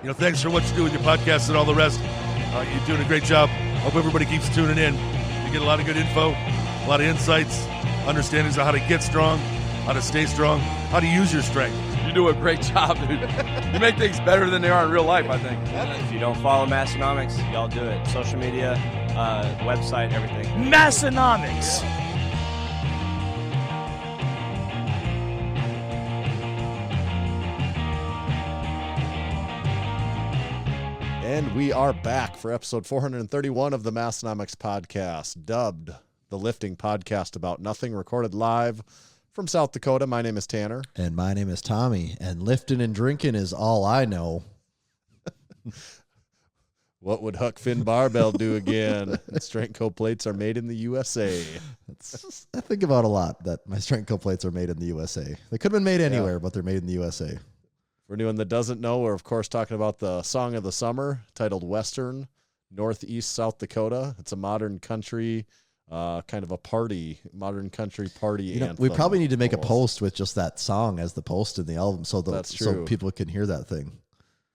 Thanks for what you do with your podcast and all the rest. You're doing a great job. Hope everybody keeps tuning in. You get a lot of good info, a lot of insights, understandings of how to get strong, how to stay strong, how to use your strength. You do a great job, dude. You make things better than they are in real life, I think. If you don't follow Massenomics, y'all do it. Social media, website, everything. Massenomics. And we are back for episode 431 of the Massenomics podcast, dubbed the lifting podcast about nothing, recorded live from South Dakota. My name is Tanner. And my name is Tommy. And lifting and drinking is all I know. What would Huck Finn Barbell do again? Strength Co plates are made in the USA. I think about a lot that my Strength Co plates are made in the USA. They could have been made anywhere, but they're made in the USA. For anyone that doesn't know, we're, of course, talking about the song of the summer titled Western, Northeast South Dakota. It's a modern country, kind of a party, modern country party anthem. We probably need to make a post with just that song as the post in the album so people can hear that thing.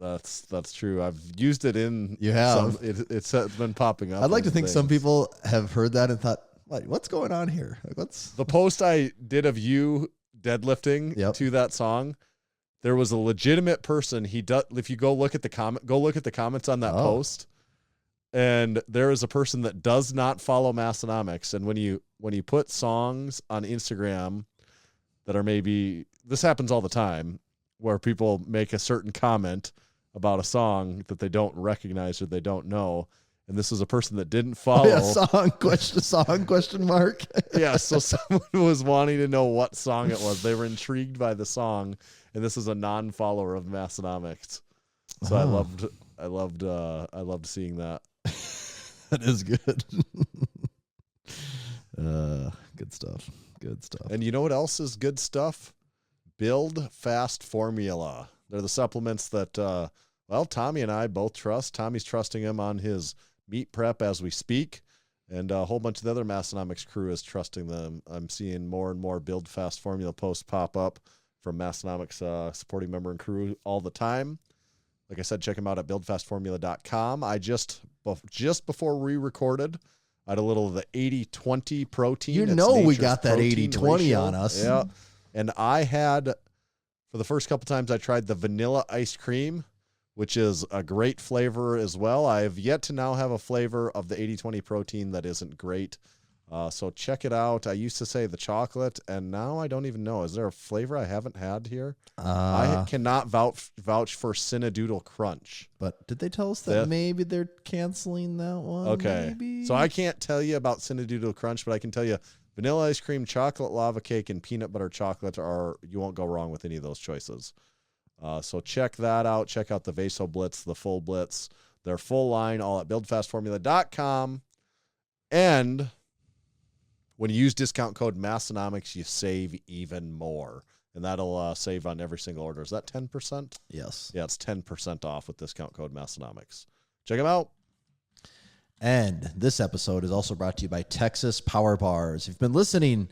That's true. I've used it in. You have. It's been popping up. I'd like to think some people have heard that and thought, what's going on here? What's the post I did of you deadlifting to that song? There was a legitimate person. If you go look at the comments on that post, and there is a person that does not follow Massenomics. And when you put songs on Instagram that are this happens all the time, where people make a certain comment about a song that they don't recognize or they don't know. And this was a person that didn't follow. Song question mark. Yeah. So someone was wanting to know what song it was. They were intrigued by the song. And this is a non-follower of Massenomics. So I loved seeing that. That is good. Good stuff. And you know what else is good stuff? Build Fast Formula. They're the supplements that, Tommy and I both trust. Tommy's trusting them on his meat prep as we speak. And a whole bunch of the other Massenomics crew is trusting them. I'm seeing more and more Build Fast Formula posts pop up from Massenomics supporting member and crew all the time. Like I said, check them out at buildfastformula.com. I just before we recorded, I had a little of the 80-20 protein. We got that 80-20 on us. Yeah. And I had, for the first couple times, I tried the vanilla ice cream, which is a great flavor as well. I have yet to now have a flavor of the 80-20 protein that isn't great. So check it out. I used to say the chocolate, and now I don't even know. Is there a flavor I haven't had here? I cannot vouch for Cinnadoodle Crunch. But did they tell us that maybe they're canceling that one? Okay. Maybe? So I can't tell you about Cinnadoodle Crunch, but I can tell you vanilla ice cream, chocolate lava cake, and peanut butter chocolate you won't go wrong with any of those choices. So check that out. Check out the Vaso Blitz, the Full Blitz, their full line, all at buildfastformula.com. And when you use discount code Massenomics, you save even more. And that'll save on every single order. Is that 10%? Yes. Yeah, it's 10% off with discount code Massenomics. Check them out. And this episode is also brought to you by Texas Power Bars. If you've been listening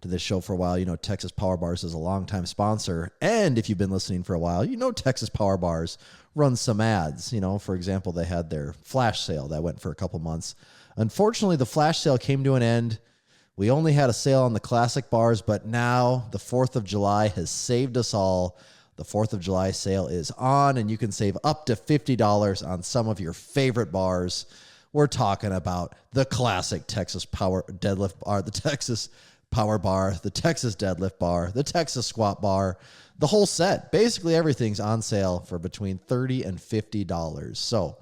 to this show for a while, you know Texas Power Bars is a longtime sponsor. And if you've been listening for a while, you know Texas Power Bars runs some ads. For example, they had their flash sale that went for a couple months. Unfortunately, the flash sale came to an end. We only had a sale on the classic bars, but now the 4th of July has saved us all. The 4th of July sale is on, and you can save up to $50 on some of your favorite bars. We're talking about the classic Texas Power Deadlift Bar, the Texas Power Bar, the Texas Deadlift Bar, the Texas Squat Bar, the whole set. Basically, everything's on sale for between $30 and $50. So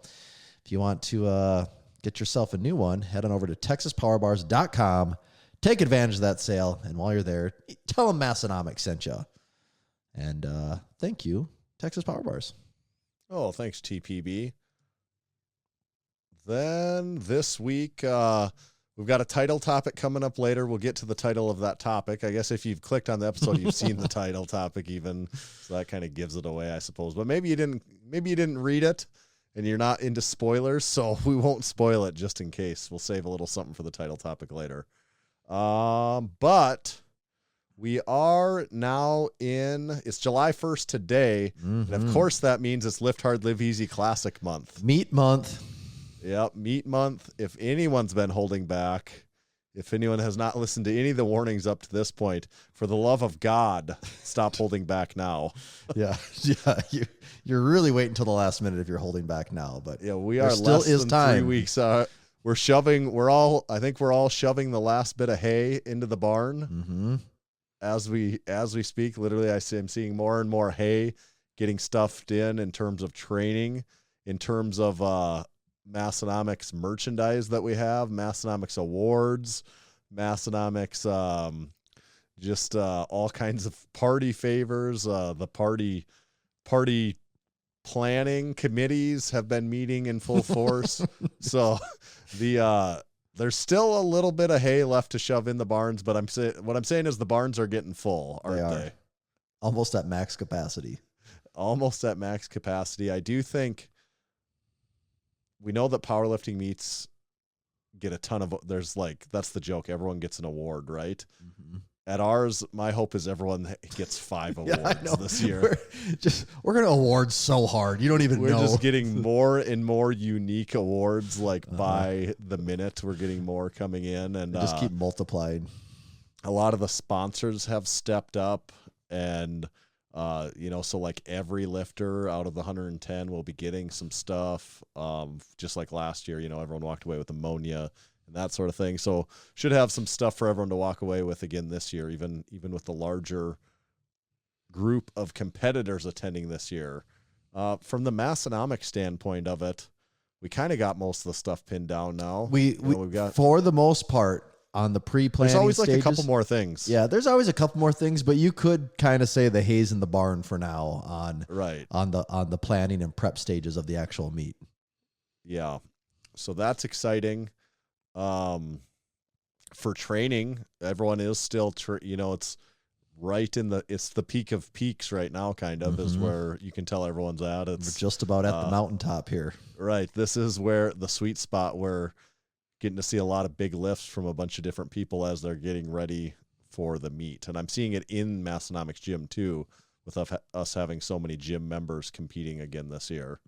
if you want to get yourself a new one, head on over to texaspowerbars.com. Take advantage of that sale, and while you're there, tell them Massenomics sent you. And thank you, Texas Power Bars. Oh, thanks, TPB. Then this week, we've got a title topic coming up later. We'll get to the title of that topic. I guess if you've clicked on the episode, you've seen the title topic even, so that kind of gives it away, I suppose. But maybe you didn't read it, and you're not into spoilers, so we won't spoil it just in case. We'll save a little something for the title topic later. But We are now it's July 1st today. And of course, that means it's Lift Hard, Live Easy Classic month. Meat month. Yep, meat month. If anyone's been holding back, if anyone has not listened to any of the warnings up to this point, for the love of God, stop holding back now. Yeah. You're really waiting until the last minute if you're holding back now. But yeah, we are still less is than time. 3 weeks. I think we're all shoving the last bit of hay into the barn. As we speak. Literally, I'm seeing more and more hay getting stuffed in terms of training, in terms of Massenomics merchandise that we have, Massenomics awards, Massenomics, just all kinds of party favors. The party planning committees have been meeting in full force. So there's still a little bit of hay left to shove in the barns, but what I'm saying is the barns are getting full, aren't they? Almost at max capacity. Almost at max capacity. I do think we know that powerlifting meets get a ton of, that's the joke. Everyone gets an award, right? At ours, my hope is everyone gets 5 awards this year. We're going to award so hard. You don't even know. We're just getting more and more unique awards, by the minute. We're getting more coming in, and just keep multiplying. A lot of the sponsors have stepped up, and so like every lifter out of the 110 will be getting some stuff. Just like last year, everyone walked away with ammonia and that sort of thing. So should have some stuff for everyone to walk away with again this year, even with the larger group of competitors attending this year. From the Massenomics standpoint of it, we kind of got most of the stuff pinned down now. We've got, for the most part, on the pre-planning there's always stages, a couple more things. Yeah, there's always a couple more things, but you could kind of say the hay's in the barn for now on the planning and prep stages of the actual meet. Yeah. So that's exciting. For training, everyone is still, it's right it's the peak of peaks right now, kind of, is where you can tell everyone's at. We're just about at the mountaintop here. Right. This is where the sweet spot where getting to see a lot of big lifts from a bunch of different people as they're getting ready for the meet. And I'm seeing it in Massenomics gym too, with us having so many gym members competing again this year.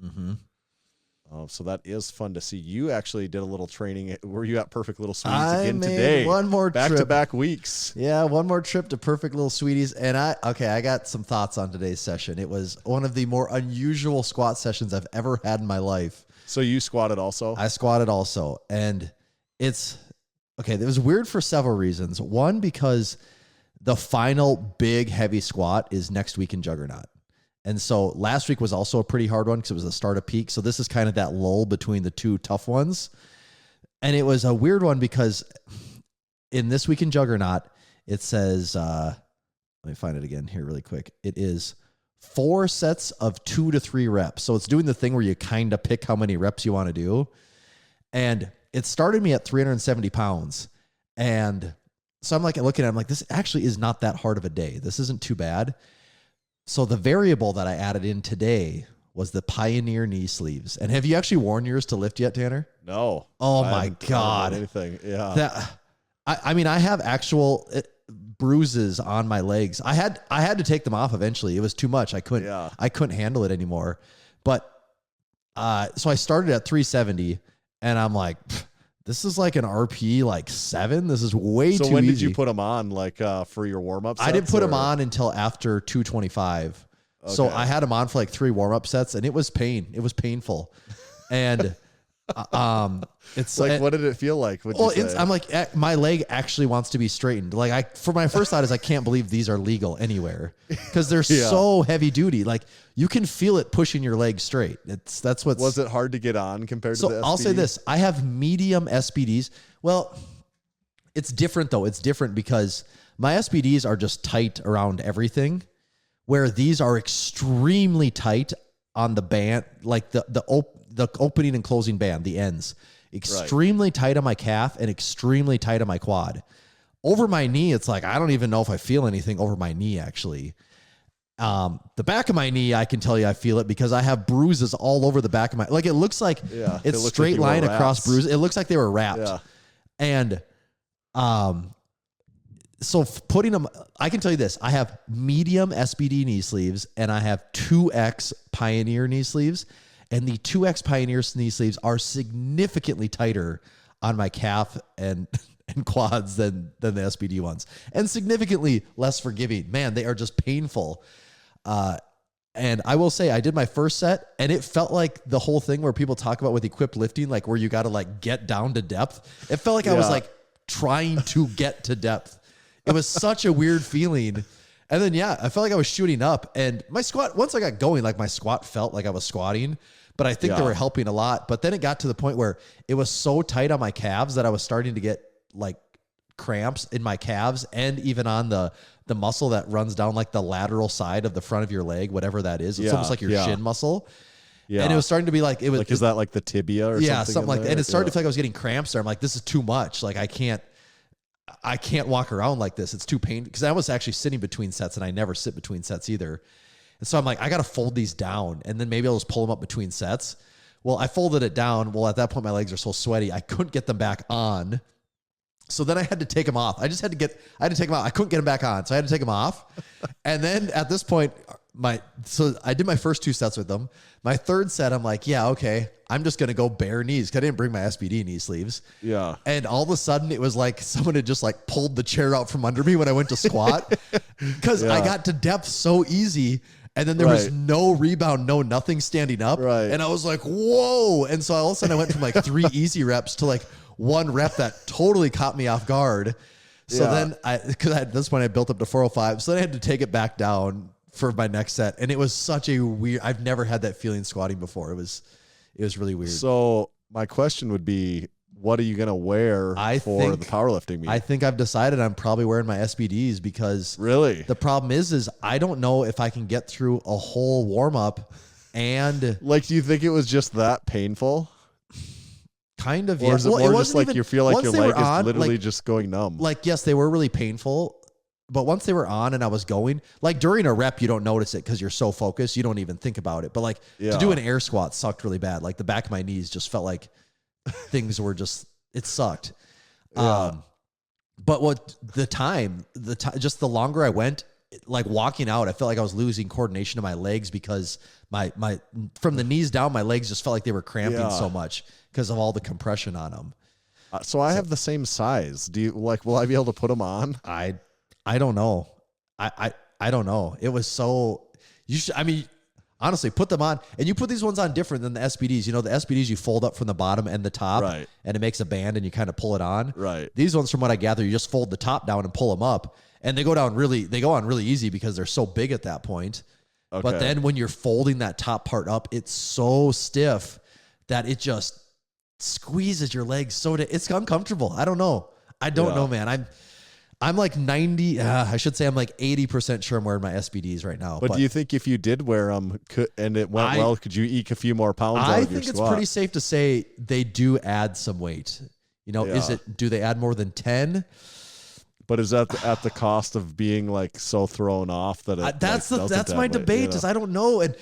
So that is fun to see. You actually did a little training. Were you at Perfect Little Sweeties again today? One more trip. Back-to-back weeks. Yeah, one more trip to Perfect Little Sweeties. And I got some thoughts on today's session. It was one of the more unusual squat sessions I've ever had in my life. So you squatted also? I squatted also. And it was weird for several reasons. One, because the final big heavy squat is next week in Juggernaut. And so last week was also a pretty hard one because it was the start of peak. So this is kind of that lull between the two tough ones. And it was a weird one because in this week in Juggernaut, it says, let me find it again here really quick. It is 4 sets of 2 to 3 reps. So it's doing the thing where you kind of pick how many reps you want to do. And it started me at 370 pounds. And so I'm looking at it, I'm like, this actually is not that hard of a day. This isn't too bad. So the variable that I added in today was the Pioneer knee sleeves. And have you actually worn yours to lift yet, Tanner? No. Oh my God. Anything. Yeah. I have actual bruises on my legs. I had to take them off eventually. It was too much. I couldn't handle it anymore. But so I started at 370 and I'm like, this is like an RP 7. This is way too easy. So when did you put them on, for your warm-up sets? I didn't put them on until after 225. Okay. So I had them on for 3 warm-up sets, and it was pain. It was painful. And it's what did it feel like? I'm like, my leg actually wants to be straightened. For my first thought is I can't believe these are legal anywhere because they're so heavy duty. You can feel it pushing your leg straight. Was it hard to get on compared to the SPD? I'll say this. I have medium SPDs. Well, it's different though. It's different because my SPDs are just tight around everything where these are extremely tight on the band, the opening and closing band, the ends, extremely tight on my calf and extremely tight on my quad. Over my knee, it's I don't even know if I feel anything over my knee, actually. The back of my knee, I can tell you I feel it because I have bruises all over the back of my, it looks like it's straight line across bruises. It looks like they were wrapped. Yeah. And, So putting them, I can tell you this, I have medium SBD knee sleeves and I have 2X Pioneer knee sleeves, and the 2X Pioneer knee sleeves are significantly tighter on my calf and quads than the SBD ones, and significantly less forgiving. Man, they are just painful. And I will say I did my first set and it felt like the whole thing where people talk about with equipped lifting, like where you got to like get down to depth. It felt like I was like trying to get to depth. It was such a weird feeling. And then, yeah, I felt like I was shooting up, and my squat, once I got going, like my squat felt like I was squatting, but I think they were helping a lot. But then it got to the point where it was so tight on my calves that I was starting to get like cramps in my calves and even on the muscle that runs down like the lateral side of the front of your leg, whatever that is. It's almost like your shin muscle. Yeah. And it was starting to be like, it was like, is that like the tibia or something like that? And it started to feel like I was getting cramps there. I'm like, this is too much. Like I can't walk around like this. It's too painful, because I was actually sitting between sets and I never sit between sets either. And so I'm like, I got to fold these down and then maybe I'll just pull them up between sets. Well, I folded it down. Well, at that point, my legs are so sweaty, I couldn't get them back on. So then I had to take them off. I had to take them out. I couldn't get them back on. So I had to take them off. And then at this point, so I did my first 2 sets with them. My third set, I'm like, yeah, okay, I'm just going to go bare knees, because I didn't bring my SBD knee sleeves. Yeah. And all of a sudden it was like someone had just like pulled the chair out from under me when I went to squat, because I got to depth so easy. And then there was no rebound, no nothing standing up. Right. And I was like, whoa. And so all of a sudden I went from like 3 easy reps to like 1 rep that totally caught me off guard. So then because at this point I built up to 405. So then I had to take it back down for my next set. And it was such a weird, I've never had that feeling squatting before. It was really weird. So my question would be, what are you going to wear for the powerlifting meet? I think I've decided I'm probably wearing my SBDs, because really the problem is I don't know if I can get through a whole warm up. And like, do you think it was just that painful? Kind of, or is it more just like you feel like your leg is literally just going numb? Like, yes, they were really painful, but once they were on and I was going, like during a rep, you don't notice it because you're so focused, you don't even think about it. But like to do an air squat sucked really bad. Like the back of my knees just felt like things were just, it sucked. But what just the longer I went, like walking out, I felt like I was losing coordination of my legs, because my from the knees down, my legs just felt like they were cramping so much because of all the compression on them. So I have the same size. Do you like, will I be able to put them on? I don't know. I don't know. It was so, honestly, put them on, and you put these ones on different than the SBDs. You know, the SBDs you fold up from the bottom and the top, right, and it makes a band and you kind of pull it on. Right. These ones, from what I gather, you just fold the top down and pull them up, and they go on really easy because they're so big at that point. Okay. But then when you're folding that top part up, it's so stiff that it just squeezes your legs it's uncomfortable. I don't know. I don't know, man. I'm like 90, I should say I'm like 80% sure I'm wearing my SBDs right now. But do you think if you did wear them and it went well, could you eke a few more pounds out of your squat? I think it's pretty safe to say they do add some weight. You know, do they add more than 10? But is that at the cost of being like so thrown off that that's my debate, is I don't know. And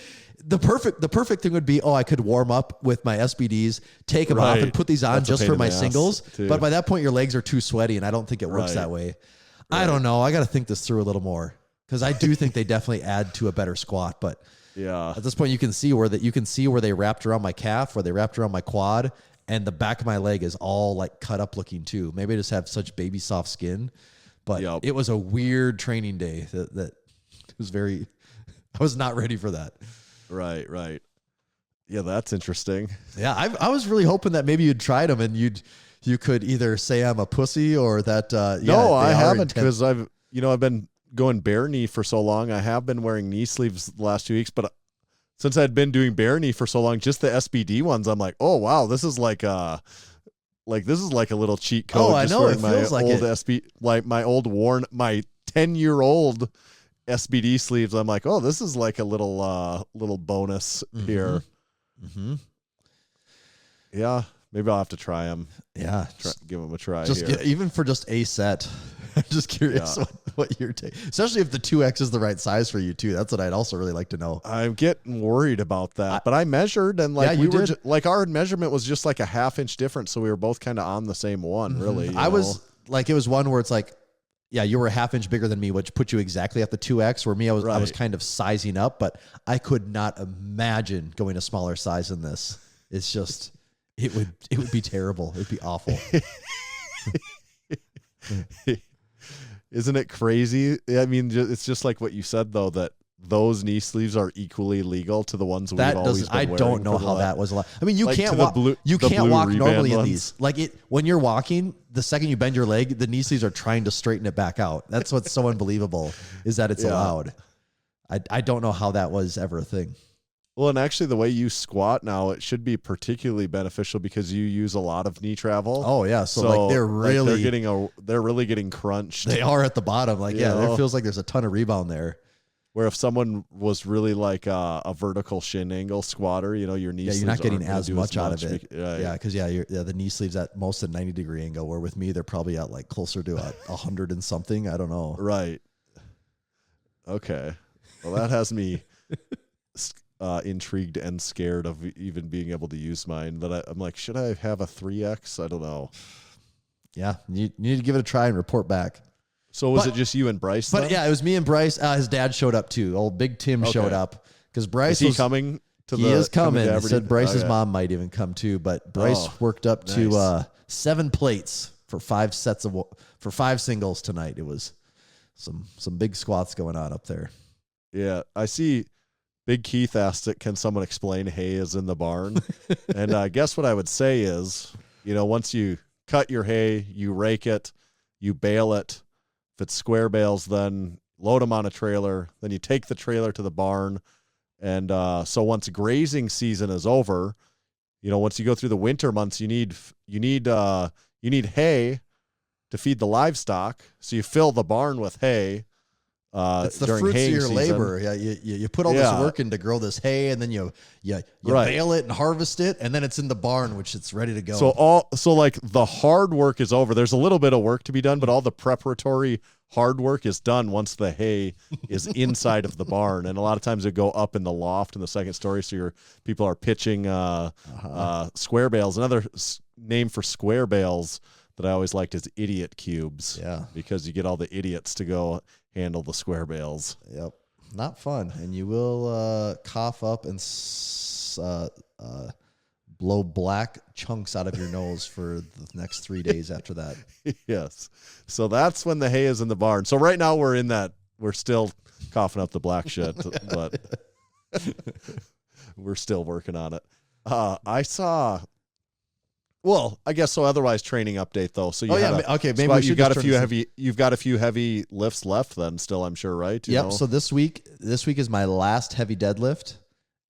the perfect thing would be, I could warm up with my SBDs, take them off and put these on just for my singles. But by that point, your legs are too sweaty, and I don't think it works that way. Right. I don't know. I got to think this through a little more, because I do think they definitely add to a better squat. But at this point, you can see where they wrapped around my calf, where they wrapped around my quad, and the back of my leg is all like cut up looking too. Maybe I just have such baby soft skin. But it was a weird training day that was I was not ready for that. Right. Yeah, that's interesting. Yeah, I was really hoping that maybe you'd tried them and you could either say I'm a pussy or that. No, I haven't, because I've been going bare knee for so long. I have been wearing knee sleeves the last 2 weeks, but since I'd been doing bare knee for so long, just the SBD ones, I'm like, oh wow, this is like a little cheat code. Oh, I know. It feels like old my 10-year-old SBD sleeves. I'm like, oh, this is like a little bonus here. Mm-hmm. Yeah, maybe I'll have to try them. Yeah, give them a try. Even for just a set. I'm just curious what your take, especially if the 2X is the right size for you too. That's what I'd also really like to know. I'm getting worried about that, but I measured, and like our measurement was just like a ½ inch difference, so we were both kind of on the same one. Really, I was like, it was one where it's like, you were a half inch bigger than me, which put you exactly at the 2X, where me, I was kind of sizing up, but I could not imagine going a smaller size than this. It's just, it would be terrible. It would be awful. Isn't it crazy? I mean, it's just like what you said, though, that those knee sleeves are equally legal to the ones we've always been wearing. I don't know how that was allowed. I mean, you like can't walk. You can't walk normally in ones. these. Like when you're walking, the second you bend your leg, the knee sleeves are trying to straighten it back out. That's what's so unbelievable, is that it's allowed. I don't know how that was ever a thing. Well, and actually, the way you squat now, it should be particularly beneficial because you use a lot of knee travel. Oh yeah, so like they're really getting crunched. They are at the bottom. Like it feels like there's a ton of rebound there. Where if someone was really like a vertical shin angle squatter, your knee sleeves you're not getting as much out of it. Right. Because the knee sleeves at most a 90-degree angle, where with me they're probably at like closer to 100 and something. I don't know. Right. Okay. Well, that has me intrigued and scared of even being able to use mine. That I'm like, should I have a 3X? I don't know. Yeah, you need to give it a try and report back. So was it just you and Bryce? But yeah, it was me and Bryce. His dad showed up too. Old Big Tim showed up because Bryce is coming. He is coming. He said Bryce's mom might even come too. But Bryce worked up to 7 plates for 5 sets for 5 singles tonight. It was some big squats going on up there. Yeah, I see. Big Keith asked it, can someone explain hay is in the barn? And I guess what I would say is, once you cut your hay, you rake it, you bale it. If it's square bales, then load them on a trailer. Then you take the trailer to the barn. And so once grazing season is over, once you go through the winter months, you need hay to feed the livestock. So you fill the barn with hay. It's the fruits of your labor. Yeah, you put all this work in to grow this hay, and then you bale it and harvest it, and then it's in the barn, which it's ready to go. So like the hard work is over. There's a little bit of work to be done, but all the preparatory hard work is done once the hay is inside of the barn. And a lot of times it go up in the loft in the second story, so your people are pitching square bales. Another name for square bales that I always liked is idiot cubes. Yeah, because you get all the idiots to go handle the square bales. Yep. Not fun. And you will cough up and blow black chunks out of your nose for the next 3 days after that. Yes. So that's when the hay is in the barn. So right now we're still coughing up the black shit, but we're still working on it. I saw... Well, I guess so. Otherwise, training update though. So maybe you've got a few heavy lifts left. Then still, I'm sure, right? Yep. So this week is my last heavy deadlift,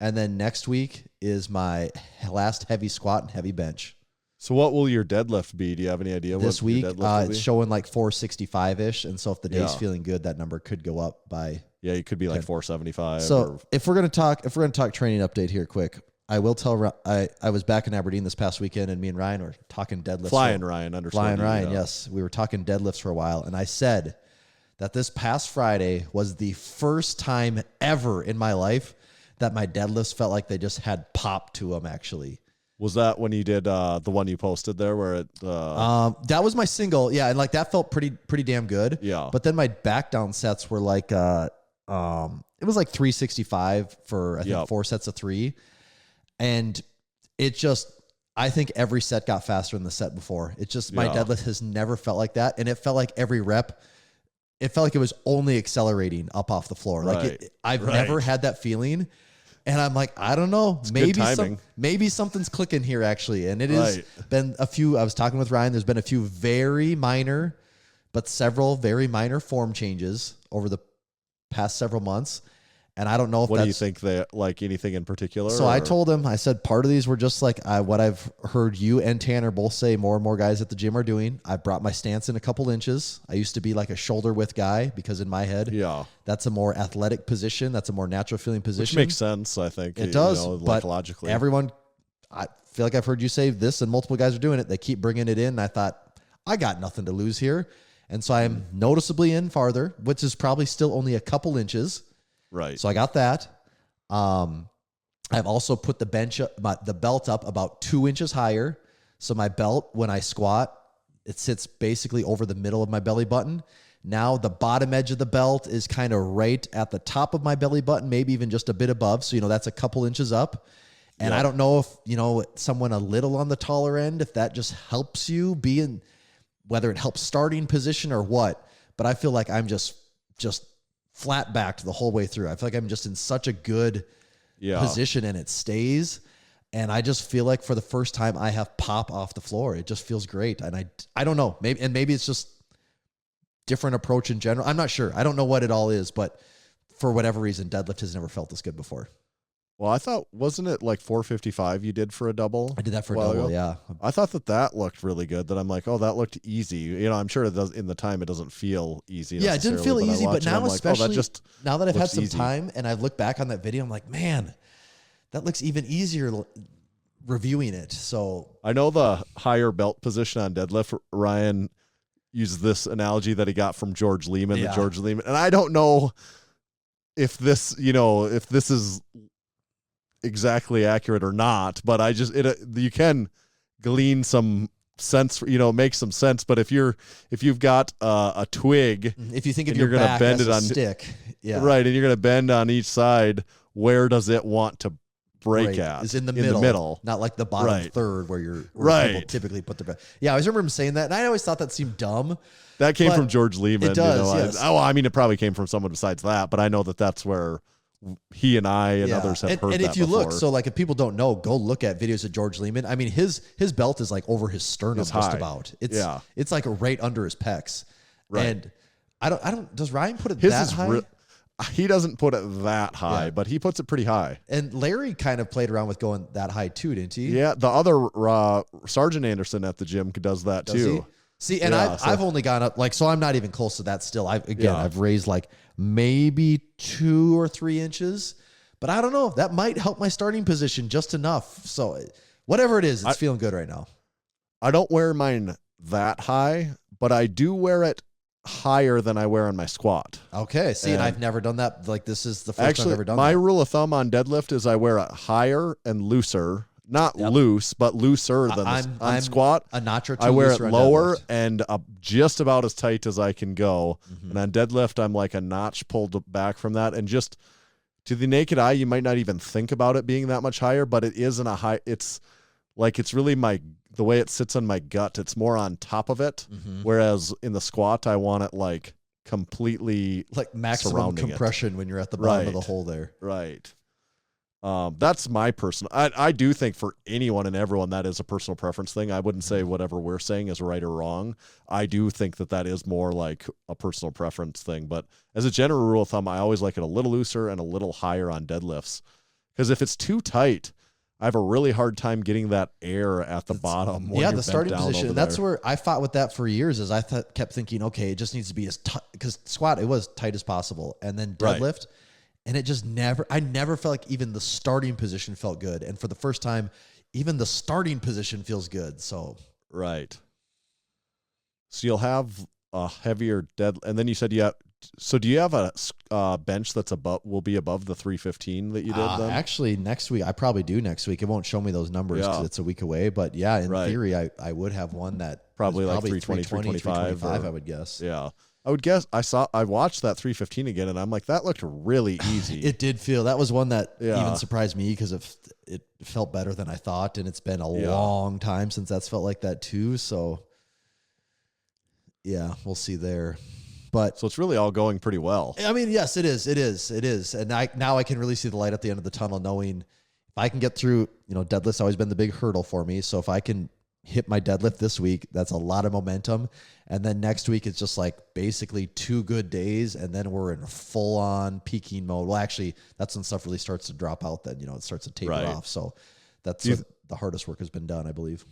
and then next week is my last heavy squat and heavy bench. So what will your deadlift be? Do you have any idea? This week, it's showing like 465 ish, and so if the day's feeling good, that number could go up by. Yeah, it could be like 475. So if we're gonna talk training update here, quick. I will tell. I was back in Aberdeen this past weekend, and me and Ryan were talking deadlifts. Flying Ryan, yes, we were talking deadlifts for a while, and I said that this past Friday was the first time ever in my life that my deadlifts felt like they just had pop to them. Actually, was that when you did the one you posted there, where it? That was my single, yeah, and like that felt pretty damn good. Yeah, but then my back down sets were like, it was like 365 for I think 4 sets of 3. And it just, I think every set got faster than the set before. It just, my deadlift has never felt like that. And it felt like every rep, it felt like it was only accelerating up off the floor. Right. Like I've never had that feeling. And I'm like, I don't know, maybe something's clicking here actually. And it has been a few, I was talking with Ryan, there's been a few very minor, but several very minor form changes over the past several months. And I don't know if what do you think they like anything in particular? So I told him, I said, part of these were just like what I've heard you and Tanner both say more and more guys at the gym are doing. I brought my stance in a couple inches. I used to be like a shoulder width guy because in my head, that's a more athletic position. That's a more natural feeling position. Which makes sense, I think. It does, but logically. Everyone, I feel like I've heard you say this and multiple guys are doing it. They keep bringing it in. And I thought, I got nothing to lose here. And so I'm noticeably in farther, which is probably still only a couple inches. Right. So I got that. I've also put the belt up about 2 inches higher. So my belt, when I squat, it sits basically over the middle of my belly button. Now the bottom edge of the belt is kind of right at the top of my belly button, maybe even just a bit above. So, that's a couple inches up. And I don't know if, someone a little on the taller end, if that just helps you be in, whether it helps starting position or what. But I feel like I'm just flat backed the whole way through. I feel like I'm just in such a good position and it stays. And I just feel like for the first time I have pop off the floor. It just feels great. And I don't know, maybe it's just different approach in general. I'm not sure. I don't know what it all is, but for whatever reason, deadlift has never felt this good before. Well, I thought, wasn't it like 455 you did for a double? I did that for a double, yeah. I thought that looked really good, that I'm like, oh, that looked easy. I'm sure it does, in the time it doesn't feel easy. Yeah, it didn't feel easy, but now especially, now that I've had some easy. time and I've looked back on that video, I'm like, man, that looks even easier reviewing it. So I know the higher belt position on deadlift, Ryan used this analogy that he got from George Lehman, and I don't know if this, if this is exactly accurate or not, but you can glean some sense, make some sense. But if you've got a twig, if you think of you're your back bend as it a on stick, right, and you're going to bend on each side, where does it want to break at? Is in the middle, not like the bottom third where people typically put their back. Yeah, I remember him saying that, and I always thought that seemed dumb. That came from George Lehman. It does, yes. It probably came from someone besides that, but I know that's where he and I and others have heard that. And if you before. look, so like if people don't know, go look at videos of George Lehman. I mean, his belt is like over his sternum, just about. It's like right under his pecs. Right. And I don't. Does Ryan put it that high? He doesn't put it that high, but he puts it pretty high. And Larry kind of played around with going that high too, didn't he? Yeah, the other Sergeant Anderson at the gym does that too. See, and I've only gone up so I'm not even close to that still. I've raised like maybe 2 or 3 inches, but I don't know. That might help my starting position just enough. So whatever it is, it's feeling good right now. I don't wear mine that high, but I do wear it higher than I wear on my squat. Okay. See, and I've never done that. Like this is the first time I've ever done my that. rule of thumb on deadlift is I wear it higher and looser. Not loose, but looser than on squat. A notch or two. I wear it lower deadlift. and just about as tight as I can go. Mm-hmm. And on deadlift, I'm like a notch pulled back from that. And just to the naked eye, you might not even think about it being that much higher, but it isn't a high. It's really the way it sits on my gut. It's more on top of it. Mm-hmm. Whereas in the squat, I want it like completely like maximum compression when you're at the bottom of the hole there. Right. That's my personal. I do think for anyone and everyone that is a personal preference thing. I wouldn't say whatever we're saying is right or wrong. I do think that is more like a personal preference thing. But as a general rule of thumb, I always like it a little looser and a little higher on deadlifts, because if it's too tight, I have a really hard time getting that air at the bottom. Yeah, the starting position. And that's where I fought with that for years. Is I kept thinking, okay, it just needs to be as tight, because squat it was tight as possible, and then deadlift. Right. And it just I never felt like even the starting position felt good. And for the first time, even the starting position feels good. So, right. So you'll have a heavier and then you said so do you have a bench that's will be above the 315 that you did then? Actually, next week, I probably do next week. It won't show me those numbers because it's a week away. But yeah, in theory, I would have one that probably like 320, 325, I would guess. Yeah. I would guess I watched that 315 again, and I'm like, that looked really easy. It did feel, that was one that even surprised me because it felt better than I thought, and it's been a long time since that's felt like that too. So yeah, we'll see there. But so it's really all going pretty well. I mean, yes, it is. It is. And now I can really see the light at the end of the tunnel, knowing if I can get through, deadlift's always been the big hurdle for me. So if I can hit my deadlift this week, that's a lot of momentum. And then next week, it's just like basically 2 good days. And then we're in full on peaking mode. Well, actually, that's when stuff really starts to drop out. Then, it starts to taper off. So that's the hardest work has been done, I believe.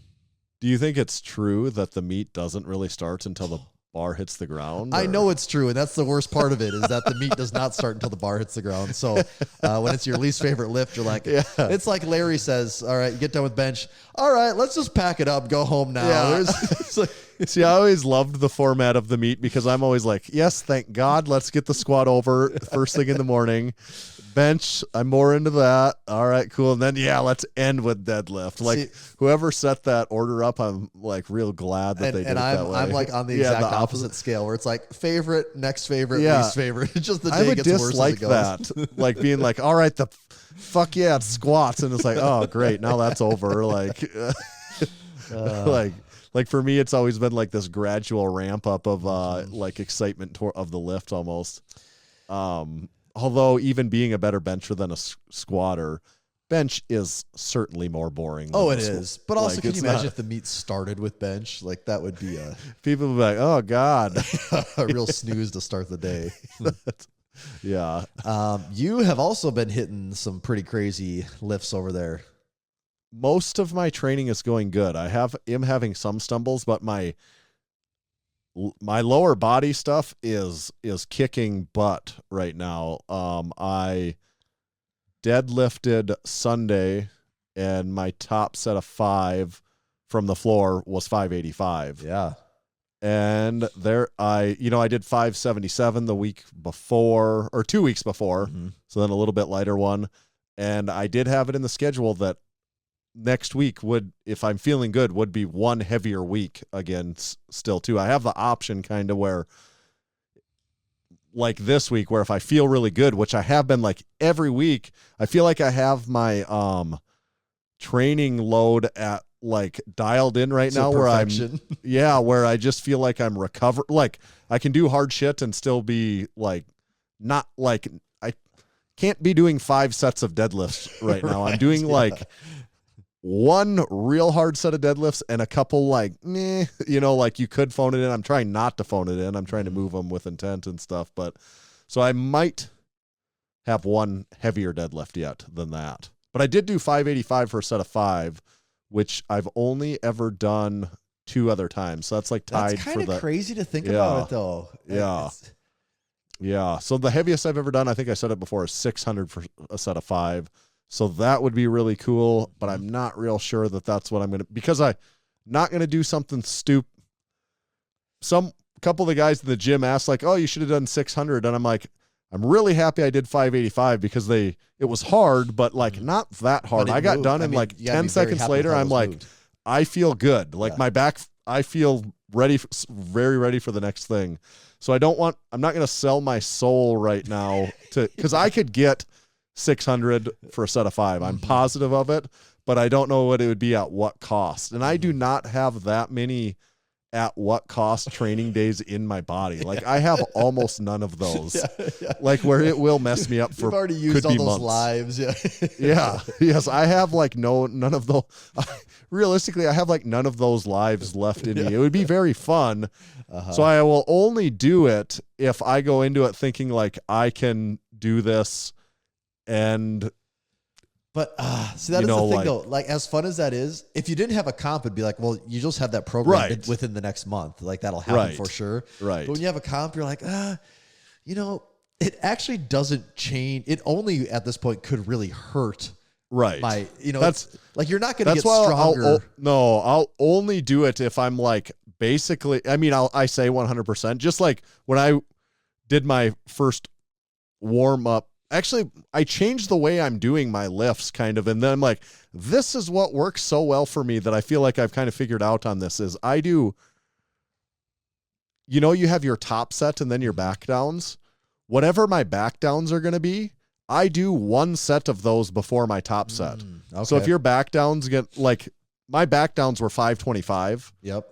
Do you think it's true that the meet doesn't really start until the bar hits the ground? I know it's true. And that's the worst part of it, is that the meet does not start until the bar hits the ground. So when it's your least favorite lift, you're like, it's like Larry says, all right, you get done with bench. All right, let's just pack it up, go home now. Yeah. See, I always loved the format of the meet because I'm always like, yes, thank God, let's get the squat over first thing in the morning. bench, I'm more into that. All right, cool. And then let's end with deadlift. Like whoever set that order up, I'm like real glad that they did it that way. I'm like on the exact opposite scale where it's like favorite, next favorite, least favorite. Just the day I would gets worse as it goes. that. Like being like, all right, fuck yeah, it's squats, and it's like, oh great, now that's over. Like like for me, it's always been like this gradual ramp up of like excitement of the lift almost. Although even being a better bencher than a squatter, bench is certainly more boring. Oh, it is. But also, can you imagine if the meet started with bench? Like that would be people would be like, oh God, a real snooze to start the day. Yeah. You have also been hitting some pretty crazy lifts over there. Most of my training is going good. I am having some stumbles, but my lower body stuff is kicking butt right now. I deadlifted Sunday, and my top set of 5 from the floor was 585. Yeah. And I did 577 the week before, or 2 weeks before. Mm-hmm. So then a little bit lighter one. And I did have it in the schedule that next week would, if I'm feeling good, would be one heavier week again still too. I have the option kind of where, like this week, where if I feel really good, which I have been like every week, I feel like I have my training load at like dialed in right now perfection. where I just feel like I'm recovered. Like I can do hard shit and still be like, not like I can't be doing 5 sets of deadlifts right now. I'm doing like one real hard set of deadlifts and a couple like, meh, like you could phone it in. I'm trying not to phone it in. I'm trying to move them with intent and stuff. But so I might have one heavier deadlift yet than that. But I did do 585 for a set of 5, which I've only ever done 2 other times. So that's like tied for the. That's kind of crazy to think about it though. Yeah. Yeah. So the heaviest I've ever done, I think I said it before, is 600 for a set of 5. So that would be really cool, but I'm not real sure that that's what I'm going to, because I'm not going to do something stupid. Some couple of the guys in the gym asked like, oh, you should have done 600. And I'm like, I'm really happy I did 585 because it was hard, but like not that hard. I got done in like 10 seconds later. I'm like, I feel good. Like my back, I feel ready, very ready for the next thing. So I'm not going to sell my soul right now because I could get 600 for a set of 5. I'm positive of it, but I don't know what it would be at what cost. And I do not have that many at what cost training days in my body. Like I have almost none of those. Like where it will mess me up for You've already used all those months. lives. Yeah. Yeah. Yes. I have like none of those. Realistically, I have like none of those lives left in me. It would be very fun. So I will only do it if I go into it thinking like I can do this. But see, that is the thing though. Like as fun as that is, if you didn't have a comp, it'd be like, well, you just have that program within the next month. Like that'll happen for sure. Right. But when you have a comp, you're like, it actually doesn't change. It only at this point could really hurt. Right. That's like you're not going to get stronger. I'll only do it if I'm like basically. I mean, I say 100%. Just like when I did my first warm up. Actually, I changed the way I'm doing my lifts kind of, and then I'm like, this is what works so well for me that I feel like I've kind of figured out on this is I do, you have your top set and then your back downs. Whatever my back downs are going to be, I do 1 set of those before my top set. Okay. So if your back downs get like my back downs were 525. Yep.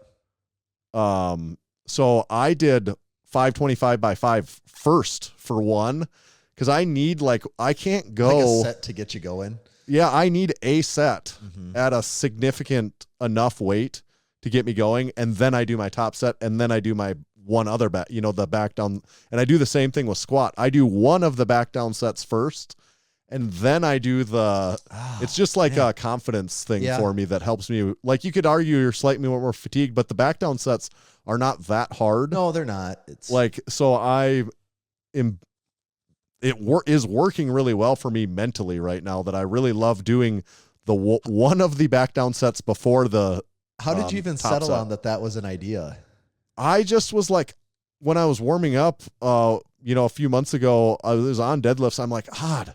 So I did 525 by 5 first for 1. Because I need I can't go like a set to get you going. Yeah, I need a set at a significant enough weight to get me going, and then I do my top set, and then I do my one other back, the back down, and I do the same thing with squat. I do one of the back down sets first, and then I do it's just like a confidence thing for me that helps me. Like you could argue you're slightly more fatigued, but the back down sets are not that hard. No, they're not. It's so it is working really well for me mentally right now that I really love doing one of the back down sets before the. How did you even settle on that was an idea? I just was like, when I was warming up, a few months ago, I was on deadlifts. I'm like, God,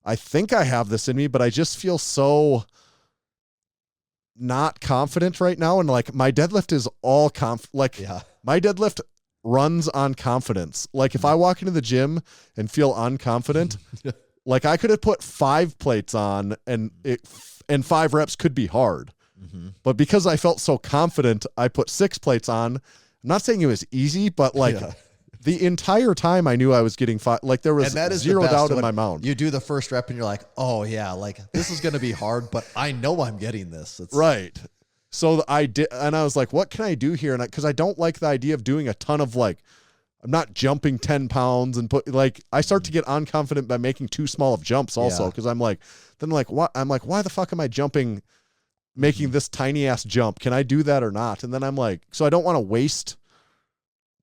I think I have this in me, but I just feel so not confident right now. And like my deadlift is all my deadlift runs on confidence. Like if I walk into the gym and feel unconfident, like I could have put 5 plates on and 5 reps could be hard. Mm-hmm. But because I felt so confident, I put 6 plates on. I'm not saying it was easy, but like the entire time I knew I was getting 5. Like there was zero doubt in my mind. You do the first rep and you're like, oh yeah, like this is going to be hard, but I know I'm getting this. Right. So I did, and I was like, what can I do here? And because I don't like the idea of doing a ton of like, I'm not jumping 10 pounds and I start to get unconfident by making too small of jumps also. Cause I'm like, what? I'm like, why the fuck am I making this tiny ass jump? Can I do that or not? And then I'm like, so I don't want to waste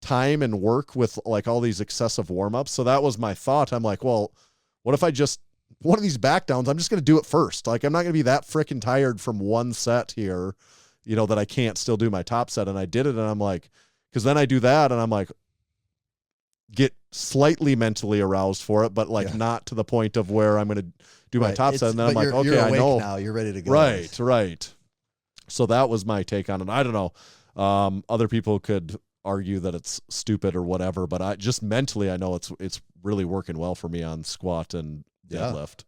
time and work with like all these excessive warm-ups. So that was my thought. I'm like, well, what if I just, one of these back downs, I'm just going to do it first. Like, I'm not going to be that freaking tired from one set here, that I can't still do my top set. And I did it. And I'm like, cause then I do that and I'm like, get slightly mentally aroused for it, but like not to the point of where I'm going to do my top set. And then I'm like, okay, I know now you're ready to go. Right. So that was my take on it. I don't know. Other people could argue that it's stupid or whatever, but I just mentally, I know it's really working well for me on squat and deadlift.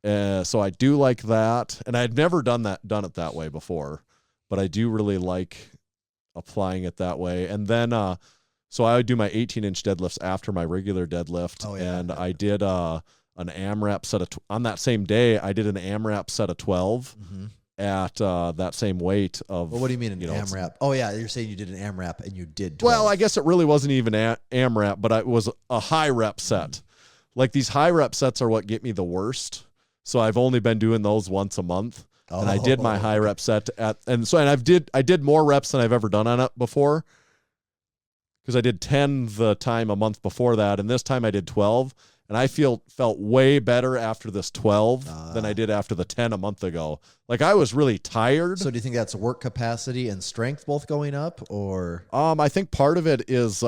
So I do like that. And I had never done it that way before, but I do really like applying it that way. And then, so I would do my 18-inch deadlifts after my regular deadlift. And I did an AMRAP set on that same day. I did an AMRAP set of 12 at that same weight of. Well, what do you mean an AMRAP? Oh yeah, you're saying you did an AMRAP and you did 12. Well, I guess it really wasn't even AMRAP, but it was a high rep set. Like these high rep sets are what get me the worst. So I've only been doing those once a month. And I did my high rep set I did more reps than I've ever done on it before. Because I did 10 the time a month before that, and this time I did 12, and I felt way better after this 12 than I did after the 10 a month ago. Like I was really tired. So do you think that's work capacity and strength both going up, or? I think part of it is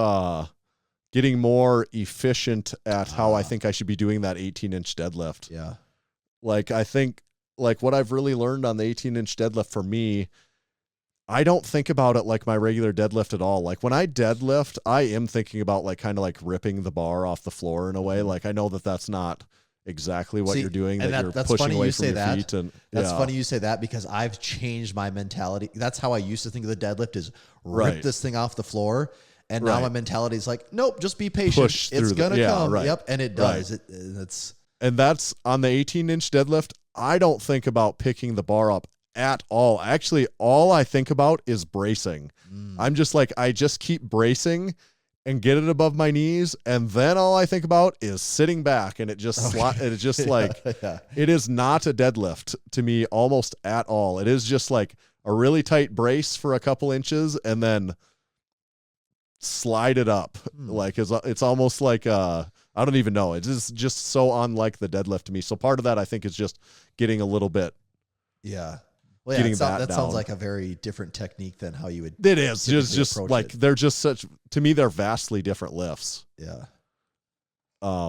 getting more efficient at how I think I should be doing that 18-inch deadlift. Yeah. Like I think like what I've really learned on the 18-inch deadlift for me, I don't think about it like my regular deadlift at all. Like when I deadlift, I am thinking about like kind of like ripping the bar off the floor in a way. Like I know that that's not exactly what you're doing. And you're that's pushing funny away you from say your that. feet. And that's funny you say that because I've changed my mentality. That's how I used to think of the deadlift is rip this thing off the floor. And now my mentality is like, nope, just be patient. It's going to come. Right. Yep. And it does. And that's on the 18-inch deadlift. I don't think about picking the bar up at all. Actually, all I think about is bracing. I'm just like, I just keep bracing and get it above my knees. And then all I think about is sitting back and it just, it is not a deadlift to me almost at all. It is just like a really tight brace for a couple inches and then slide it up. Like it's almost like, I don't even know. It is just so unlike the deadlift to me. So part of that I think is just getting a little bit. Yeah. Well, yeah, that sounds like a very different technique than how you would. It is just like they're just to me, they're vastly different lifts. Yeah.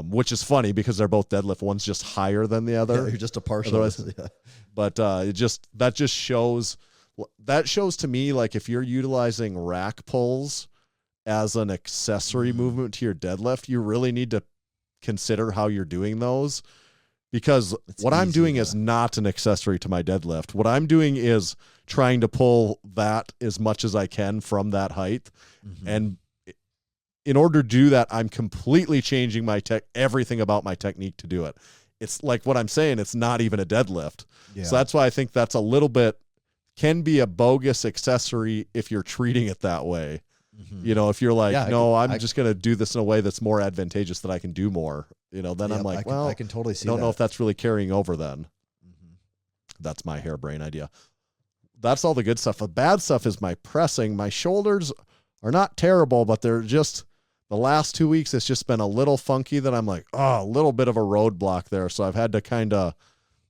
Which is funny because they're both deadlift. One's just higher than the other. Yeah, you're just a partial. But that shows to me, like if you're utilizing rack pulls as an accessory movement to your deadlift, you really need to consider how you're doing those. Because what I'm doing is not an accessory to my deadlift. What I'm doing is trying to pull that as much as I can from that height. And in order to do that, I'm completely changing everything about my technique to do it. It's like what I'm saying, it's not even a deadlift. Yeah. So that's why I think that's a little bit, can be a bogus accessory if you're treating it that way. If you're like, I'm just going to do this in a way that's more advantageous that I can do more, then I'm like, I can totally see don't know if that's really carrying over then. That's my harebrained idea. That's all the good stuff. The bad stuff is my pressing. My shoulders are not terrible, but they're just, the last 2 weeks, it's just been a little funky that I'm like, a little bit of a roadblock there. So I've had to kind of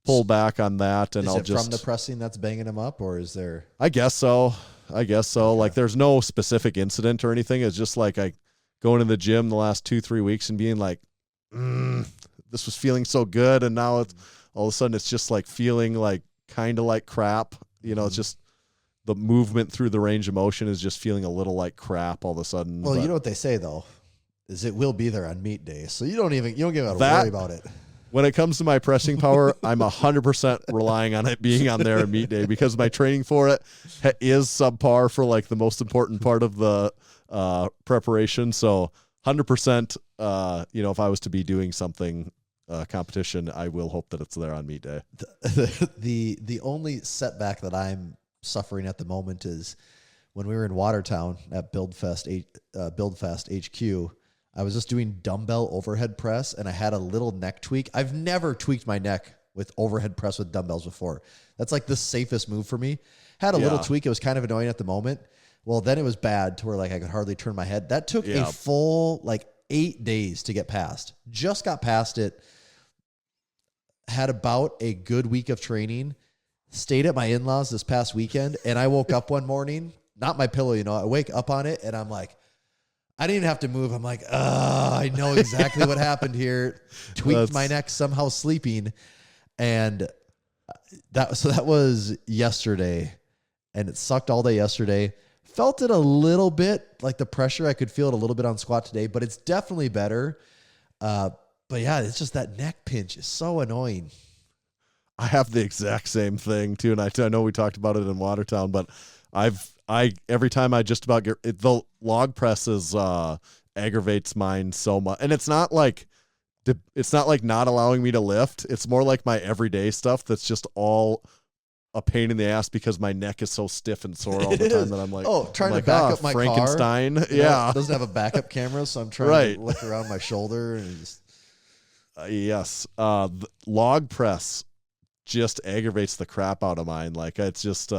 pull back on that. And is it from the pressing that's banging them up, or is there? I guess so. Okay. Like there's no specific incident or anything. It's just like I going to the gym the last 2-3 weeks and being like, this was feeling so good, and now it's all of a sudden it's just like feeling like kind of like crap. You know, it's just the movement through the range of motion is just feeling a little like crap all of a sudden. Well, but you know what they say though, is it will be there on meet day, so you don't get out to worry about it. when it comes to my pressing power, I'm 100% relying on it being on there at meet day, because my training for it is subpar for like the most important part of the preparation. So 100%, if I was to be doing something competition, I will hope that it's there on meet day. The only setback that I'm suffering at the moment is when we were in Watertown at Buildfest HQ. I was just doing dumbbell overhead press, and I had a little neck tweak. I've never tweaked my neck with overhead press with dumbbells before. That's like the safest move for me. Had a little tweak. It was kind of annoying at the moment. Well, then it was bad to where like I could hardly turn my head. That took a full 8 days to get past. Just got past it. Had about a good week of training. Stayed at my in-laws this past weekend, and I woke up one morning, not my pillow, I wake up on it, and I'm like, I didn't even have to move. I'm like, I know exactly what happened here. Tweaked my neck somehow sleeping. And that was yesterday, and it sucked all day yesterday. Felt it a little bit, like the pressure. I could feel it a little bit on squat today, but it's definitely better. But yeah, it's just that neck pinch is so annoying. I have the exact same thing too, and I know we talked about it in Watertown, but every time I just about get it, the log presses aggravates mine so much, and it's not like not allowing me to lift. It's more like my everyday stuff that's just all a pain in the ass because my neck is so stiff and sore all the time that I'm like, trying to back up my Frankenstein. Car. Yeah, it doesn't have a backup camera, so I'm trying to look around my shoulder and just. Yes, the log press just aggravates the crap out of mine. Like it's just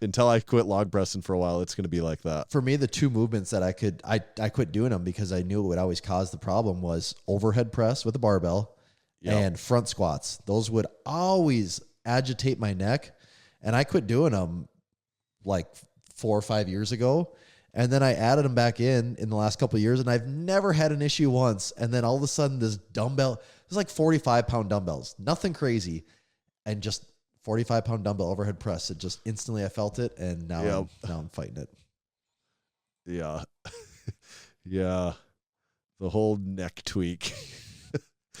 until I quit log pressing for a while, it's going to be like that. For me, the two movements that I quit doing them because I knew it would always cause the problem was overhead press with a barbell and front squats. Those would always agitate my neck, and I quit doing them like 4 or 5 years ago. And then I added them back in the last couple of years, and I've never had an issue once. And then all of a sudden, this dumbbell, it's like 45-pound dumbbells, nothing crazy, and just 45-pound dumbbell overhead press. It just instantly I felt it, and now I'm fighting it. Yeah, yeah, the whole neck tweak.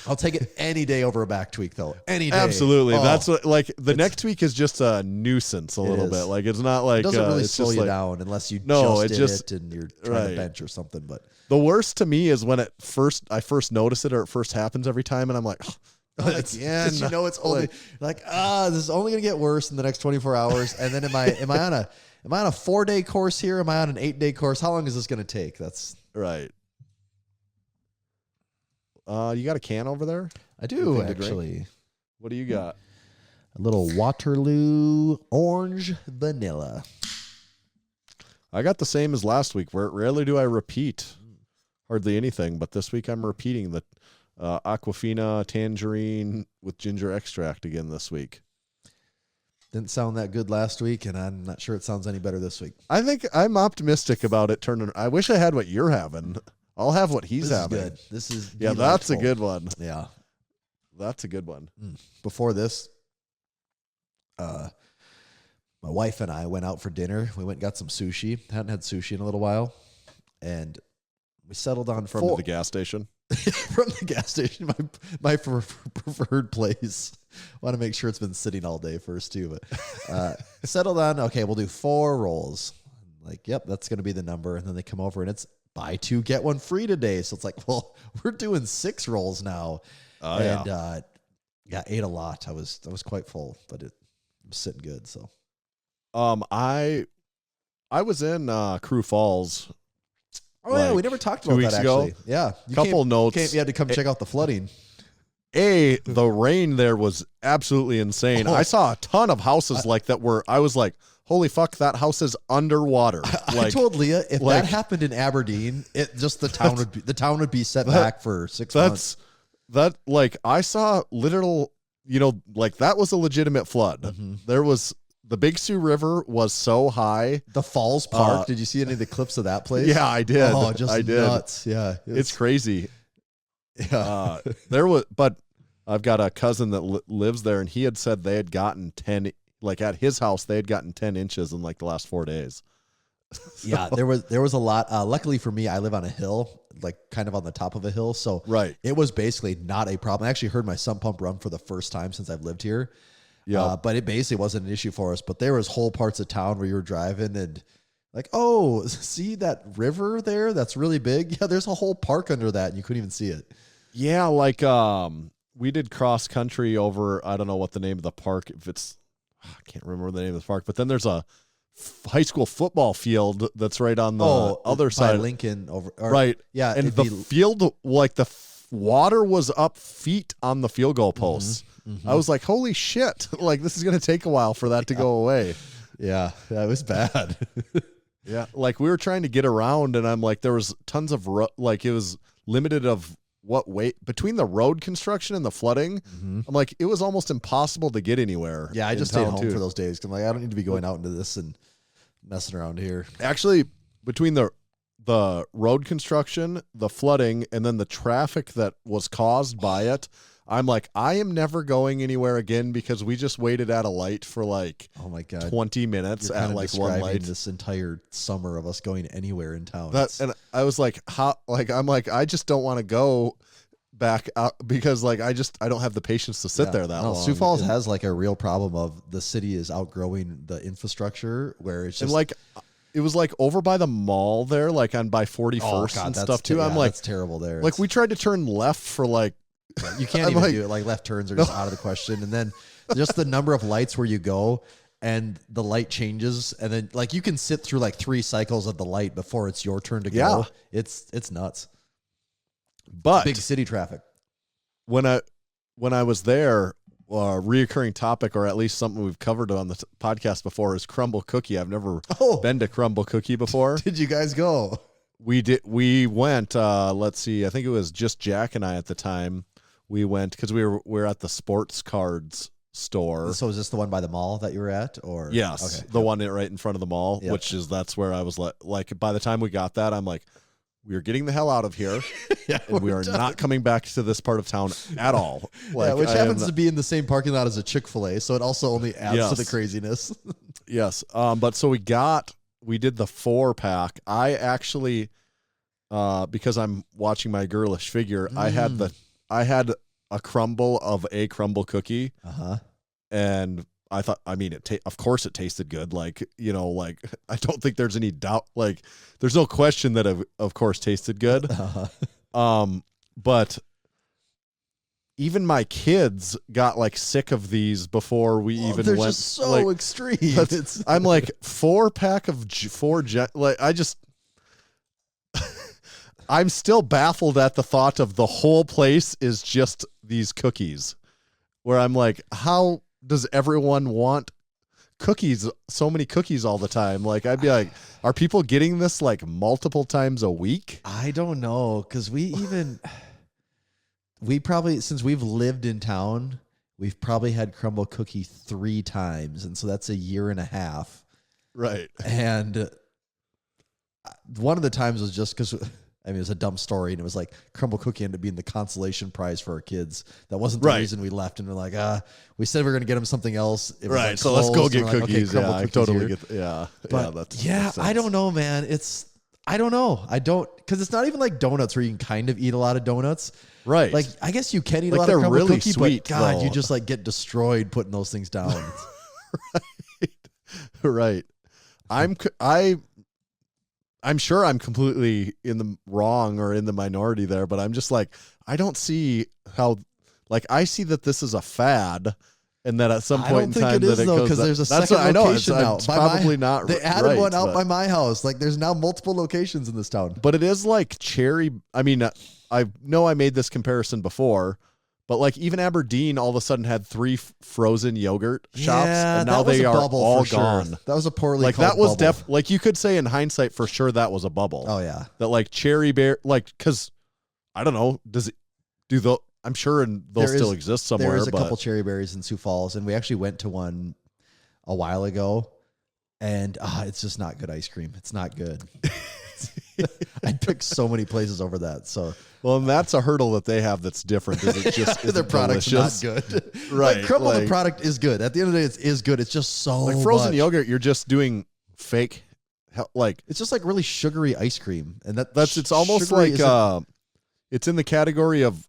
I'll take it any day over a back tweak, though. Any day. Absolutely. That's what, the neck tweak is just a nuisance a little bit. Like, it's not like, it doesn't really it's slow just you like, down unless you it and you're trying to bench or something. But the worst to me is when I first notice it, or it first happens every time, and I'm like, it's only this is only going to get worse in the next 24 hours. And then am I on a 4-day course here? Am I on an 8-day course? How long is this going to take? That's right. You got a can over there? I do, actually. What do you got? A little Waterloo orange vanilla. I got the same as last week. Rarely do I repeat hardly anything, but this week I'm repeating the Aquafina tangerine with ginger extract again this week. Didn't sound that good last week, and I'm not sure it sounds any better this week. I think I'm optimistic about it turning. I wish I had what you're having. I'll have what he's having. Good. This is that's a good one. Yeah, that's a good one. Before this, my wife and I went out for dinner. We went and got some sushi. Hadn't had sushi in a little while, and we settled on from the gas station. From the gas station, my preferred place. Want to make sure it's been sitting all day first too, but settled on. Okay, we'll do 4 rolls. Like, yep, that's going to be the number. And then they come over, and it's buy 2 get 1 free today. So it's like, well, we're doing 6 rolls now. Ate a lot. I was quite full, but it was sitting good. So, I was in Crew Falls. Oh yeah, we never talked about that actually. Ago. Yeah, notes. You had to come check out the flooding. The rain there was absolutely insane. I saw a ton of houses like that where I was like, holy fuck, that house is underwater. I told Leah if that happened in Aberdeen, the town would be set back for 6 months. I saw literal, that was a legitimate flood. Mm-hmm. There was the Big Sioux River was so high. The Falls Park. Did you see any of the clips of that place? Yeah, I did. Oh, just nuts. Yeah, it's crazy. But I've got a cousin that lives there, and he had said they had gotten 10, like at his house, they had gotten 10 inches in like the last 4 days. Yeah, there was a lot. Luckily for me, I live on a hill, like kind of on the top of a hill. So right. It was basically not a problem. I actually heard my sump pump run for the first time since I've lived here. Yeah. But it basically wasn't an issue for us. But there was whole parts of town where you were driving and like, oh, see that river there? That's really big. Yeah, there's a whole park under that, and you couldn't even see it. Yeah, like we did cross country over, I don't know what the name of the park, if it's, I can't remember the name of the park, but then there's a high school football field that's right on the other side. Lincoln over. Right. Yeah. And the field, like the water was up feet on the field goal posts. Mm-hmm. I was like, holy shit. Like, this is going to take a while for that to go away. Yeah, it was bad. Yeah. Like, we were trying to get around, and I'm like, there was tons of, like, it was limited of what weight between the road construction and the flooding. Mm-hmm. I'm like, it was almost impossible to get anywhere. Yeah, I just stayed home too. for those days because I'm like, I don't need to be going out into this and messing around here. Actually, between the road construction, the flooding, and then the traffic that was caused by it, I'm like, I am never going anywhere again because we just waited at a light for like, oh my God, 20 minutes You're at like one light. This entire summer of us going anywhere in town. And I was like, how? Like, I'm like, I just don't want to go back out because like I don't have the patience to sit there that long. Sioux Falls has like a real problem of the city is outgrowing the infrastructure where it's just and like. It was like over by the mall there, like on by 41st and stuff too. I'm like, that's terrible there. Like we tried to turn left for like. You can't even do it. Like left turns are just out of the question. And then just the number of lights where you go and the light changes. And then like you can sit through like 3 cycles of the light before it's your turn to go. Yeah. It's nuts. But big city traffic. When I was there, a reoccurring topic, or at least something we've covered on the podcast before, is Crumbl cookie. I've never been to Crumbl cookie before. Did you guys go? We did. We went. Let's see. I think it was just Jack and I at the time. We went because we were at the sports cards store. So is this the one by the mall that you were at, or yes, okay. the one right in front of the mall, Yep. that's where I was like. By the time we got that, I'm like, we are getting the hell out of here, and we are not coming back to this part of town at all. Like, which happens to be in the same parking lot as a Chick-fil-A, so it also only adds to the craziness. Yes. But so we did the 4-pack. I actually, because I'm watching my girlish figure, I had a Crumbl of a Crumbl cookie. And I thought, I mean, of course it tasted good. Like, you know, like I don't think there's any doubt. Like there's no question that it of course tasted good. But even my kids got like sick of these before we even they're went. Just so like, extreme. I'm like 4-pack of 4 like I just I'm still baffled at the thought of the whole place is just these cookies, where I'm like, how does everyone want cookies, so many cookies all the time? Like I'd be like, are people getting this like multiple times a week? I don't know, because we probably, since we've lived in town, we've probably had Crumbl cookie 3 times, and so that's a year and a half. Right. And one of the times was just because, I mean, it was a dumb story, and it was like Crumbl cookie ended up being the consolation prize for our kids. That wasn't the reason we left, and we're like, we said we were going to get them something else. It was like so let's go get like, cookies. Okay, Yeah, I totally get. Yeah, but yeah, I don't know, man. I don't know. Because it's not even like donuts where you can kind of eat a lot of donuts. Right. Like, I guess you can eat a Like, lot they're of Crumbl really cookie, sweet, but God, though. you just like get destroyed putting those things down. Right. I'm sure I'm completely in the wrong or in the minority there, but I'm just like, I don't see how, like, I see that this is a fad, and that at some point in time it is, that it though, goes. because there's a That's second what I know. location now. It's probably not. They added right, one out but, by my house. Like, there's now multiple locations in this town. but it is like cherry. I mean, I know I made this comparison before, but like even Aberdeen all of a sudden had 3 frozen yogurt shops, and now they are all gone. Sure. That was a poorly Like called that was bubble. like you could say in hindsight for sure that was a bubble. Oh yeah. That like cherry bear, like, because I don't know, I'm sure they'll still exist somewhere. There is a couple cherry berries in Sioux Falls, and we actually went to one a while ago, and it's just not good ice cream. It's not good. I'd pick so many places over that. So Well, and that's a hurdle that they have that's different. Is it just their product's delicious? not good. Right. Like Crumbl, the product is good. At the end of the day, it is good. It's just so Like frozen much. yogurt, you're just doing fake. Like It's just like really sugary ice cream, and it's almost sugary like isn't- it's in the category of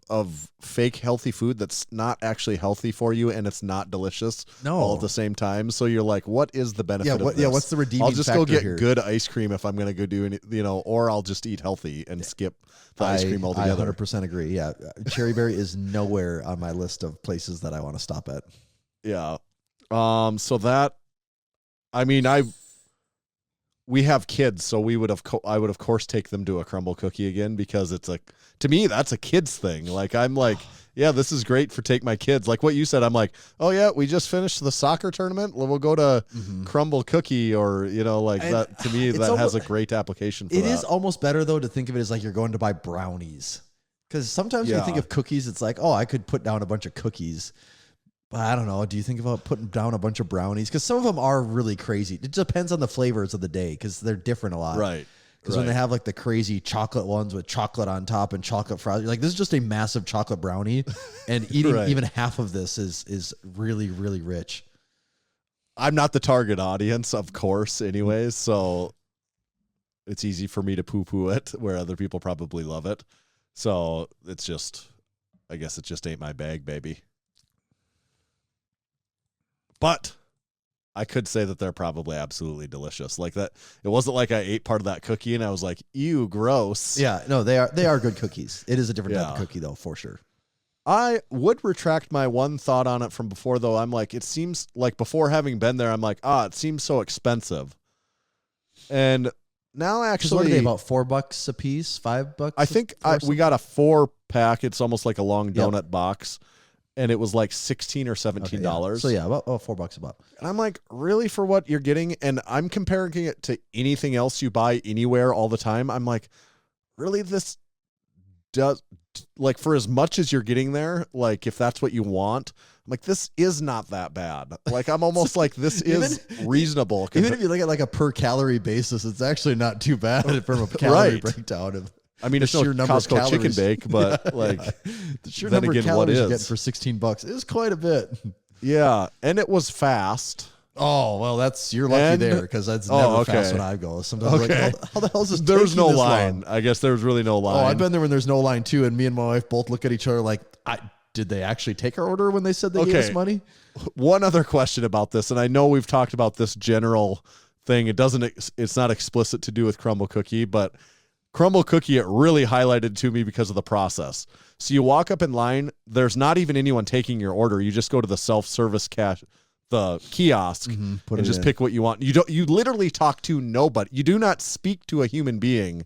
fake healthy food that's not actually healthy for you, and it's not delicious all at the same time. So you're like, what is the benefit of this? What's the redeeming I'll just go factor get here? good ice cream if I'm going to go do any, or I'll just eat healthy and skip the ice cream altogether. I 100% agree. Yeah, Cherry Berry is nowhere on my list of places that I want to stop at. Yeah. So that, I mean, we have kids, so I would of course take them to a Crumbl cookie again, because to me that's a kid's thing. Like I'm like, yeah, this is great for take my kids. Like what you said, I'm like, oh yeah, we just finished the soccer tournament. We'll go to Crumbl cookie, or like And that. To me, that has a great application. For It that. is almost better though to think of it as like you're going to buy brownies, because sometimes when you Yeah. think of cookies, it's like, oh, I could put down a bunch of cookies. But I don't know. Do you think about putting down a bunch of brownies? Because some of them are really crazy. It depends on the flavors of the day, because they're different a lot. Right. Because when they have like the crazy chocolate ones with chocolate on top and chocolate frosting, you're like, this is just a massive chocolate brownie, and eating Right. even half of this is really, really rich. I'm not the target audience, of course, anyways, so it's easy for me to poo-poo it where other people probably love it. So it's just, I guess it just ain't my bag, baby. But I could say that they're probably absolutely delicious. Like that, it wasn't like I ate part of that cookie and I was like, ew, gross. Yeah, no, they are good cookies. It is a different type of Yeah. cookie though, for sure. I would retract my one thought on it from before, though. I'm like, it seems like before having been there, I'm like, it seems so expensive. And now What are actually, they, about $4 a piece? $5? I think we got a 4-pack. It's almost like a long donut box, and it was like $16 or $17. So yeah, about $4 a pop. And I'm like, really, for what you're getting? And I'm comparing it to anything else you buy anywhere all the time. I'm like, really, this does, like, for as much as you're getting there, like, if that's what you want, I'm like, this is not that bad. Like, I'm almost like, this is reasonable. Even if you look at like a per calorie basis, it's actually not too bad from a calorie breakdown of. I mean, it's the no sheer number of Costco chicken calories. bake, but like, the sheer then number again, of what calories you is? get for $16 is quite a bit. Yeah, and it was fast. Oh well, you're lucky And- there, because that's Oh, never okay. fast when I go. Sometimes I'm Okay. like, how the hell is this? There was taking no this line. long? I guess there was really no line. Oh, I've been there when there's no line too, and me and my wife both look at each other like, did they actually take our order when they said they gave us Okay. money? One other question about this, and I know we've talked about this general thing. It's not explicit to do with Crumbl cookie, but Crumbl cookie, it really highlighted to me because of the process. So you walk up in line, there's not even anyone taking your order. You just go to the self-service the kiosk, Put and it just in. pick what you want. You literally talk to nobody. You do not speak to a human being.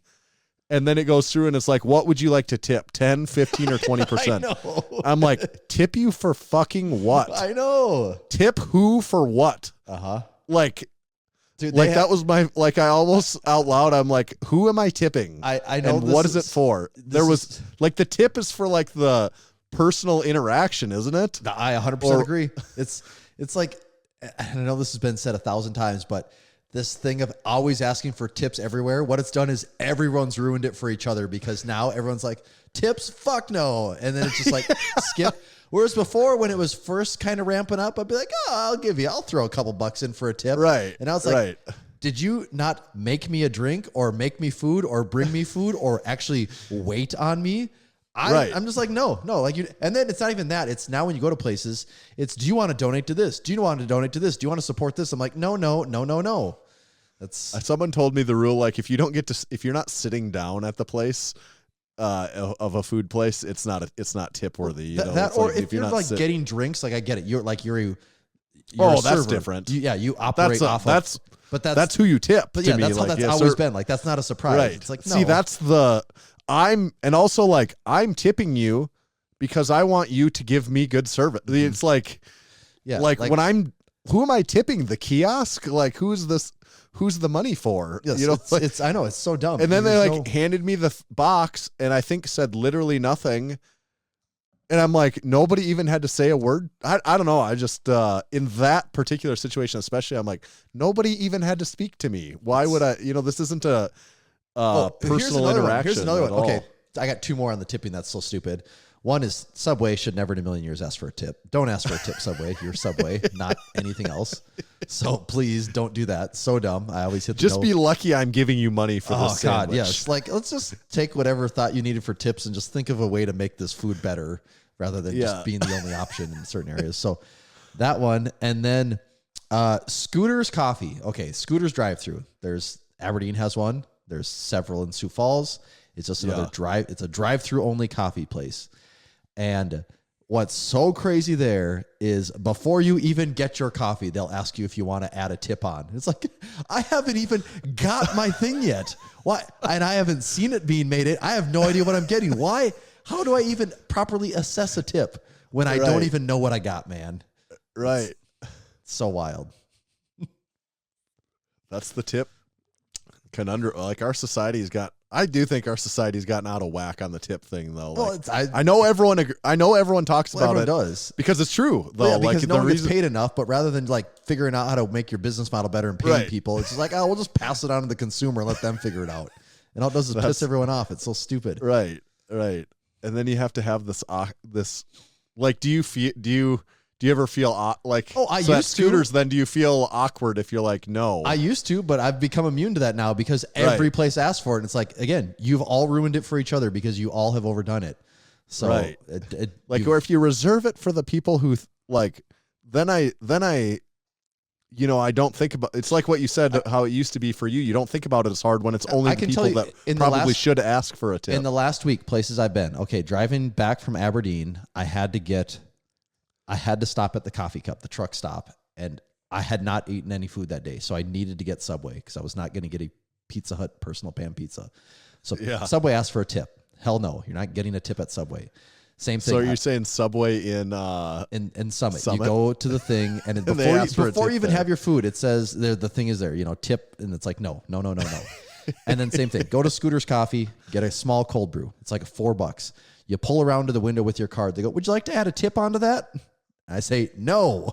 And then it goes through and it's like, what would you like to tip? 10, 15, or 20%? I know. I'm like, tip you for fucking what? I know. Tip who for what? Like, Dude, like that was my, like, I almost out loud, I'm like, who am I tipping? I know. And what is it for? There was, like, the tip is for, like, the personal interaction, isn't it? I 100% Or- agree. It's like, I know this has been said 1,000 times, but this thing of always asking for tips everywhere, what it's done is everyone's ruined it for each other, because now everyone's like, tips? Fuck no. And then it's just like, skip. Whereas before, when it was first kind of ramping up, I'd be like, I'll throw a couple bucks in for a tip. Right. And I was like, right. did you not make me a drink or make me food or bring me food or actually wait on me? Right. I'm just like, no, like you, and then it's not even that. It's now when you go to places, it's, do you want to donate to this? Do you want to donate to this? Do you want to support this? I'm like, no. That's Someone told me the rule, like, if you're not sitting down at the place, of a food place, it's not tip worthy. You know? that, It's or like, if you're not like sit- getting drinks, like I get it. You're a that's server. different. You operate off of. But that's who you tip. But to yeah, me. that's how Like, that's yeah, always sir- been. Like, that's not a surprise. Right. It's like, no. See, that's and also, like, I'm tipping you because I want you to give me good service. It's like, yeah, like when who am I tipping? The kiosk? Like, who's the money for? yes, You know, it's, like- it's I know it's so dumb. and then they There's like handed me the box and I think said literally nothing. And I'm like, nobody even had to say a word. I don't know. I just, in that particular situation, especially, I'm like, nobody even had to speak to me. Why would I, this isn't a personal interaction. Here's another one. at all. Okay, I got two more on the tipping. That's so stupid. One is Subway should never in a million years ask for a tip. Don't ask for a tip, Subway. You're Subway, not anything else. So please don't do that. So dumb. I always hit the Just no. be lucky I'm giving you money for this sandwich. Yeah. It's like, let's just take whatever thought you needed for tips and just think of a way to make this food better rather than just being the only option in certain areas. So that one. And then Scooter's Coffee. Okay, Scooter's drive-through. There's Aberdeen has one. There's several in Sioux Falls. It's just another it's a drive-through only coffee place. And what's so crazy there is before you even get your coffee, they'll ask you if you want to add a tip on. It's like, I haven't even got my thing yet. Why? And I haven't seen it being made. I have no idea what I'm getting. Why? How do I even properly assess a tip when I don't even know what I got, man? Right. It's so wild. That's the tip conundrum. Like our society's got. I do think our society's gotten out of whack on the tip thing, though. Well, like, I know everyone talks about everyone it. Does because it's true, though. Yeah, because like no one gets paid enough. But rather than like figuring out how to make your business model better and paying people, it's just like, oh, we'll just pass it on to the consumer and let them figure it out. And all it does is piss everyone off. It's so stupid. Right. And then you have to have this like, do you ever feel like? Oh, I so used at Scooters. to. Then do you feel awkward if you're like, no? I used to, but I've become immune to that now because every place asks for it. And it's like, again, you've all ruined it for each other because you all have overdone it. So, or if you reserve it for the people who like, then I, I don't think about. It's like what you said, how it used to be for you. You don't think about it as hard when it's only the people that probably should ask for a tip. In the last week, places I've been, okay, driving back from Aberdeen, I had to stop at the coffee cup, the truck stop, and I had not eaten any food that day. So I needed to get Subway because I was not going to get a Pizza Hut personal pan pizza. So Subway asked for a tip. Hell no, you're not getting a tip at Subway. Same thing. So you're saying Subway in Summit. You go to the thing, and before you even have your food, it says the thing is there, tip, and it's like, no. And then same thing. Go to Scooter's Coffee, get a small cold brew. It's like $4. You pull around to the window with your card. They go, would you like to add a tip onto that? I say, no,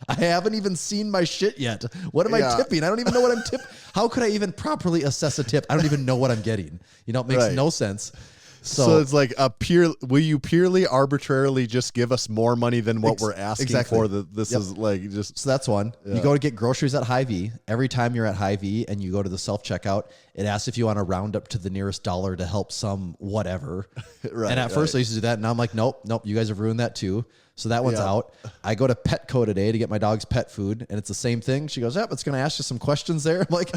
I haven't even seen my shit yet. What am I tipping? I don't even know what I'm tipping. How could I even properly assess a tip? I don't even know what I'm getting. It makes no sense. So it's like will you purely arbitrarily just give us more money than what we're asking for? This is like just. So that's one. You go to get groceries at Hy-Vee. Every time you're at Hy-Vee and you go to the self-checkout, it asks if you want to round up to the nearest dollar to help some whatever. And at first I used to do that. And now I'm like, nope. You guys have ruined that too. So that one's out. I go to Petco today to get my dog's pet food, and it's the same thing. She goes, it's going to ask you some questions there. I'm like,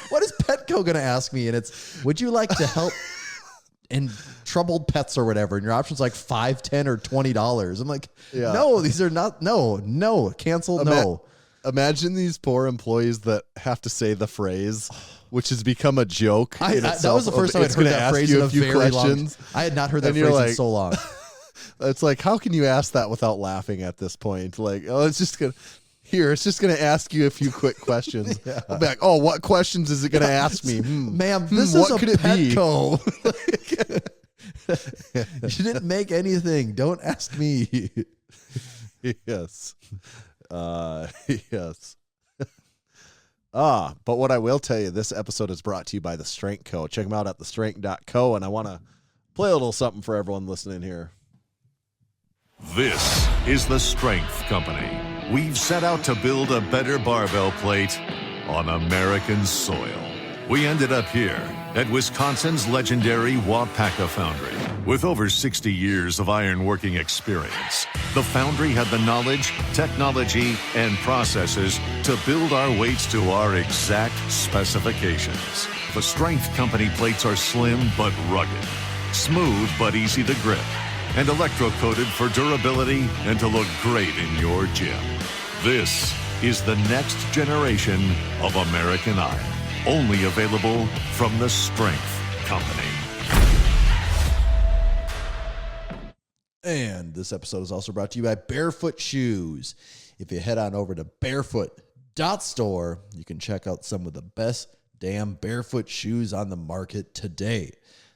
what is Petco going to ask me? And it's, would you like to help in troubled pets or whatever? And your option's like $5, $10, or $20. I'm like, no, these are not, no, cancel, no. Imagine these poor employees that have to say the phrase, which has become a joke. That was the first time I'd heard that phrase in a very long. I had not heard that phrase in so long. It's like, how can you ask that without laughing at this point? Like, it's just going to ask you a few quick questions. I'll be like, what questions is it going to ask me? Ma'am, this is a Petco. You didn't make anything. Don't ask me. Yes. Yes. But what I will tell you, this episode is brought to you by The Strength Co. Check them out at thestrength.co, and I want to play a little something for everyone listening here. This is The Strength Company. We've set out to build a better barbell plate on American soil. We ended up here at Wisconsin's legendary Wapaka Foundry. With over 60 years of ironworking experience, the foundry had the knowledge, technology, and processes to build our weights to our exact specifications. The Strength Company plates are slim but rugged, smooth but easy to grip, and electro-coated for durability and to look great in your gym. This is the next generation of American iron. Only available from the Strength Company. And this episode is also brought to you by Barefoot Shoes. If you head on over to barefoot.store, you can check out some of the best damn barefoot shoes on the market today.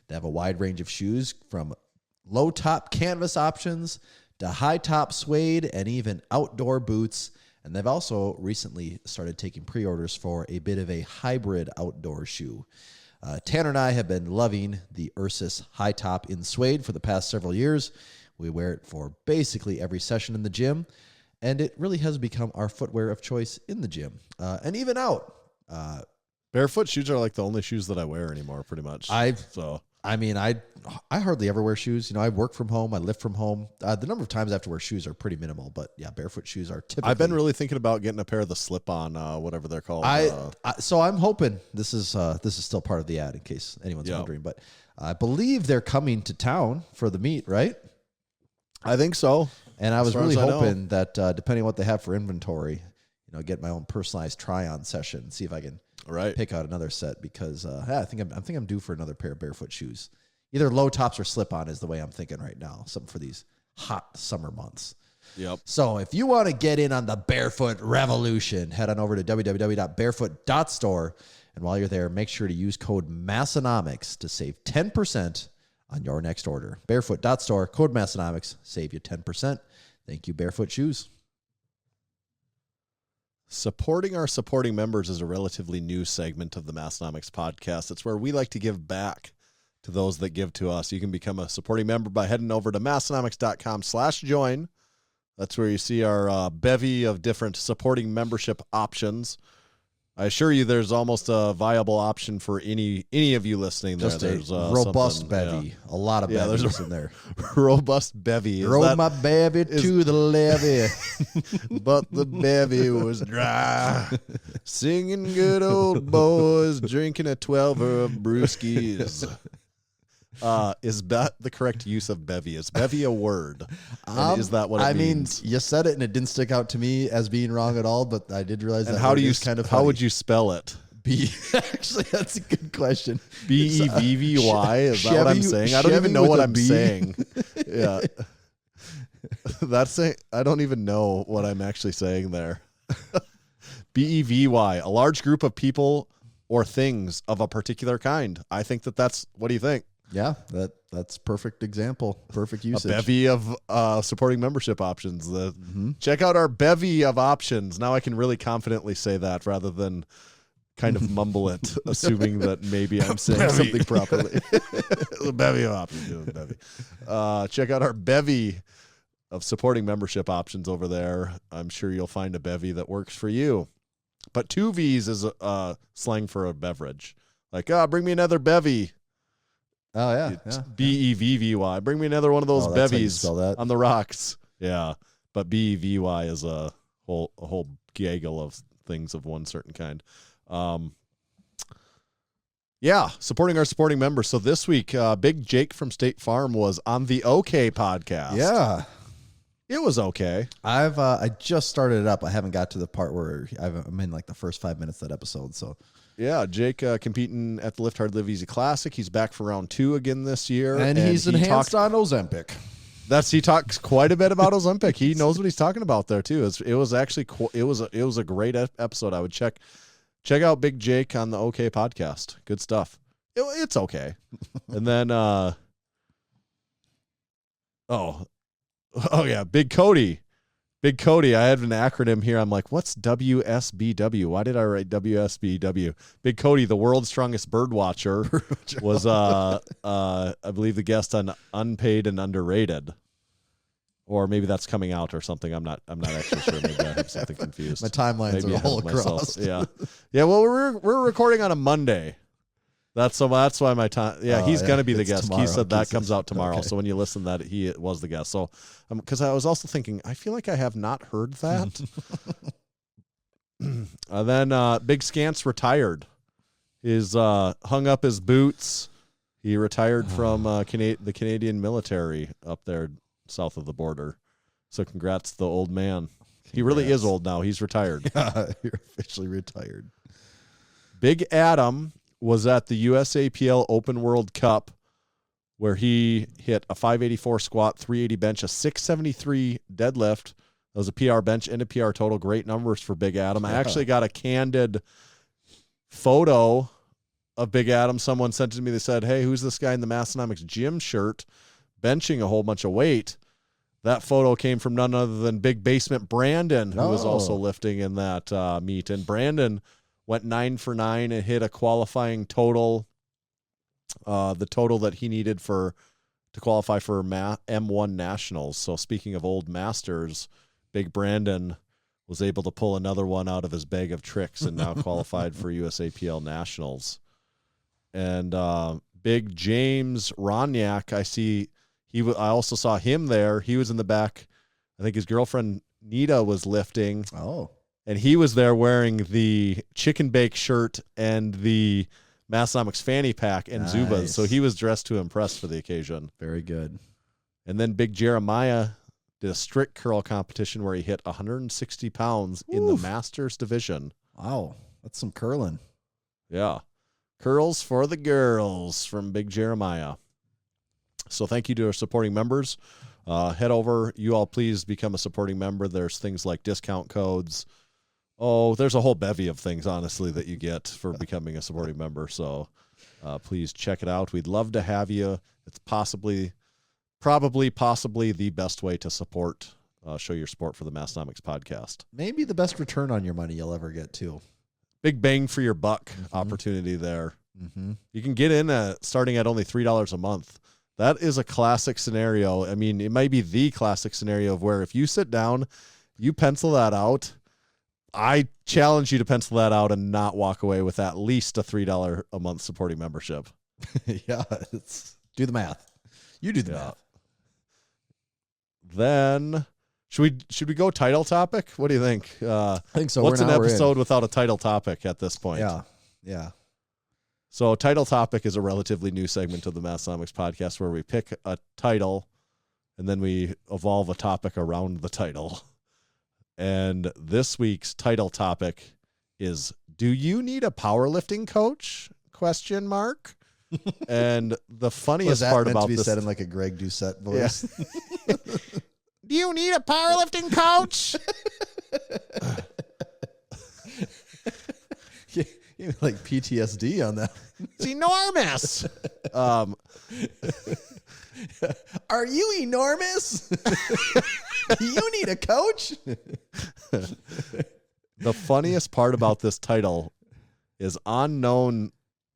They have a wide range of shoes from low top canvas options to high top suede and even outdoor boots. And they've also recently started taking pre-orders for a bit of a hybrid outdoor shoe. Tanner and I have been loving the Ursus high top in suede for the past several years. We wear it for basically every session in the gym, and it really has become our footwear of choice in the gym and even out. Barefoot shoes are like the only shoes that I wear anymore, pretty much. I hardly ever wear shoes. I work from home. I lift from home. The number of times I have to wear shoes are pretty minimal, but yeah, barefoot shoes are typically. I've been really thinking about getting a pair of the slip-on, whatever they're called. So I'm hoping this is still part of the ad in case anyone's wondering, but I believe they're coming to town for the meet, right? I think so. And I was really hoping that depending on what they have for inventory, get my own personalized try-on session and see if I can pick out another set because I think I'm due for another pair of barefoot shoes. Either low tops or slip-on is the way I'm thinking right now. Something for these hot summer months. Yep. So if you want to get in on the barefoot revolution, head on over to www.barefoot.store. And while you're there, make sure to use code Massenomics to save 10% on your next order. Barefoot.store, code Massenomics, save you 10%. Thank you, Barefoot Shoes. Supporting our supporting members is a relatively new segment of the Massenomics podcast. It's where we like to give back to those that give to us. You can become a supporting member by heading over to massenomics.com/join. That's where you see our bevy of different supporting membership options. I assure you there's almost a viable option for any of you listening there. There's a robust bevy. Yeah. A lot of bevies in there. Robust bevy. Rode my bevy to the levee. But the bevy was dry. Singing good old boys, drinking a 12er of brewskis. Is that the correct use of bevy? Is bevy a word? Is that what it means? I mean, you said it and it didn't stick out to me as being wrong at all, but I did realize and that how do you kind of how would you spell it? Actually, that's a good question. BEVVY? Is that what I'm saying? I don't even know what I'm saying. Yeah. I don't even know what I'm actually saying there. BEVY, a large group of people or things of a particular kind. I think that's, what do you think? Yeah, that's perfect example. Perfect usage. A bevy of supporting membership options. Check out our bevy of options. Now I can really confidently say that rather than kind of mumble it, assuming that maybe I'm saying something properly. The bevy of options. Bevy. Check out our bevy of supporting membership options over there. I'm sure you'll find a bevy that works for you. But 2 V's is slang for a beverage. Like, bring me another bevy. Oh, yeah. BEVVY. Bring me another one of those bevies on the rocks. Yeah. But BEVY is a whole gaggle of things of one certain kind. Supporting our supporting members. So this week, Big Jake from State Farm was on the OK podcast. Yeah. It was okay. I just started it up. I haven't got to the part where I'm in like the first 5 minutes of that episode. So yeah, Jake competing at the Lift Hard Live Easy Classic. He's back for round 2 again this year, and he's enhanced on Ozempic. He talks quite a bit about Ozempic. He knows what he's talking about there too. It was actually it was a great episode. I would check out Big Jake on the OK podcast. Good stuff. It's okay. And then Oh yeah, Big Cody. Big Cody. I had an acronym here. I'm like, what's WSBW? Why did I write WSBW? Big Cody, the world's strongest bird watcher, was I believe the guest on Unpaid and Underrated. Or maybe that's coming out or something. I'm not actually sure. Maybe I have something confused. My timelines are all across. Yeah. Yeah, well we're recording on a Monday. That's why my time. Yeah, he's gonna be the guest. Tomorrow. He said that comes out tomorrow. Okay. So when you listen, that he was the guest. So, because I was also thinking, I feel like I have not heard that. Then Big Scance retired. His hung up his boots. He retired from the Canadian military up there south of the border. So congrats to the old man. He really is old now. He's retired. Yeah, you're officially retired. Big Adam was at the USAPL Open World Cup where he hit a 584 squat, 380 bench, a 673 deadlift. That was a PR bench and a PR total. Great numbers for Big Adam. I actually got a candid photo of Big Adam. Someone sent it to me. They said, hey, who's this guy in the Massenomics gym shirt benching a whole bunch of weight? That photo came from none other than Big Basement Brandon, who was also lifting in that meet. And Brandon went 9 for 9 and hit a qualifying total the total that he needed to qualify for M1 Nationals. So speaking of old masters, Big Brandon was able to pull another one out of his bag of tricks and now qualified for USAPL Nationals. And Big James Ronyak, I also saw him there. He was in the back. I think his girlfriend Nita was lifting. Oh. And he was there wearing the chicken bake shirt and the Massenomics fanny pack and Zubas. So he was dressed to impress for the occasion. Very good. And then Big Jeremiah did a strict curl competition where he hit 160 pounds in the Masters division. Wow. That's some curling. Yeah. Curls for the girls from Big Jeremiah. So thank you to our supporting members. Head over. You all please become a supporting member. There's things like discount codes. Oh, there's a whole bevy of things, honestly, that you get for becoming a supporting member. So please check it out. We'd love to have you. It's possibly the best way to show your support for the Massenomics podcast. Maybe the best return on your money you'll ever get, too. Big bang for your buck opportunity there. Mm-hmm. You can get in starting at only $3 a month. That is a classic scenario. I mean, it might be the classic scenario of where if you sit down, you pencil that out. I challenge you to pencil that out and not walk away with at least a $3 a month supporting membership. Yeah, do the math. You do the math. Then should we go title topic? What do you think? I think so. What's an episode without a title topic at this point? Yeah. So title topic is a relatively new segment of the Massenomics podcast where we pick a title and then we evolve a topic around the title. And this week's title topic is, do you need a powerlifting coach? ? And the funniest part about this, said in like a Greg Doucette voice. Yeah. Do you need a powerlifting coach? You like PTSD on that. It's enormous. Are you enormous? You need a coach? The funniest part about this title is unknown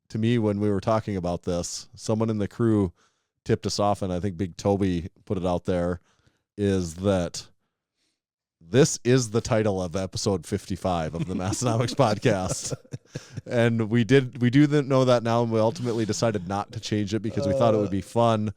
to me when we were talking about this. Someone in the crew tipped us off, and I think Big Toby put it out there, is that this is the title of episode 55 of the Massenomics podcast. And we do know that now, and we ultimately decided not to change it because we thought it would be fun.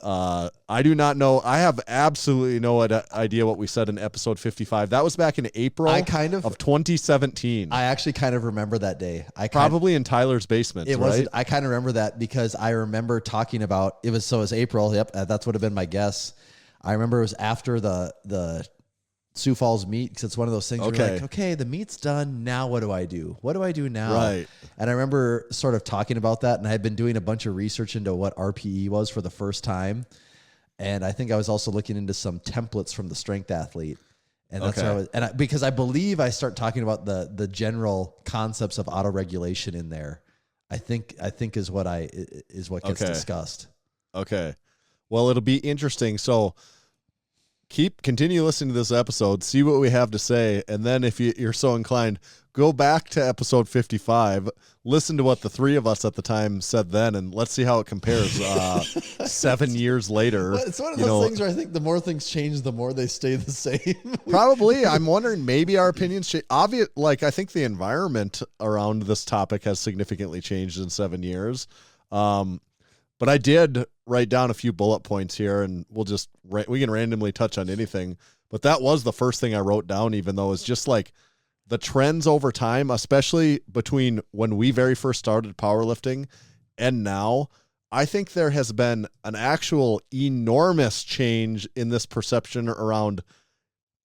I do not know. I have absolutely no idea what we said in episode 55. That was back in April of 2017. I actually kind of remember that day. Probably in Tyler's basement, right? I kind of remember that because I remember talking about it was April. Yep, that's would have been my guess. I remember it was after the Sioux Falls meet because it's one of those things where you're like, okay, the meet's done. Now what do I do? What do I do now? Right. And I remember sort of talking about that, and I had been doing a bunch of research into what RPE was for the first time. And I think I was also looking into some templates from the Strength Athlete. And that's how because I believe I start talking about the general concepts of auto-regulation in there. I think is what gets discussed. Okay. Well, it'll be interesting. So continue listening to this episode, see what we have to say, and then if you're so inclined, go back to episode 55, listen to what the three of us at the time said then, and let's see how it compares 7 years later. Well, it's one of those things where I think the more things change, the more they stay the same. Probably. I'm wondering, maybe our opinions change. I think the environment around this topic has significantly changed in 7 years. But I did write down a few bullet points here, and we can randomly touch on anything. But that was the first thing I wrote down, even though it's just like the trends over time, especially between when we very first started powerlifting and now. I think there has been an actual enormous change in this perception around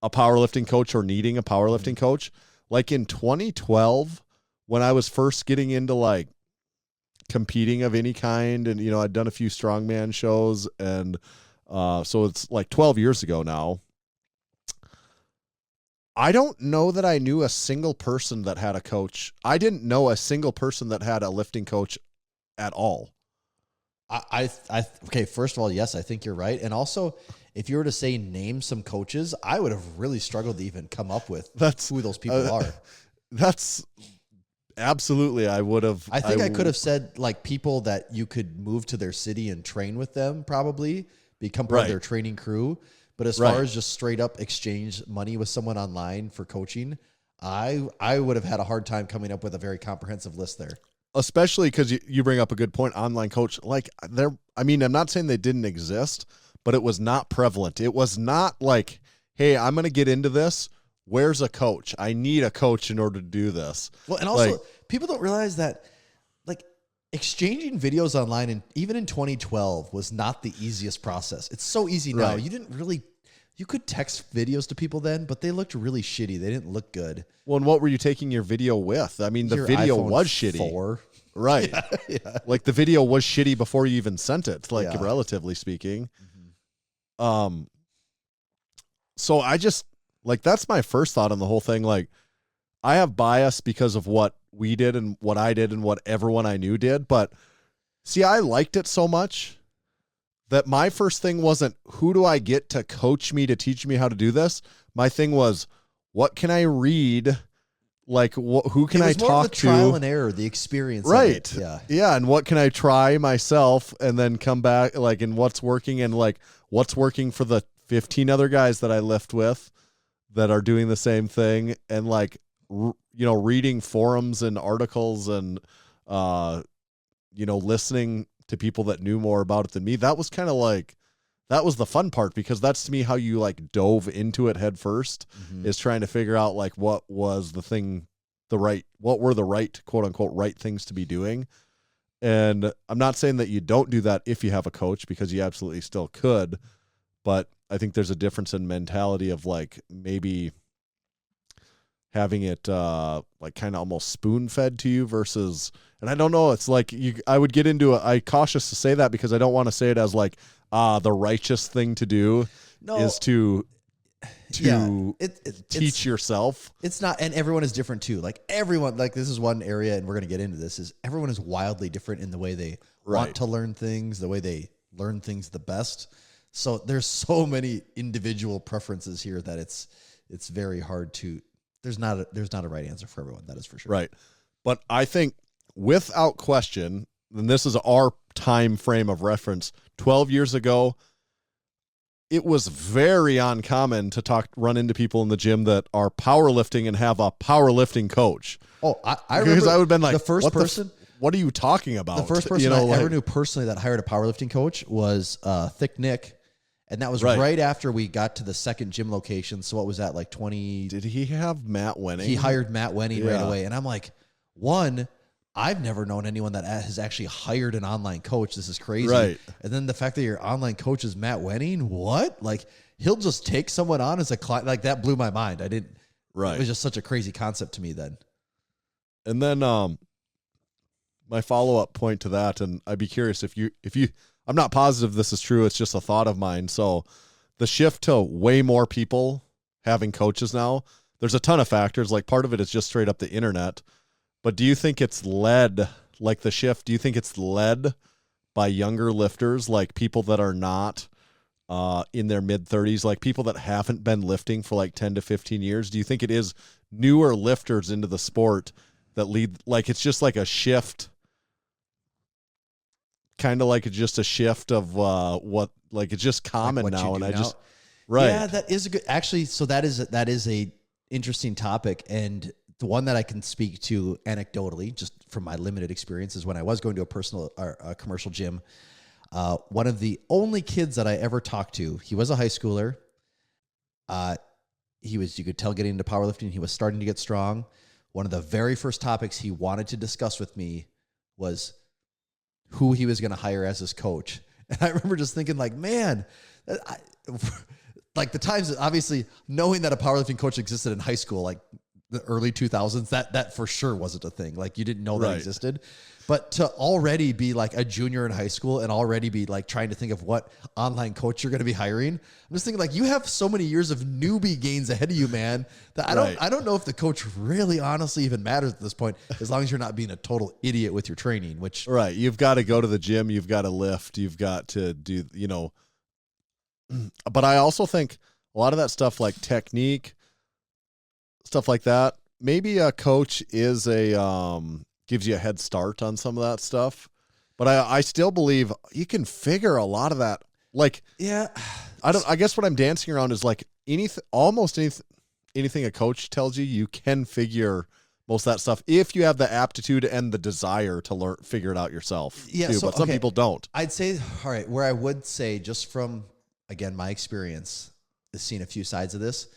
a powerlifting coach or needing a powerlifting coach. Like in 2012, when I was first getting into competing of any kind, and I'd done a few strongman shows, and so it's like 12 years ago now. I don't know that I knew a single person that had a coach. I didn't know a single person that had a lifting coach at all. Okay, first of all, yes, I think you're right. And also, if you were to say name some coaches, I would have really struggled to even come up with who those people are. That's absolutely, I would have. I think I could have said like people that you could move to their city and train with them, probably become part of their training crew. But as far as just straight up exchange money with someone online for coaching, I would have had a hard time coming up with a very comprehensive list there. Especially because you bring up a good point, online coach. Like I mean, I'm not saying they didn't exist, but it was not prevalent. It was not like, hey, I'm going to get into this. Where's a coach? I need a coach in order to do this. Well, and also people don't realize that like exchanging videos online, and even in 2012, was not the easiest process. It's so easy now. You could text videos to people then, but they looked really shitty. They didn't look good. Well, and what were you taking your video with? I mean, the Your video iPhone was shitty. 4. Right. Yeah. Like the video was shitty before you even sent it, like relatively speaking. So I just like, that's my first thought on the whole thing. Like, I have bias because of what we did and what I did and what everyone I knew did. But see, I liked it so much that my first thing wasn't, who do I get to coach me, to teach me how to do this? My thing was, what can I read? Like, who can I talk to? It was more of the trial and error, the experience. Right. Of it. Yeah. And what can I try myself and then come back, like, and what's working, and like what's working for the 15 other guys that I lift with that are doing the same thing. And like, reading forums and articles and, listening to people that knew more about it than me. That was kind of like, that was the fun part, because that's to me how you like dove into it head first, is trying to figure out like what was the thing, what were the right, quote unquote, right things to be doing. And I'm not saying that you don't do that if you have a coach, because you absolutely still could, but I think there's a difference in mentality of like maybe having it like kind of almost spoon fed to you versus, and I don't know, it's like I would get into it. I cautious to say that because I don't want to say it as like, the righteous thing to do is to teach yourself. It's not, and everyone is different too. Like everyone, like this is one area, and we're going to get into this, is everyone is wildly different in the way they want to learn things, the way they learn things the best. So there's so many individual preferences here that it's very hard to, there's not a right answer for everyone. That is for sure. Right. But I think without question, and this is our time frame of reference, 12 years ago, it was very uncommon to run into people in the gym that are powerlifting and have a powerlifting coach. Oh, I remember, because I would have been like, the first person. What are you talking about? The first person I ever knew personally that hired a powerlifting coach was Thick Nick. And that was right after we got to the second gym location. So what was that, like 20? Did he have Matt Wenning? He hired Matt Wenning right away. And I'm like, I've never known anyone that has actually hired an online coach. This is crazy. Right. And then the fact that your online coach is Matt Wenning, what? Like, he'll just take someone on as a client. Like, that blew my mind. It was just such a crazy concept to me then. And then my follow-up point to that, and I'd be curious if you, I'm not positive this is true. It's just a thought of mine. So the shift to way more people having coaches now, there's a ton of factors. Like part of it is just straight up the internet. But do you think it's led, like the shift, do you think it's led by younger lifters, like people that are not in their mid-30s, like people that haven't been lifting for like 10 to 15 years? Do you think it is newer lifters into the sport that lead, like it's just like a shift, kind of like it's just a shift of what, like it's just common like now, and I just, yeah, that is a good, actually, so that is a interesting topic, and the one that I can speak to anecdotally, just from my limited experiences when I was going to a commercial gym. One of the only kids that I ever talked to, he was a high schooler. You could tell getting into powerlifting, he was starting to get strong. One of the very first topics he wanted to discuss with me was who he was going to hire as his coach. And I remember just thinking like, man, like the times, obviously knowing that a powerlifting coach existed in high school, like the early 2000s, that for sure wasn't a thing. Like you didn't know that existed, but to already be like a junior in high school and already be like trying to think of what online coach you're going to be hiring. I'm just thinking like, you have so many years of newbie gains ahead of you, man, that I don't know if the coach really honestly even matters at this point, as long as you're not being a total idiot with your training, which you've got to go to the gym. You've got to lift, you've got to do, but I also think a lot of that stuff like technique, stuff like that, maybe a coach is gives you a head start on some of that stuff, but I still believe you can figure a lot of that. Like, Yeah. I guess what I'm dancing around is like almost anything a coach tells you, you can figure most of that stuff if you have the aptitude and the desire to figure it out yourself. Yeah, too, so, but some people don't. I'd say, all right, where I would say, just from, again, my experience, is seeing a few sides of this,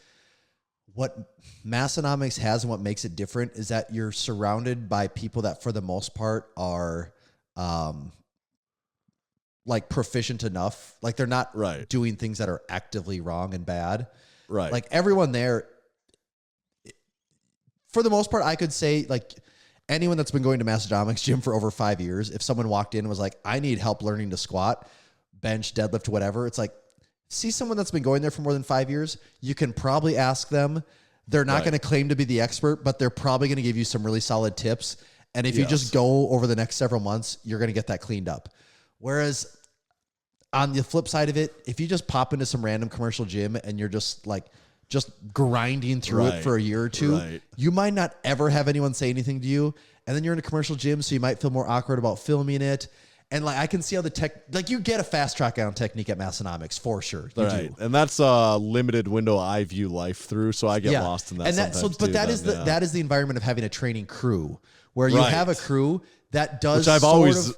what Massenomics has and what makes it different is that you're surrounded by people that, for the most part, are like proficient enough. Like, they're not doing things that are actively wrong and bad. Right. Like, everyone there, for the most part, I could say, like, anyone that's been going to Massenomics gym for over 5 years, if someone walked in and was like, I need help learning to squat, bench, deadlift, whatever, it's like, see someone that's been going there for more than 5 years, you can probably ask them. They're not going to claim to be the expert, but they're probably going to give you some really solid tips. And if you just go over the next several months, you're going to get that cleaned up. Whereas on the flip side of it, if you just pop into some random commercial gym and you're just grinding through it for a year or two, you might not ever have anyone say anything to you. And then you're in a commercial gym, so you might feel more awkward about filming it. And like, I can see how you get a fast track on technique at Massenomics for sure. You do. And that's a limited window I view life through. So I get lost in that. And that is the environment of having a training crew where you have a crew that does, which I've always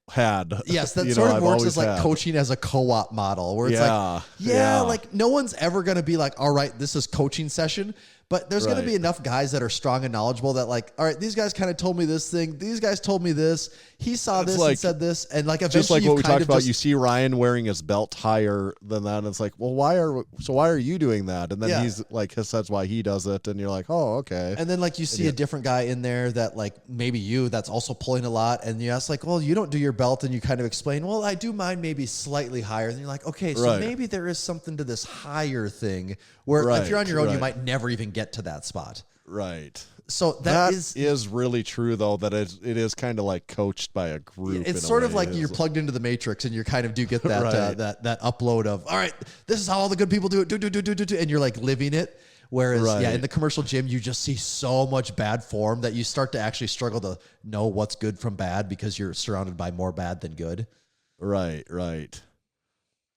had. Yes, that sort of works as like coaching as a co-op model where it's like no one's ever going to be like, all right, this is coaching session. But there's going to be enough guys that are strong and knowledgeable that like, all right, these guys kind of told me this thing. These guys told me this. He saw this and said this. And like, eventually just like what we talked about, you see Ryan wearing his belt higher than that. And it's like, well, why are you doing that? And then he's like, that's why he does it. And you're like, oh, okay. And then like you see a different guy in there that like maybe that's also pulling a lot. And you ask like, well, you don't do your belt. And you kind of explain, well, I do mine maybe slightly higher. And you're like, okay, so maybe there is something to this higher thing where if you're on your own, you might never even get to that spot. Right. So that is really true, though, that it is kind of like coached by a group. It's sort of like you're plugged into the Matrix and you kind of do get that that upload of, all right, this is how all the good people do it, do, and you're like living it. Whereas, in the commercial gym, you just see so much bad form that you start to actually struggle to know what's good from bad because you're surrounded by more bad than good. Right.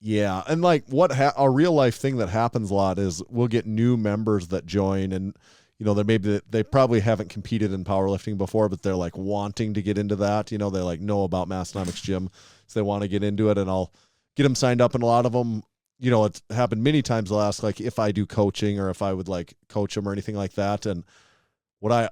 Yeah, and like a real life thing that happens a lot is we'll get new members that join, and they probably haven't competed in powerlifting before, but they're like wanting to get into that. They like know about Massenomics Gym, so they want to get into it, and I'll get them signed up. And a lot of them, it's happened many times. They'll ask like if I do coaching or if I would like coach them or anything like that. And what I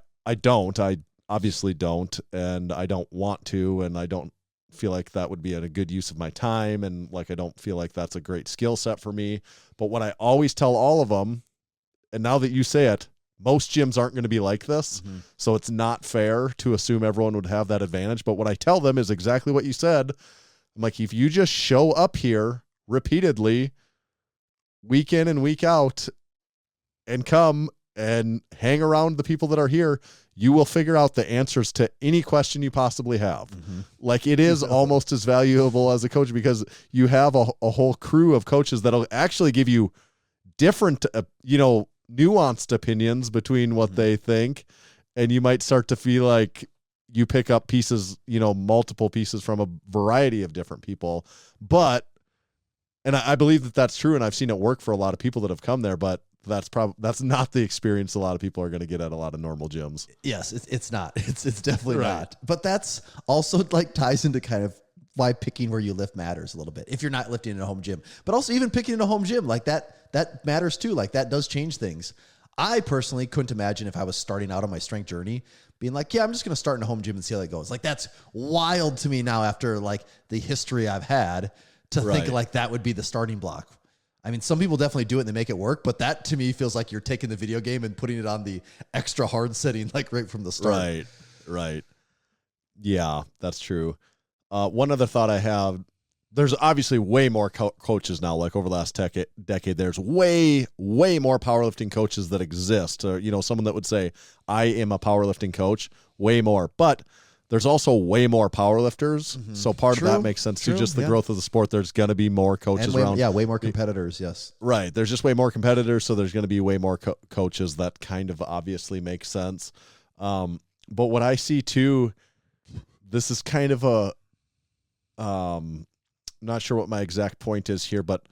obviously don't, and I don't want to, and I don't feel like that would be a good use of my time, and like I don't feel like that's a great skill set for me. But what I always tell all of them, and now that you say it, most gyms aren't going to be like this, so it's not fair to assume everyone would have that advantage. But what I tell them is exactly what you said. I'm like, if you just show up here repeatedly, week in and week out, and come and hang around the people that are here, you will figure out the answers to any question you possibly have. Like, it is almost as valuable as a coach because you have a whole crew of coaches that'll actually give you different, nuanced opinions between what they think. And you might start to feel like you pick up pieces, multiple pieces from a variety of different people. And I believe that that's true. And I've seen it work for a lot of people that have come there, but that's not the experience a lot of people are going to get at a lot of normal gyms. Yes, it's not. It's definitely not. But that's also like ties into kind of why picking where you lift matters a little bit. If you're not lifting in a home gym, but also even picking in a home gym, like that matters too. Like that does change things. I personally couldn't imagine if I was starting out on my strength journey being like, I'm just going to start in a home gym and see how that goes. Like, that's wild to me now after like the history I've had to think like that would be the starting block. I mean, some people definitely do it and they make it work, but that to me feels like you're taking the video game and putting it on the extra hard setting, like right from the start. Right. Yeah, that's true. One other thought I have, there's obviously way more coaches now, like over the last decade, there's way more powerlifting coaches that exist. Someone that would say, I am a powerlifting coach, way more. But there's also way more powerlifters. So part of that makes sense too. Just the growth of the sport. There's going to be more coaches around. Yeah, way more competitors. Yes. Right. There's just way more competitors. So there's going to be way more coaches. That kind of obviously makes sense. But what I see too, this is kind of a, not sure what my exact point is here, but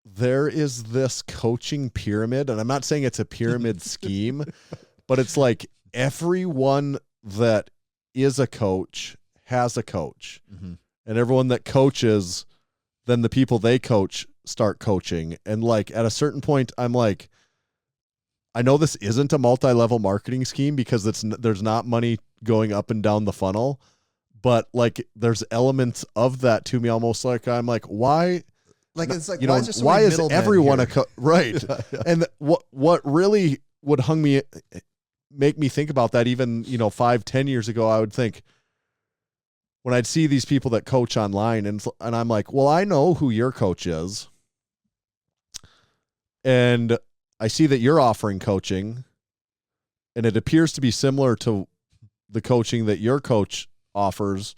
there is this coaching pyramid, and I'm not saying it's a pyramid scheme, but it's like everyone that is a coach has a coach, and everyone that coaches, then the people they coach start coaching. And like at a certain point, I'm like, I know this isn't a multi-level marketing scheme because there's not money going up and down the funnel, but like there's elements of that to me. Almost like I'm like, why? Like it's like, why is everyone a right? And what really would make me think about that, even 5-10 years ago, I would think when I'd see these people that coach online, and I'm like, well, I know who your coach is, and I see that you're offering coaching, and it appears to be similar to the coaching that your coach offers.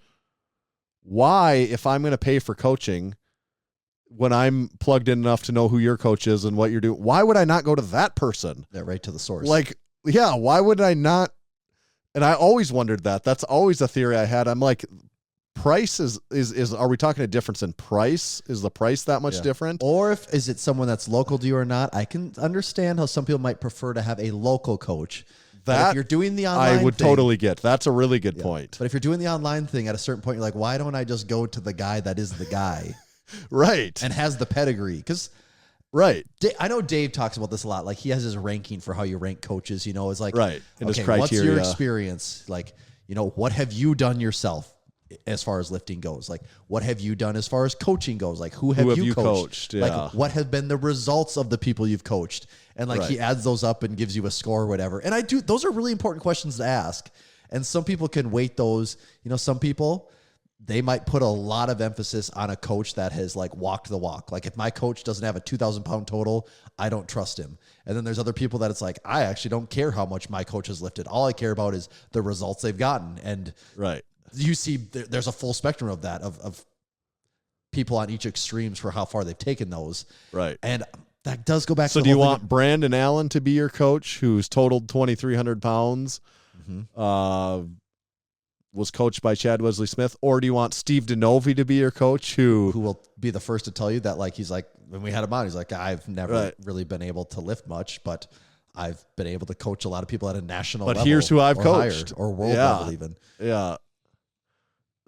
Why, if I'm going to pay for coaching, when I'm plugged in enough to know who your coach is and what you're doing, why would I not go to that person? Yeah, right to the source. Like, yeah, why would I not? And I always wondered that. That's always a theory I had. I'm like, price is are we talking a difference in price? Is the price that much different? Or is it someone that's local to you or not? I can understand how some people might prefer to have a local coach. That if you're doing the online I would totally get. That's a really good point. But if you're doing the online thing, at a certain point, you're like, why don't I just go to the guy that is the guy? Right. And has the pedigree. Because right. I know Dave talks about this a lot. Like he has his ranking for how you rank coaches, it's like, right. And okay, his criteria. What's your experience? Like, what have you done yourself as far as lifting goes? Like, what have you done as far as coaching goes? Like, who have you coached? Yeah. Like, what have been the results of the people you've coached? And like, he adds those up and gives you a score or whatever. And those are really important questions to ask. And some people can weight those, some people, they might put a lot of emphasis on a coach that has like walked the walk. Like if my coach doesn't have a 2,000 pound total, I don't trust him. And then there's other people that it's like, I actually don't care how much my coach has lifted. All I care about is the results they've gotten. And you see there's a full spectrum of that, of people on each extremes for how far they've taken those. Right. And that does go back to so do you want Brandon Allen to be your coach who's totaled 2,300 pounds? Was coached by Chad Wesley Smith, or do you want Steve DeNovi to be your coach who will be the first to tell you that, like, he's like, when we had him on, he's like, I've never really been able to lift much, but I've been able to coach a lot of people at a national level. But here's who I've coached. Higher, or world level even. Yeah.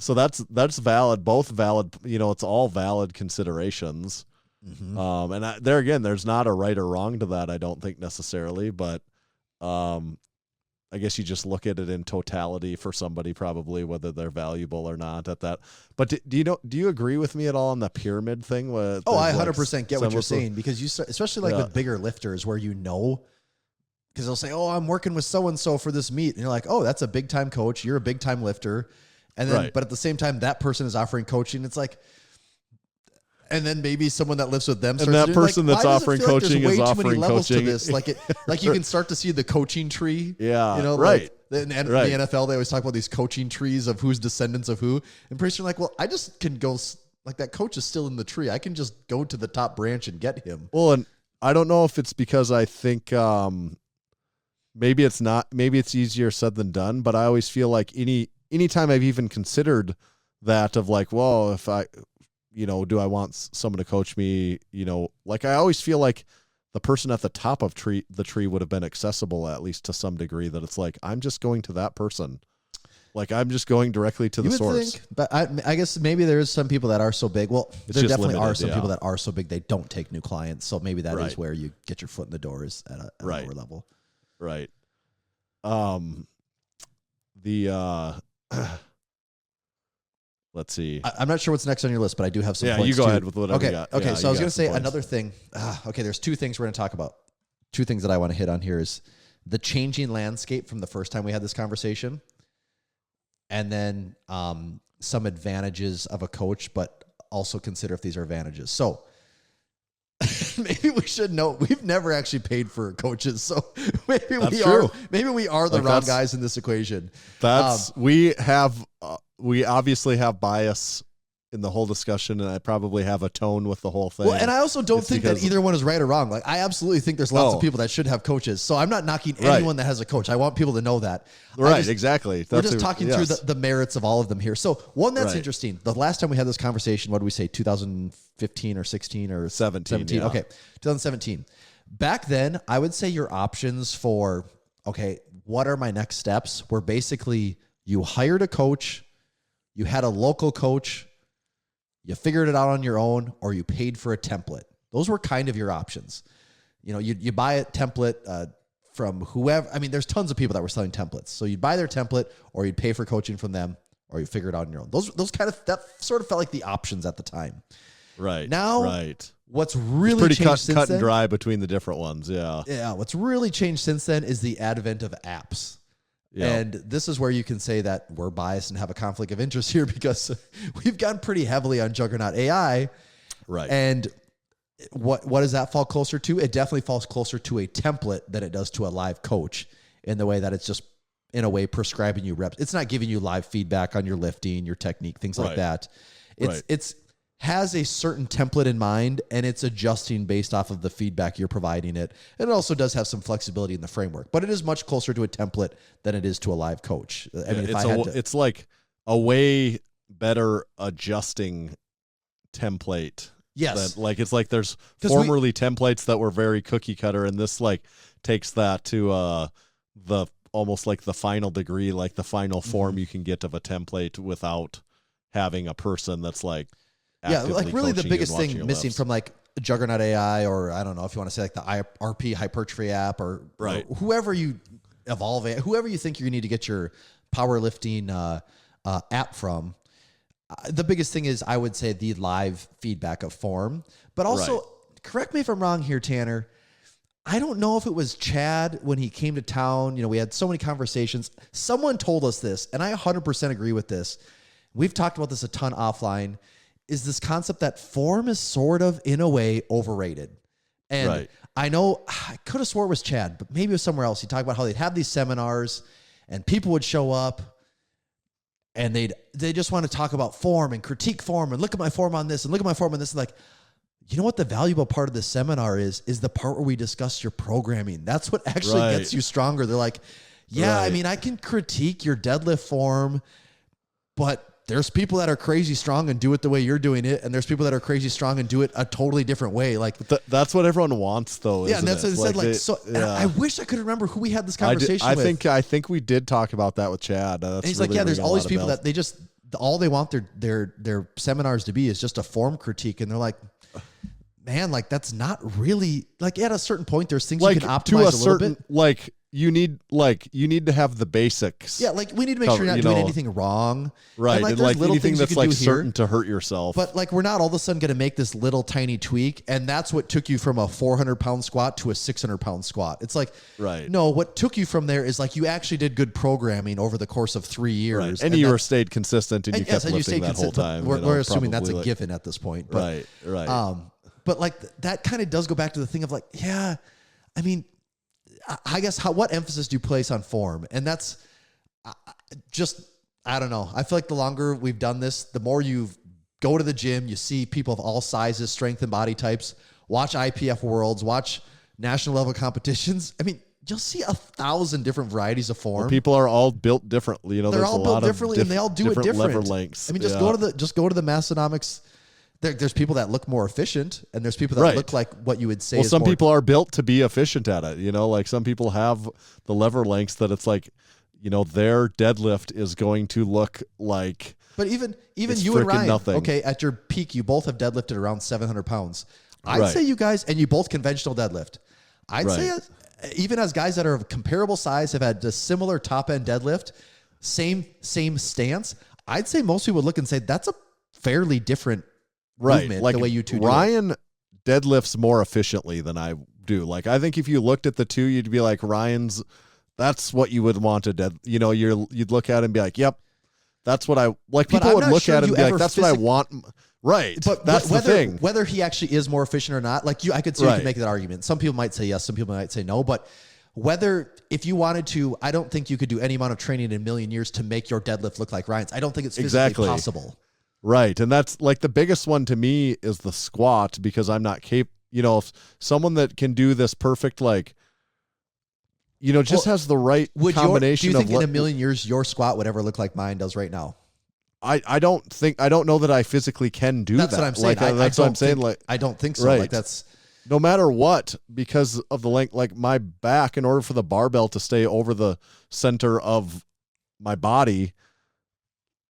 So that's valid, both valid, it's all valid considerations. And there again, there's not a right or wrong to that, I don't think necessarily, but I guess you just look at it in totality for somebody, probably whether they're valuable or not at that. But do you agree with me at all on the pyramid thing? I 100% get what you're saying, because especially with bigger lifters where because they'll say, I'm working with so-and-so for this meet. And you're like, that's a big time coach. You're a big time lifter. And then, but at the same time, that person is offering coaching. It's like, and then maybe someone that lives with them starts and that person that's offering coaching is offering coaching. To this. Like you can start to see the coaching tree. Yeah. Like the NFL, they always talk about these coaching trees of who's descendants of who. And pretty soon, like, well, I just can go, like, that coach is still in the tree. I can just go to the top branch and get him. Well, and I don't know if it's because I think maybe it's easier said than done, but I always feel like anytime I've even considered that of like, well, if I, do I want someone to coach me? Like I always feel like the person at the top of the tree would have been accessible at least to some degree, that it's like, I'm just going to that person. Like I'm just going directly to the source. Think, but I guess maybe there is some people that are so big. Well, there definitely are some people that are so big they don't take new clients. So maybe that is where you get your foot in the door, is at a lower level. Right. Let's see. I'm not sure what's next on your list, but I do have some points. Yeah, you go ahead with whatever you got. Okay, so I was going to say another thing. There's two things we're going to talk about. Two things that I want to hit on here is the changing landscape from the first time we had this conversation, and then some advantages of a coach, but also consider if these are advantages. So maybe we should know we've never actually paid for coaches, so maybe That's true. we are the wrong guys in this equation. That's we obviously have bias in the whole discussion, and I probably have a tone with the whole thing. Well, and I also don't think that either one is right or wrong. Like, I absolutely think there's lots of people that should have coaches. So I'm not knocking anyone that has a coach. I want people to know that. Right, exactly. We're just talking through the merits of all of them here. So one that's interesting. The last time we had this conversation, what did we say? 2015 or 16 or 17? Yeah. Okay, 2017. Back then, I would say your options for, okay, what are my next steps? Were basically you hired a coach, you had a local coach, you figured it out on your own, or you paid for a template. Those were kind of your options. You know, you buy a template from whoever. I mean, there's tons of people that were selling templates. So you'd buy their template, or you'd pay for coaching from them, or you figure it out on your own. Those that sort of felt like the options at the time. Right. Now, what's really pretty changed since cut then, and dry between the different ones. Yeah. Yeah. What's really changed since then is the advent of apps. Yeah. And this is where you can say that we're biased and have a conflict of interest here, because we've gone pretty heavily on Juggernaut AI. Right. And what does that fall closer to? It definitely falls closer to a template than it does to a live coach, in the way that it's just, in a way, prescribing you reps. It's not giving you live feedback on your lifting, your technique, things like that. It's has a certain template in mind, and it's adjusting based off of the feedback you're providing it. And it also does have some flexibility in the framework, but it is much closer to a template than it is to a live coach. I mean, it's like a way better adjusting template. Yes. It's like there's formerly templates that were very cookie cutter, and this like takes that to the almost like the final degree, like the final form you can get of a template without having a person that's like, like really the biggest thing missing from like Juggernaut AI, or I don't know if you want to say like the RP hypertrophy app, or whoever you evolve, whoever you think you need to get your powerlifting app from. The biggest thing is, I would say, the live feedback of form. But also, correct me if I'm wrong here, Tanner, I don't know if it was Chad when he came to town. You know, we had so many conversations. Someone told us this, and I 100% agree with this. We've talked about this a ton offline. Is this concept that form is sort of, in a way, overrated. And I know, I could have swore it was Chad, but maybe it was somewhere else. He talked about how they'd have these seminars and people would show up and they just want to talk about form and critique form and look at my form on this and look at my form on this. And like, you know what the valuable part of the seminar is the part where we discuss your programming. That's what actually gets you stronger. They're like, I mean, I can critique your deadlift form, but there's people that are crazy strong and do it the way you're doing it, and there's people that are crazy strong and do it a totally different way. Like that's what everyone wants, though. Yeah, and that's what I said. I wish I could remember who we had this conversation with. I think we did talk about that with Chad. And he's like, there's all these people that they just all they want their seminars to be is just a form critique, and they're like, man, like that's not really like at a certain point. There's things you can optimize to a little certain bit. like. You need to have the basics. Yeah, like we need to make sure you're not doing anything wrong. Right. And like little anything things that's you can like do certain here. to hurt yourself. But like we're not all of a sudden going to make this little tiny tweak, and that's what took you from a 400-pound squat to a 600-pound squat. It's like, no, what took you from there is like you actually did good programming over the course of 3 years. Right. And you stayed consistent and you kept lifting that whole time. We're assuming that's a given at this point. But, right. But like that kind of does go back to the thing of like, I mean, I guess what emphasis do you place on form? And that's just, I don't know. I feel like the longer we've done this, the more you go to the gym, you see people of all sizes, strength and body types, watch IPF worlds, watch national level competitions. I mean, you'll see 1,000 different varieties of form. Well, people are all built differently. You know, they're all built differently and they all do it different. Lever lengths. I mean, just go to the Massenomics. There's people that look more efficient, and there's people that look like what you would say. Well, some people are built to be efficient at it. You know, like some people have the lever lengths that it's like, you know, their deadlift is going to look like. But even you and Ryan, okay, at your peak, you both have deadlifted around 700 pounds. I'd say you guys, and you both conventional deadlift. I'd say even as guys that are of comparable size have had a similar top end deadlift, same stance. I'd say most people would look and say that's a fairly different. Movement, like the way you two Ryan deadlifts more efficiently than I do. Like I think if you looked at the two, you'd be like Ryan's. That's what you would want to you know, you'd look at it and be like, yep, that's what I like. But People I'm would not look sure at it you and be like, ever that's what I want. Right. But that's the thing. Whether he actually is more efficient or not, like I could see you Right. could make that argument. Some people might say yes, some people might say no, but whether if you wanted to, I don't think you could do any amount of training in a million years to make your deadlift look like Ryan's. I don't think it's physically possible. Right. And that's like the biggest one to me is the squat, because I'm not capable, if someone that can do this perfect, like, just has the right combination do you think of in a million years your squat would ever look like mine does right now? I don't know that I physically can do That's that. what I'm saying. Like, that's what I'm saying. Like, I don't think so. right. Like that's no matter what, because of the length, like my back, in order for the barbell to stay over the center of my body,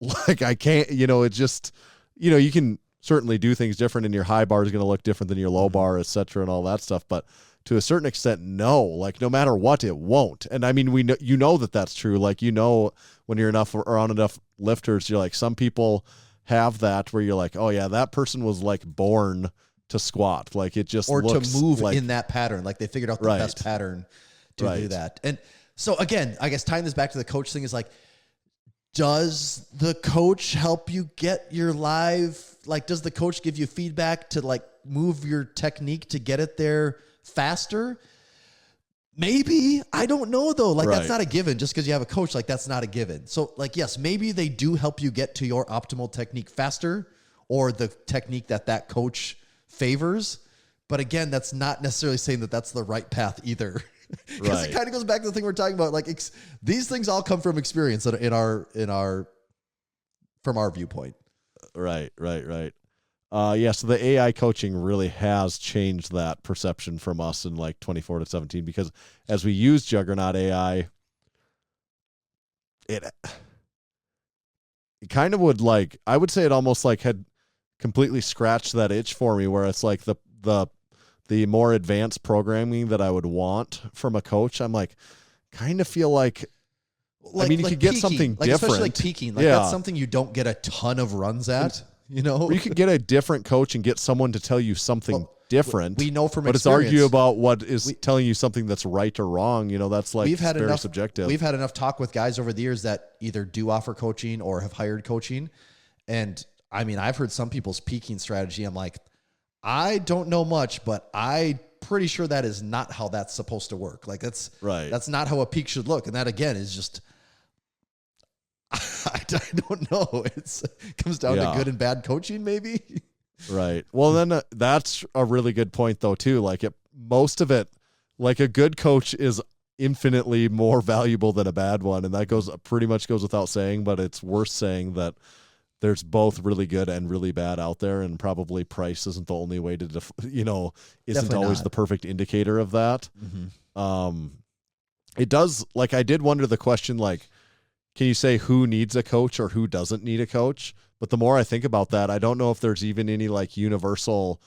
like I can't, it's just, you can certainly do things different, and your high bar is going to look different than your low bar, et cetera, and all that stuff. But to a certain extent, no, like no matter what, it won't. And I mean, we know, that that's true. Like, when you're around enough lifters, you're like, some people have that where you're like, oh yeah, that person was like born to squat. Like it just or looks to move like, in that pattern. Like they figured out the best pattern to do that. And so again, I guess tying this back to the coach thing is like, does the coach help you get your does the coach give you feedback to like move your technique to get it there faster? Maybe. I don't know though. Like that's not a given. Just because you have a coach, like that's not a given. So like, yes, maybe they do help you get to your optimal technique faster, or the technique that coach favors. But again, that's not necessarily saying that that's the right path either. Because it kind of goes back to the thing we're talking about. Like these things all come from experience from our viewpoint. Right. So the AI coaching really has changed that perception from us in like 24 to 17, because as we use Juggernaut AI, it kind of would I would say it almost like had completely scratched that itch for me, where it's like the more advanced programming that I would want from a coach. I'm like, kind of feel like I mean, you could get something different. Especially like peaking. Like that's something you don't get a ton of runs at. Or you could get a different coach and get someone to tell you something different. We know from but experience. it's argue about what is telling you something that's right or wrong. That's like very subjective. We've had enough talk with guys over the years that either do offer coaching or have hired coaching. And I mean, I've heard some people's peaking strategy. I'm like, I don't know much, but I'm pretty sure that is not how that's supposed to work. Like that's not how a peak should look. And that again is just, I don't know. It comes down to good and bad coaching, maybe. Right. Well, then that's a really good point, though, too. Like most of it, like a good coach is infinitely more valuable than a bad one, and that pretty much goes without saying. But it's worth saying that there's both really good and really bad out there, and probably price isn't the only way to, isn't Definitely always not the perfect indicator of that. Mm-hmm. It does. Like I did wonder the question, like, can you say who needs a coach or who doesn't need a coach? But the more I think about that, I don't know if there's even any like universal,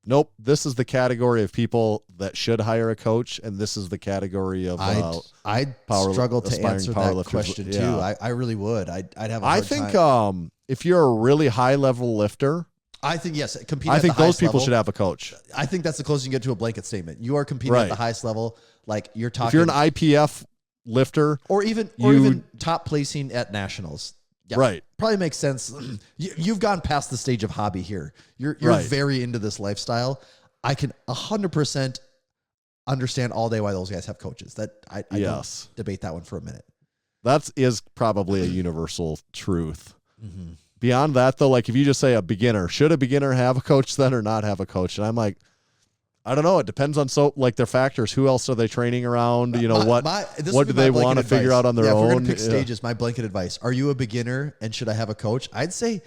nope, this is the category of people that should hire a coach, and this is the category of I'd struggle to answer that question too. I really would. I'd have a hard time. If you're a really high level lifter, I think yes, I think those people should have a coach. I think that's the closest you can get to a blanket statement. You are competing at the highest level. Like you're talking, if you're an IPF lifter, or even top placing at nationals. Yeah, right. Probably makes sense. You've gone past the stage of hobby here. You're very into this lifestyle. I can 100% understand all day why those guys have coaches. That I don't debate that one for a minute. That is probably a universal truth. Mm-hmm. Beyond that, though, like if you just say a beginner, should a beginner have a coach then or not have a coach? And I'm like, I don't know. It depends on their factors. Who else are they training around? What do they want to figure out on their own? If we're going to pick stages, my blanket advice. Are you a beginner and should I have a coach? I'd say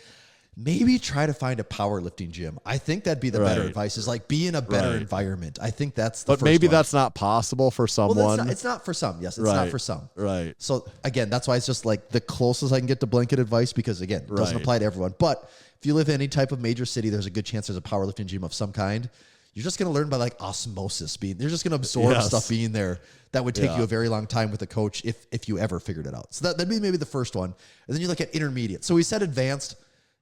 maybe try to find a powerlifting gym. I think that'd be the better advice, is like be in a better environment. I think that's the first maybe one. That's not possible for someone. Well, it's not for some. Yes, it's not for some. Right. So again, that's why it's just like the closest I can get to blanket advice, because again, it doesn't apply to everyone. But if you live in any type of major city, there's a good chance there's a powerlifting gym of some kind. You're just going to learn by like osmosis. You're just going to absorb stuff being there that would take you a very long time with a coach if you ever figured it out. So that'd be maybe the first one. And then you look at intermediate. So we said advanced.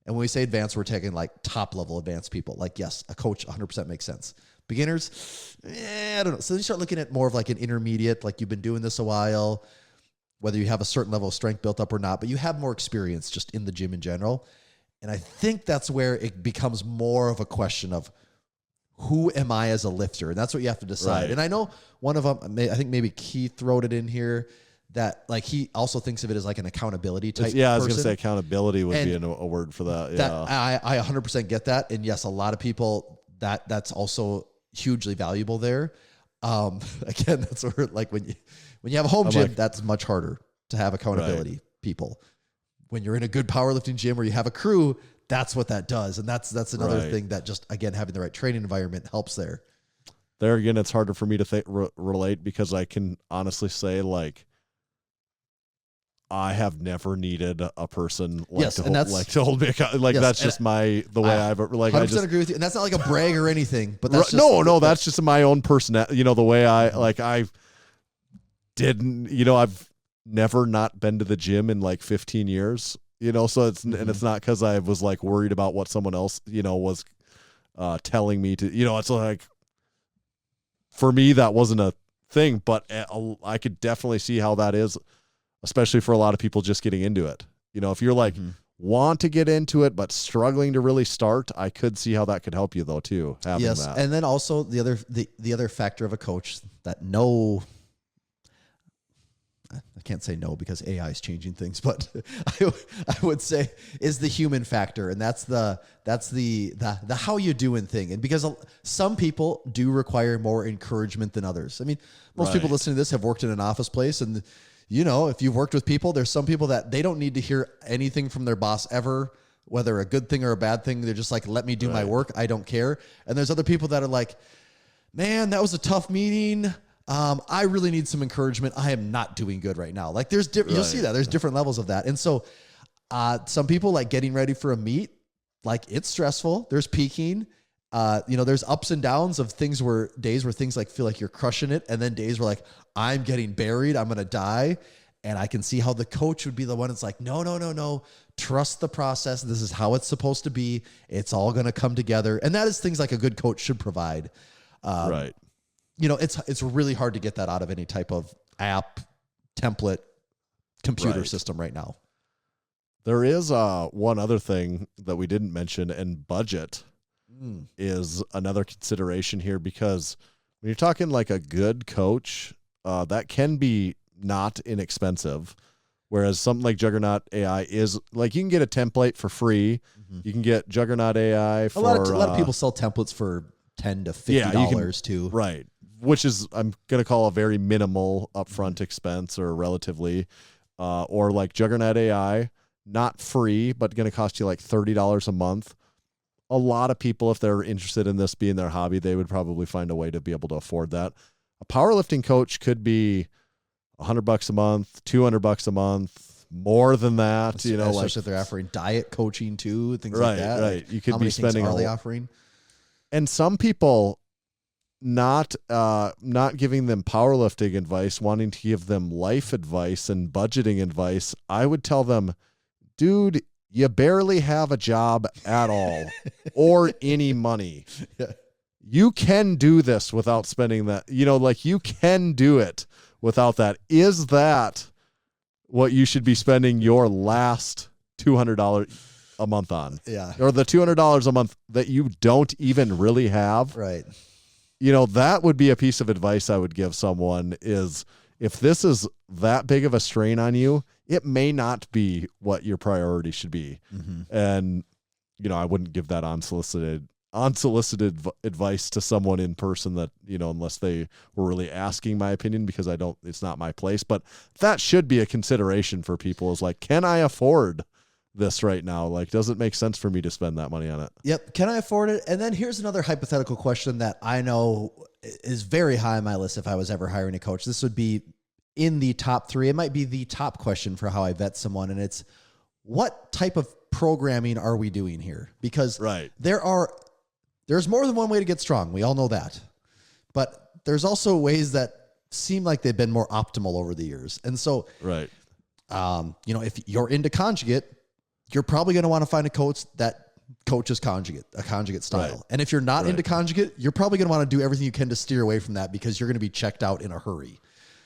And when we say advanced, we're taking like top level advanced people. Like, yes, a coach 100% makes sense. Beginners, I don't know. So you start looking at more of like an intermediate, like you've been doing this a while. whether you have a certain level of strength built up or not, but you have more experience just in the gym in general. And I think that's where it becomes more of a question of who am I as a lifter? And that's what you have to decide. Right. And I know one of them, I think maybe Keith wrote it in here, that like he also thinks of it as like an accountability type. Yeah, I was person. going to say accountability would be a word for that. Yeah. That I 100% get that. And yes, a lot of people that's also hugely valuable there. Again, that's where like when you have a home gym, that's much harder to have accountability people. When you're in a good powerlifting gym where you have a crew, that's what that does. And that's another thing that just, again, having the right training environment helps there. There again, it's harder for me to relate because I can honestly say, like, I have never needed a person to hold me accountable. Like, that's just the way I've like. 100% I just agree with you, and that's not like a brag or anything. But that's that's just my own personality. The way I didn't. I've never not been to the gym in like 15 years. So it's and it's not because I was like worried about what someone else was telling me to. It's like for me that wasn't a thing, but I could definitely see how that is. Especially for a lot of people just getting into it. If you're like want to get into it but struggling to really start, I could see how that could help you though too. Yes, that. And then also the other factor of a coach that I can't say no because AI is changing things, but I would say is the human factor, and that's the how you doing thing. And because some people do require more encouragement than others. I mean, most people listening to this have worked in an office place, and if you've worked with people, there's some people that they don't need to hear anything from their boss ever, whether a good thing or a bad thing. They're just like, let me do my work. I don't care. And there's other people that are like, man, that was a tough meeting. I really need some encouragement. I am not doing good right now. Like you'll see that there's different levels of that. And so, some people like getting ready for a meet, like it's stressful. There's peaking, there's ups and downs of days where things like feel like you're crushing it. And then days where like, I'm getting buried. I'm going to die. And I can see how the coach would be the one that's like, no. Trust the process. This is how it's supposed to be. It's all going to come together. And that is things like a good coach should provide. Right. It's really hard to get that out of any type of app, template, computer system right now. There is one other thing that we didn't mention, and budget is another consideration here, because when you're talking like a good coach, that can be not inexpensive. Whereas something like Juggernaut AI is like, you can get a template for free. You can get Juggernaut AI for a lot of people sell templates for $10 to $50 too. Right. Which is, I'm going to call a very minimal upfront expense, or relatively, or like Juggernaut AI, not free, but going to cost you like $30 a month. A lot of people, if they're interested in this being their hobby, they would probably find a way to be able to afford that. A powerlifting coach could be $100 a month, $200 a month, more than that. Especially if they're offering diet coaching too, things like that. Right. Like, you could be spending are they offering? And some people not giving them powerlifting advice, wanting to give them life advice and budgeting advice, I would tell them, dude, you barely have a job at all or any money. Yeah. You can do this without spending that, you can do it without that. Is that what you should be spending your last $200 a month on? Yeah. Or the $200 a month that you don't even really have? Right. That would be a piece of advice I would give someone, is if this is that big of a strain on you, it may not be what your priority should be. And, I wouldn't give that unsolicited advice to someone in person that, unless they were really asking my opinion, because it's not my place. But that should be a consideration for people, is like, can I afford this right now? Like, does it make sense for me to spend that money on it? Yep. Can I afford it? And then here's another hypothetical question that I know is very high on my list if I was ever hiring a coach. This would be in the top 3. It might be the top question for how I vet someone. And it's, what type of programming are we doing here? Because there's more than one way to get strong. We all know that. But there's also ways that seem like they've been more optimal over the years. And so, if you're into conjugate, you're probably going to want to find a coach that coaches a conjugate style. Right. And if you're not into conjugate, you're probably going to want to do everything you can to steer away from that, because you're going to be checked out in a hurry.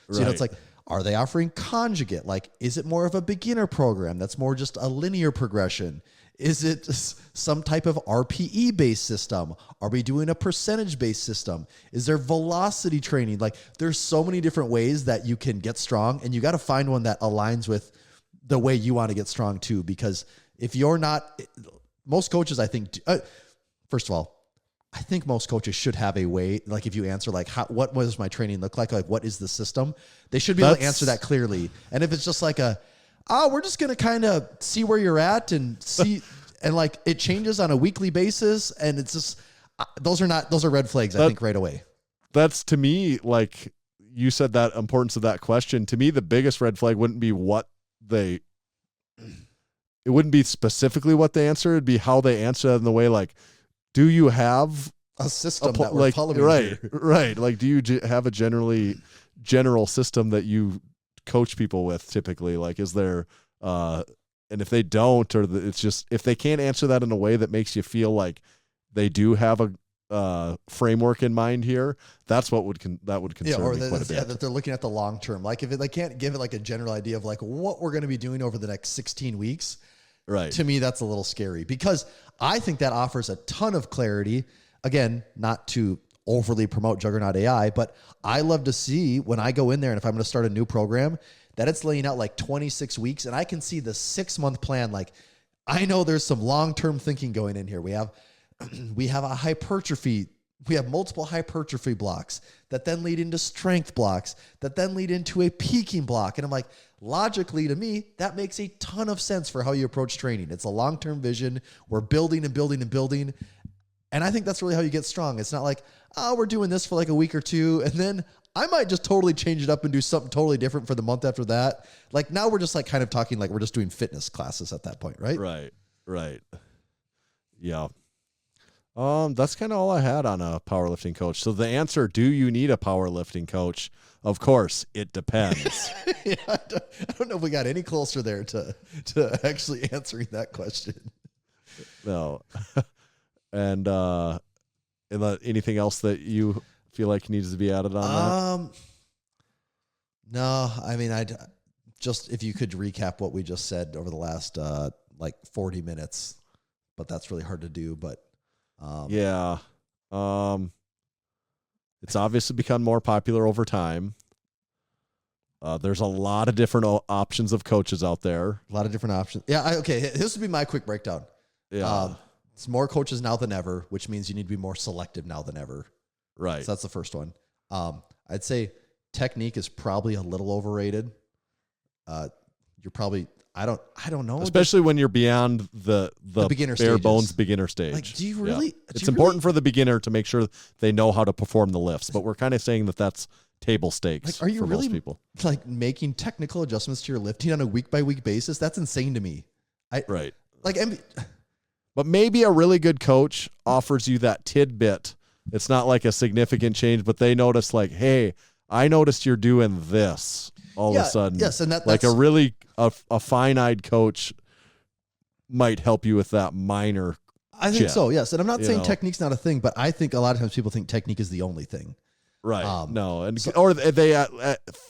So, it's like, Are they offering conjugate? Like, is it more of a beginner program that's more just a linear progression? Is it some type of RPE-based system? Are we doing a percentage-based system? Is there velocity training? Like, there's so many different ways that you can get strong, and you got to find one that aligns with the way you want to get strong too. Because if you're not, most coaches, I think, first of all, I think most coaches should have a way, like if you answer like, what does my training look like? Like, what is the system? They should be able to answer that clearly. And if it's just like we're just going to kind of see where you're at and see, and like it changes on a weekly basis. And it's just, those are red flags, I think, right away. That's, to me, like you said, that importance of that question. To me, the biggest red flag wouldn't be it wouldn't be specifically what they answer. It'd be how they answer it in the way, like, do you have a system that we're like, following right, here? right. Like, do you have a general system that you coach people with typically? Like, is there, and if they don't, or it's just, if they can't answer that in a way that makes you feel like they do have a framework in mind here, that's what would concern me quite a bit. That they're looking at the long term. Like, if they can't give it like a general idea of like what we're going to be doing over the next 16 weeks, right? To me, that's a little scary, because I think that offers a ton of clarity. Again, not to overly promote Juggernaut AI, but I love to see when I go in there and if I'm going to start a new program, that it's laying out like 26 weeks and I can see the 6-month plan. Like, I know there's some long-term thinking going in here. We have a hypertrophy. We have multiple hypertrophy blocks that then lead into strength blocks that then lead into a peaking block. And I'm like, logically, to me, that makes a ton of sense for how you approach training. It's a long-term vision. We're building and building and building. And I think that's really how you get strong. It's not like, we're doing this for like a week or two, and then I might just totally change it up and do something totally different for the month after that. Like, now we're just like kind of talking like we're just doing fitness classes at that point, right? Right. Yeah. That's kind of all I had on a powerlifting coach. So the answer, do you need a powerlifting coach? Of course, it depends. Yeah, I don't know if we got any closer there to actually answering that question. No. And anything else that you feel like needs to be added on that? No, I mean, just, if you could recap what we just said over the last like 40 minutes, but that's really hard to do. But yeah. It's obviously become more popular over time. There's a lot of different options of coaches out there. A lot of different options. Yeah. Okay. This would be my quick breakdown. Yeah. It's more coaches now than ever, which means you need to be more selective now than ever. Right. So that's the first one. I'd say technique is probably a little overrated. You're probably, I don't know. Especially when you're beyond the beginner bare stages. bones beginner stage. Like, do you really? Yeah. It's important for the beginner to make sure they know how to perform the lifts, but we're kind of saying that that's table stakes. Like, are you for really most people? Like making technical adjustments to your lifting on a week by week basis? That's insane to me. Right. Like, but maybe a really good coach offers you that tidbit. It's not like a significant change, but they notice like, hey, I noticed you're doing this all of a sudden. Yes, and that's like a really a fine-eyed coach might help you with that minor. I think so. Yes, and I'm not saying know. technique's not a thing, but I think a lot of times people think technique is the only thing. Right. Or they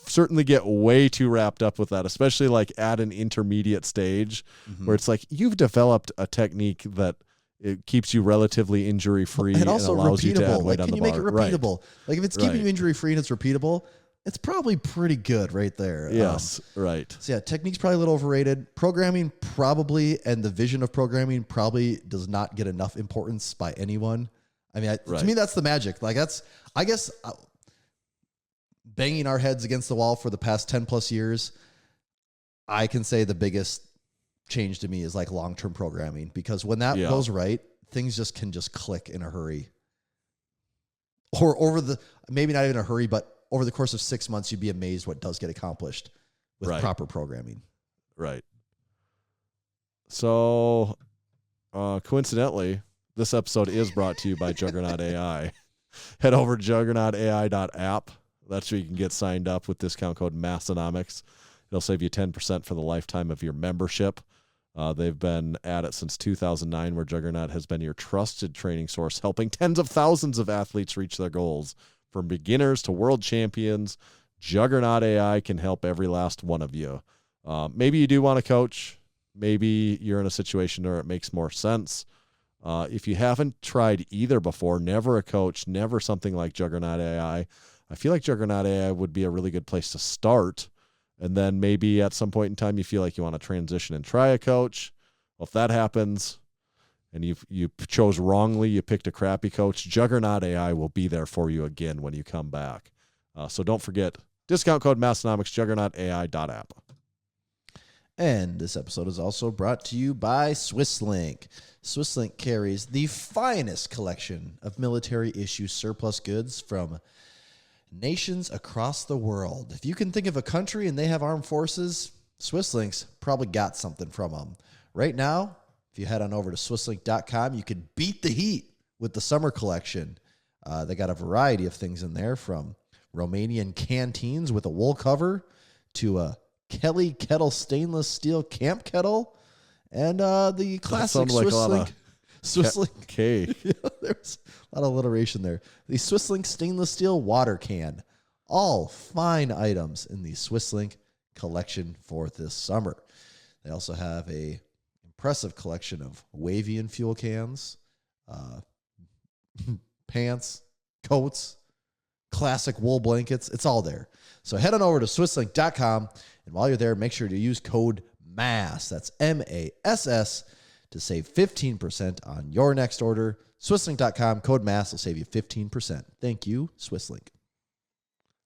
certainly get way too wrapped up with that, especially like at an intermediate stage where it's like you've developed a technique that it keeps you relatively injury free and also allows repeatable. you to add weight like, on can the you make it bar. repeatable? Right. Like, if it's keeping you injury free and it's repeatable, it's probably pretty good right there. Yes. Right. So yeah, technique's probably a little overrated. Programming probably, and the vision of programming probably does not get enough importance by anyone. I mean, to me, that's the magic. Like, that's, I guess, banging our heads against the wall for the past 10 plus years, I can say the biggest change to me is like long-term programming, because when that goes right, things can click in a hurry. Or maybe not even a hurry, but over the course of 6 months, you'd be amazed what does get accomplished with proper programming. Right. So, coincidentally, this episode is brought to you by Juggernaut AI. Head over to juggernautai.app. That's where you can get signed up with discount code Massenomics. It'll save you 10% for the lifetime of your membership. They've been at it since 2009, where Juggernaut has been your trusted training source, helping tens of thousands of athletes reach their goals. From beginners to world champions, Juggernaut AI can help every last one of you. Maybe you do want to coach. Maybe you're in a situation where it makes more sense. If you haven't tried either before, never a coach, never something like Juggernaut AI, I feel like Juggernaut AI would be a really good place to start. And then maybe at some point in time, you feel like you want to transition and try a coach. Well, if that happens and you chose wrongly, you picked a crappy coach, Juggernaut AI will be there for you again when you come back. So don't forget, discount code Massenomics, juggernautai.app. And this episode is also brought to you by SwissLink. SwissLink carries the finest collection of military-issue surplus goods from nations across the world. If you can think of a country and they have armed forces, SwissLink's probably got something from them. Right now, if you head on over to SwissLink.com, you can beat the heat with the summer collection. They got a variety of things in there, from Romanian canteens with a wool cover to a Kelly Kettle stainless steel camp kettle, and the classic SwissLink. K. Yeah, there's a lot of alliteration there. The SwissLink stainless steel water can. All fine items in the SwissLink collection for this summer. They also have a impressive collection of wavy and fuel cans, pants, coats, classic wool blankets. It's all there. So head on over to SwissLink.com, and while you're there, make sure to use code MASS. That's MASS to save 15% on your next order. SwissLink.com, code MASS will save you 15%. Thank you, SwissLink.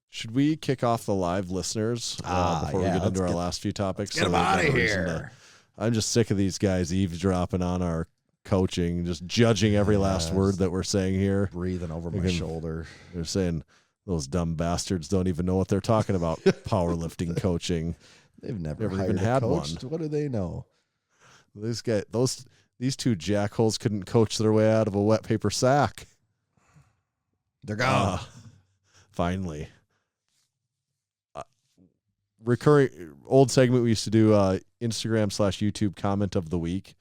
Should we kick off the live listeners before we get into our last few topics? Get them out of here. I'm just sick of these guys eavesdropping on our coaching, just judging every last word that we're saying here. Breathing over my shoulder. They're saying those dumb bastards don't even know what they're talking about. Powerlifting coaching. They've never even had one. What do they know? These two jackholes couldn't coach their way out of a wet paper sack. They're gone. Finally. Recurring old segment we used to do, Instagram/YouTube comment of the week.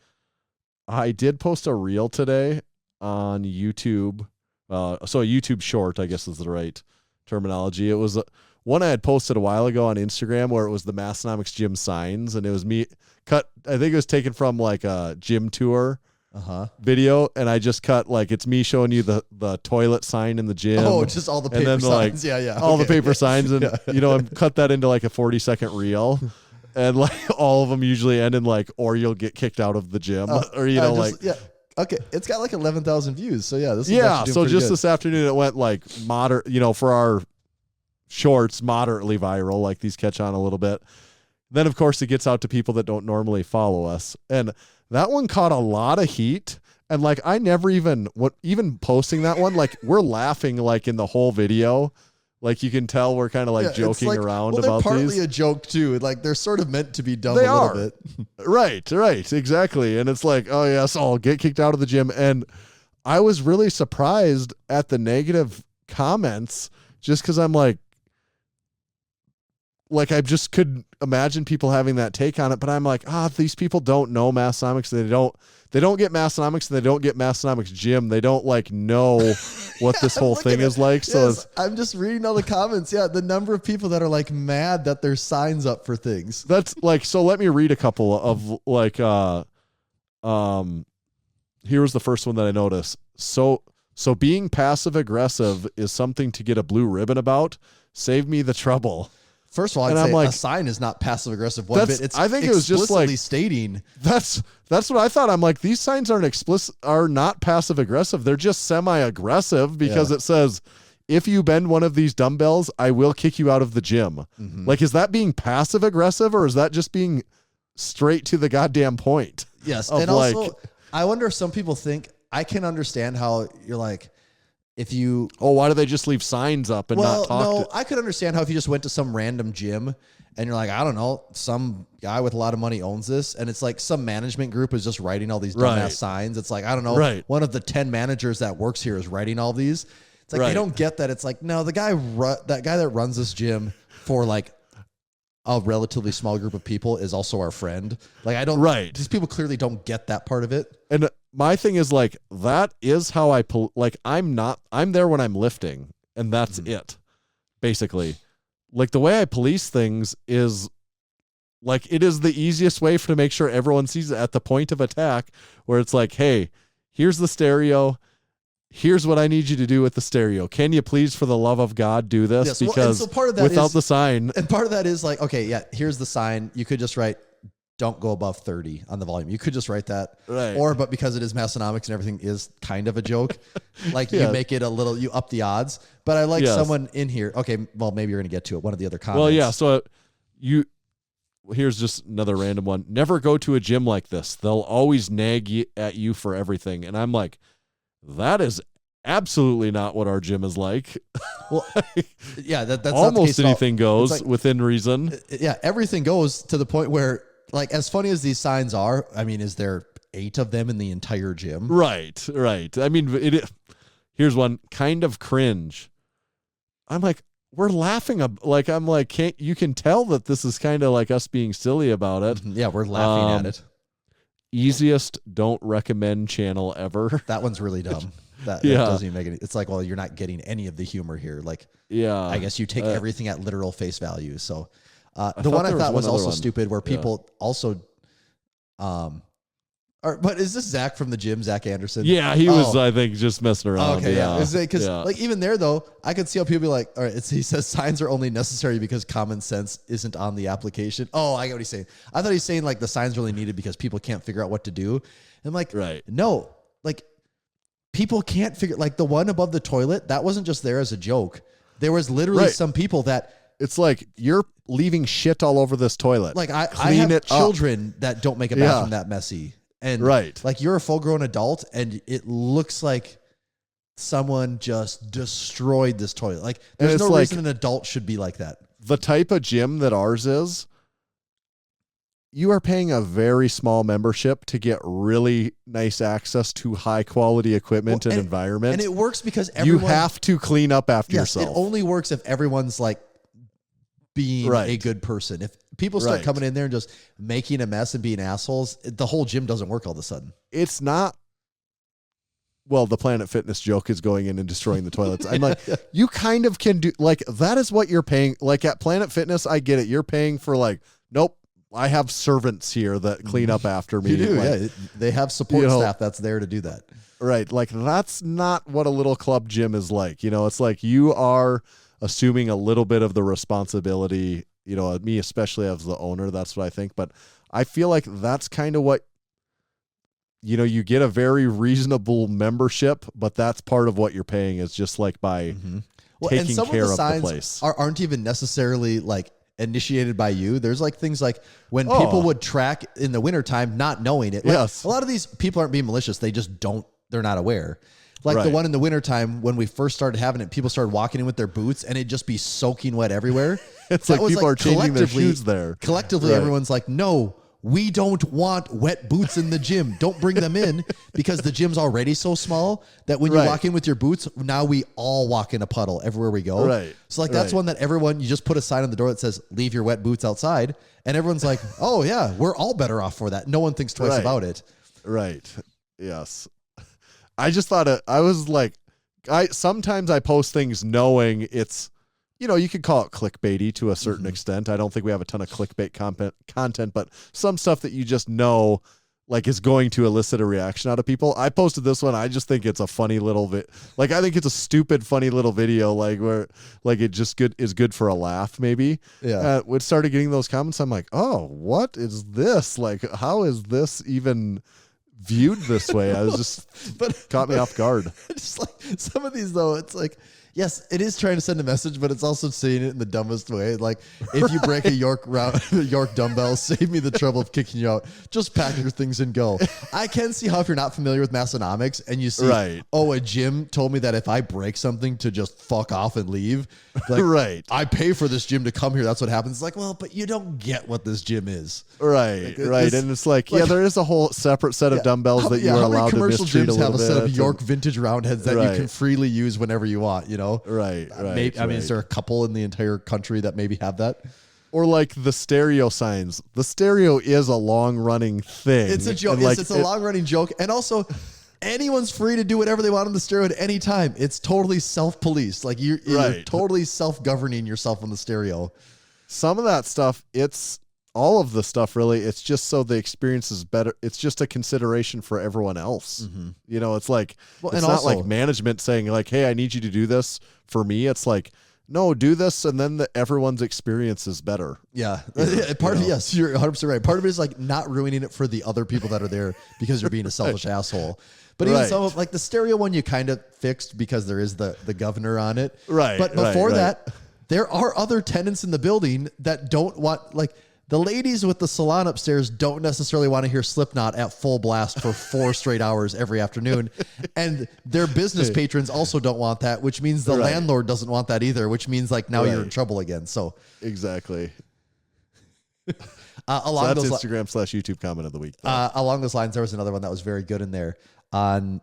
I did post a reel today on YouTube. So a YouTube short, I guess is the right terminology. It was one I had posted a while ago on Instagram where it was the Massenomics gym signs, and it was me cut. I think it was taken from like a gym tour video, and I just cut like it's me showing you the toilet sign in the gym. Oh, just all the paper and then, signs. Yeah. All the paper signs, and I cut that into like a 40-second reel. And like all of them usually end in like, or you'll get kicked out of the gym, or Okay, it's got like 11,000 views. So yeah, this is so just good. this afternoon it went like for our shorts, moderately viral. Like these catch on a little bit. Then of course it gets out to people that don't normally follow us, and that one caught a lot of heat. And like I never even posting that one, like we're laughing like in the whole video. Like you can tell we're kind of like joking around about these. They're partly a joke too. Like they're sort of meant to be dumb a little bit. Right, exactly. And it's like, oh yes, I'll get kicked out of the gym. And I was really surprised at the negative comments, just because I'm like I just could imagine people having that take on it. But I'm like, these people don't know Massenomics. They don't get Massenomics, and they don't get Massenomics gym. They don't like know what this whole thing is like. So I'm just reading all the comments. Yeah, the number of people that are like mad that there's signs up for things. That's like, so let me read a couple of like, here's the first one that I noticed. So being passive aggressive is something to get a blue ribbon about. Save me the trouble. First of all, I'd say a sign is not passive aggressive one bit. It's I think it was just like stating. That's what I thought. I'm like, these signs are not passive aggressive. They're just semi aggressive because it says, if you bend one of these dumbbells, I will kick you out of the gym. Mm-hmm. Like, is that being passive aggressive, or is that just being straight to the goddamn point? Yes. And also, I wonder if some people think, I can understand how you're like, if you... why do they just leave signs up and not talk? No, I could understand how if you just went to some random gym and you're like, I don't know, some guy with a lot of money owns this, and it's like some management group is just writing all these dumbass signs. It's like, I don't know, one of the 10 managers that works here is writing all these. It's like, they don't get that. It's like, no, that guy that runs this gym for like a relatively small group of people is also our friend. Like, I don't... These people clearly don't get that part of it. And my thing is like, that is how I'm there when I'm lifting, and that's it, basically. like the way I police things is like, it is the easiest way to make sure everyone sees it at the point of attack, where it's like, hey, here's the stereo. Here's what I need you to do with the stereo. Can you please, for the love of God, do this? Yes, because so part of that without is, the sign. And part of that is like, okay, yeah, here's the sign. You could just write, don't go above 30 on the volume. You could just write that. Right. Or, but because it is Massenomics and everything is kind of a joke, like you make it a little, you up the odds. But I like someone in here. Okay, well, maybe you're going to get to it. One of the other comments. Well, yeah. So here's just another random one. Never go to a gym like this. They'll always nag at you for everything. And I'm like, that is absolutely not what our gym is like. Well, yeah, that's almost anything goes like, within reason. Yeah, everything goes to the point where, like, as funny as these signs are, I mean, is there 8 of them in the entire gym? Right. I mean, here's one, kind of cringe. I'm like, we're laughing. Like, I'm like, you can tell that this is kind of like us being silly about it. Yeah, we're laughing at it. Easiest don't recommend channel ever. That one's really dumb. That doesn't even make any. It's like, well, you're not getting any of the humor here. Like, I guess you take everything at literal face value. So, the one I thought was also stupid, where people also, but is this Zach from the gym, Zach Anderson? Yeah, he was, I think, just messing around. Okay, yeah. Because like even there though, I could see how people be like, all right, he says signs are only necessary because common sense isn't on the application. Oh, I get what he's saying. I thought he's saying like the signs really needed because people can't figure out what to do. And like, no, like people can't figure, like the one above the toilet, that wasn't just there as a joke. There was literally some people that, it's like, you're leaving shit all over this toilet. Like I have children that don't make a bathroom that messy. And like you're a full grown adult and it looks like someone just destroyed this toilet. Like there's no reason an adult should be like that. The type of gym that ours is, you are paying a very small membership to get really nice access to high quality equipment and environment. And it works because everyone, you have to clean up after yourself. It only works if everyone's like being a good person. If people start coming in there and just making a mess and being assholes, the whole gym doesn't work all of a sudden. It's not. Well, the Planet Fitness joke is going in and destroying the toilets. I'm like, you kind of can do, like, that is what you're paying. Like at Planet Fitness, I get it. You're paying for like, nope, I have servants here that clean up after me. You do, like, they have support staff that's there to do that. Right. Like that's not what a little club gym is like. You know, it's like you are assuming a little bit of the responsibility, you know, me especially as the owner, that's what I think. But I feel like that's kind of what, you know, you get a very reasonable membership, but that's part of what you're paying is just like by taking care of the place. Aren't even necessarily like initiated by you. There's like things like when people would track in the wintertime, not knowing it. Like, a lot of these people aren't being malicious. They just they're not aware. Like the one in the wintertime when we first started having it, people started walking in with their boots and it'd just be soaking wet everywhere. It's like people are changing their shoes there. Collectively, everyone's like, no, we don't want wet boots in the gym. Don't bring them in because the gym's already so small that when you walk in with your boots, now we all walk in a puddle everywhere we go. Right. So like that's one that everyone, you just put a sign on the door that says, leave your wet boots outside. And everyone's like, oh yeah, we're all better off for that. No one thinks twice about it. Right. Yes. I just thought I was like, sometimes I post things knowing it's, you know, you could call it clickbaity to a certain extent. I don't think we have a ton of clickbait content, but some stuff that you just know, like, is going to elicit a reaction out of people. I posted this one. I just think it's a funny little like, I think it's a stupid, funny little video, like where, like, it just is good for a laugh, maybe. Yeah. When started getting those comments, I'm like, oh, what is this? Like, how is this even viewed this way? I was just, caught me off guard. Just like some of these though, it's like, yes, it is trying to send a message, but it's also saying it in the dumbest way. Like, if you break a York dumbbell, save me the trouble of kicking you out. Just pack your things and go. I can see how if you're not familiar with Massenomics and you see, a gym told me that if I break something to just fuck off and leave, like, I pay for this gym to come here. That's what happens. It's like, well, but you don't get what this gym is. Right, like, and it's like, there is a whole separate set of dumbbells that you are allowed to mistreat a little bit. Commercial gyms have a set of York vintage roundheads that you can freely use whenever you want, you know? Right. Maybe, I mean, is there a couple in the entire country that maybe have that? Or like the stereo signs. The stereo is a long running thing. It's a joke. Yes, it's a long running joke. And also, Anyone's free to do whatever they want on the stereo at any time. It's totally self-policed. Like you're totally self-governing yourself on the stereo. Some of that stuff, it's all of the stuff really. It's just so the experience is better. It's just a consideration for everyone else. Mm-hmm. You know, it's like, Well, it's and not also- like management saying like, hey, I need you to do this for me. It's like, no, do this. And then everyone's experience is better. Yeah. Yes, you're 100% right. Part of it is like not ruining it for the other people that are there because you're being a selfish asshole. But even some of like the stereo one, you kind of fixed because there is the governor on it. Right. But before that, there are other tenants in the building that don't want, like the ladies with the salon upstairs don't necessarily want to hear Slipknot at full blast for 4 straight hours every afternoon. And their business patrons also don't want that, which means the landlord doesn't want that either, which means like now you're in trouble again. So exactly. along so those that's Instagram/YouTube comment of the week. along those lines, there was another one that was very good in there on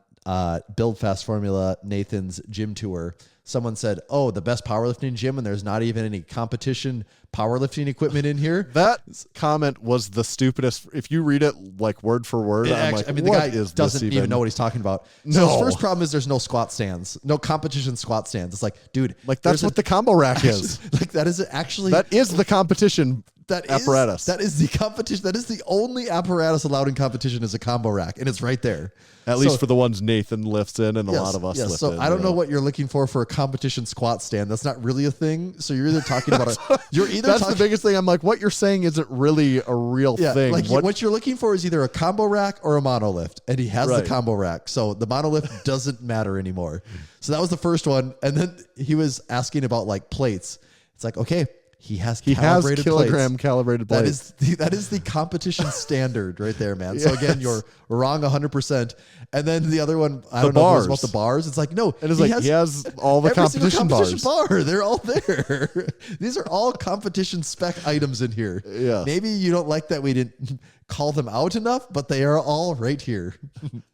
Build Fast Formula, Nathan's gym tour. Someone said, oh, the best powerlifting gym, and there's not even any competition powerlifting equipment in here. That comment was the stupidest. If you read it like word for word, I'm like, the what guy is doesn't this even know what he's talking about. So No. his first problem is there's no squat stands, no competition squat stands. It's like, dude, Like that's what the combo rack is. Like that is actually That is the competition that apparatus. That is the competition. That is the only apparatus allowed in competition is a combo rack, and it's right there. At least for the ones Nathan lifts in and a lot of us lift so in. I don't know what you're looking for a competition squat stand. That's not really a thing. So you're either talking about That's the biggest thing. I'm like, what you're saying isn't really a real thing. Like what you're looking for is either a combo rack or a monolift, and he has the Right. combo rack. So the monolift doesn't matter anymore. So that was the first one, and then he was asking about like plates. It's like, okay, he has calibrated kilogram plates. calibrated That plates. that is the competition standard right there, man. So again, you're wrong 100%. And then the other one, I don't know if it was about the bars. It's like, no, And it's like, he has all the every single competition bars. bar. They're all there. These are all competition spec items in here. Yes. Maybe you don't like that we didn't call them out enough, but they are all right here.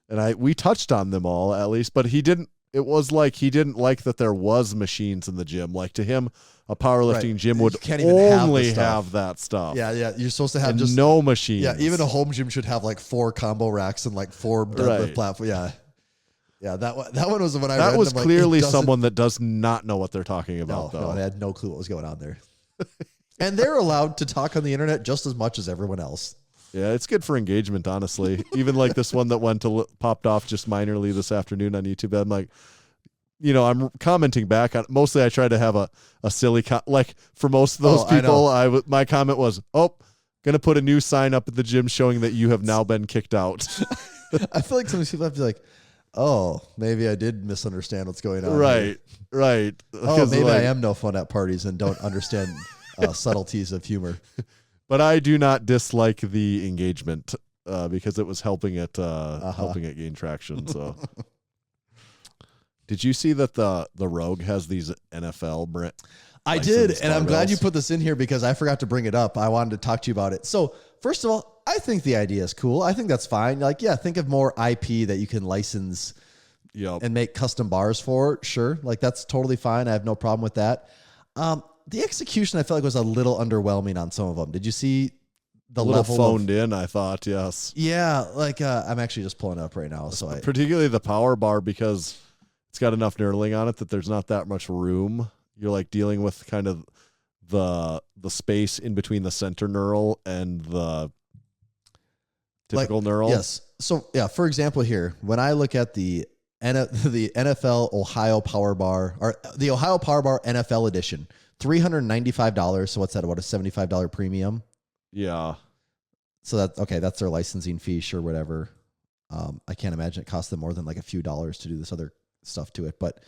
And we touched on them all at least, but he didn't. It was like he didn't like that there was machines in the gym. Like to him, a powerlifting gym would You can't even have the only stuff. have that stuff. Yeah. You're supposed to have And just no machines. Yeah, even a home gym should have like 4 combo racks and like 4 deadlift Right. platforms. Yeah, that one was when I read That it, was I'm like, clearly it doesn't- someone that does not know what they're talking about, No, though. they had no clue what was going on there. And they're allowed to talk on the internet just as much as everyone else. Yeah, it's good for engagement, honestly. Even like this one that popped off just minorly this afternoon on YouTube. I'm like, I'm commenting back on. Mostly, I try to have a silly like for most of those I people. My comment was, gonna put a new sign up at the gym showing that you have now been kicked out. I feel like some of these people have to be like, oh, maybe I did misunderstand what's going on. Right. Oh, 'Cause, maybe like, I am no fun at parties and don't understand subtleties of humor. But I do not dislike the engagement because it was helping it gain traction. So, did you see that the Rogue has these NFL brand? I did, licensed and I'm glad barbells? you put this in here because I forgot to bring it up. I wanted to talk to you about it. So, first of all, I think the idea is cool. I think that's fine. Like, yeah, think of more IP that you can license Yep. and make custom bars for. Sure, like that's totally fine. I have no problem with that. The execution I felt like was a little underwhelming on some of them. Did you see the a little level phoned in, I thought, yes. Yeah, like I'm actually just pulling it up right now. So Particularly the power bar because it's got enough knurling on it that there's not that much room. You're like dealing with kind of the space in between the center knurl and the typical knurl. Yes. So yeah, for example, here when I look at the NFL Ohio Power Bar or the Ohio Power Bar NFL Edition, $395. So what's that? About a $75 premium. Yeah. So that's their licensing fee, sure, whatever. I can't imagine it costs them more than like a few dollars to do this other stuff to it. But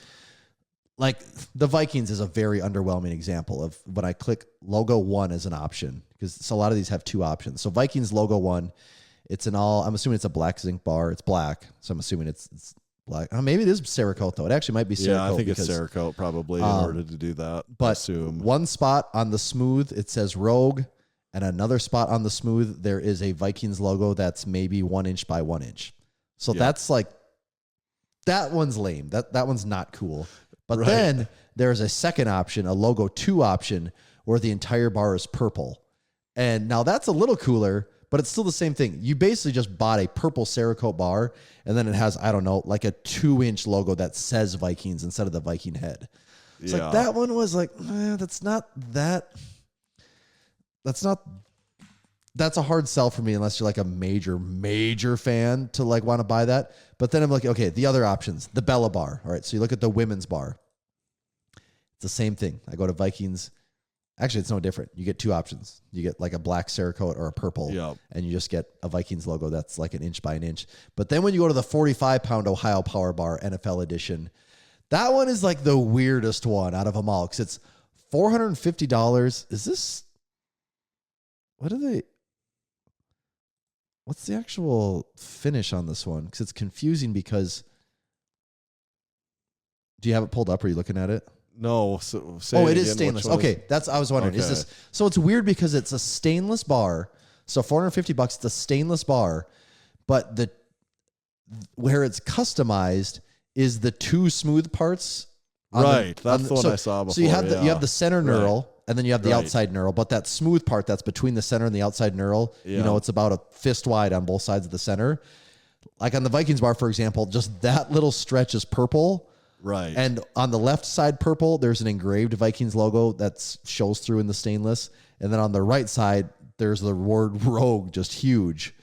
like the Vikings is a very underwhelming example of when I click logo 1 as an option because a lot of these have 2 options. So Vikings logo 1, I'm assuming it's a black zinc bar. It's black. So I'm assuming it's black. Oh, maybe it is Cerakote though. It actually might be Cerakote. Yeah, I think it's Cerakote probably in order to do that. But I assume. one spot on the smooth, it says Rogue. And another spot on the smooth, there is a Vikings logo that's maybe 1 inch by 1 inch. So that's like, that one's lame. That one's not cool. But then there's a second option, a logo 2 option, where the entire bar is purple. And now that's a little cooler, but it's still the same thing. You basically just bought a purple Cerakote bar, and then it has, I don't know, like a 2-inch logo that says Vikings instead of the Viking head. It's like that one was like, that's a hard sell for me unless you're like a major fan to like want to buy that. But then I'm like, okay, the other options, the Bella bar. All right, so you look at the women's bar. It's the same thing. I go to Vikings. Actually, it's no different. You get 2 options. You get like a black Cerakote or a purple, and you just get a Vikings logo that's like an inch by an inch. But then when you go to the 45-pound Ohio Power Bar NFL edition, that one is like the weirdest one out of them all because it's $450. Is this... What are they... What's the actual finish on this one? Because it's confusing because... Do you have it pulled up? Or are you looking at it? No. So it is stainless. Okay, I was wondering. Okay. Is this... So it's weird because it's a stainless bar. So $450, it's a stainless bar. But where it's customized is the 2 smooth parts. Right. That's the one I saw before. So you have the center knurl, and then you have the outside knurl. But that smooth part that's between the center and the outside knurl, it's about a fist wide on both sides of the center. Like on the Vikings bar, for example, just that little stretch is purple. Right. And on the left side purple, there's an engraved Vikings logo that shows through in the stainless. And then on the right side, there's the word Rogue, just huge.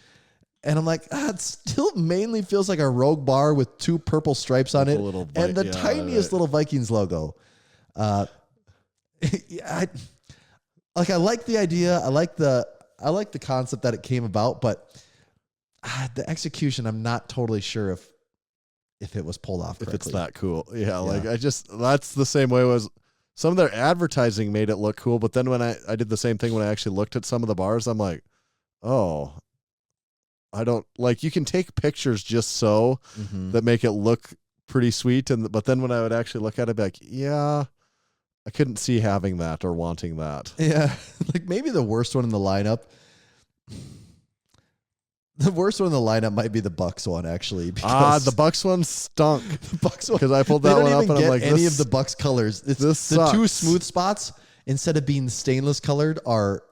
And I'm like, it still mainly feels like a Rogue bar with 2 purple stripes on it and the tiniest little Vikings logo. I like the idea. I like the concept that it came about, but the execution, I'm not totally sure if it was pulled off correctly. If it's that cool. Yeah, like that's the same way was some of their advertising made it look cool, but then when I did the same thing when I actually looked at some of the bars, I'm like, oh, I don't like, you can take pictures just so that make it look pretty sweet. But then when I would actually look at it, I'd be like, yeah, I couldn't see having that or wanting that. Yeah. Like maybe the worst one in the lineup. The worst one in the lineup might be the Bucks one, actually. The Bucks one stunk. The Bucks one, because I pulled that one up and I'm like, any of the Bucks colors. It's this the sucks. 2 smooth spots instead of being stainless colored are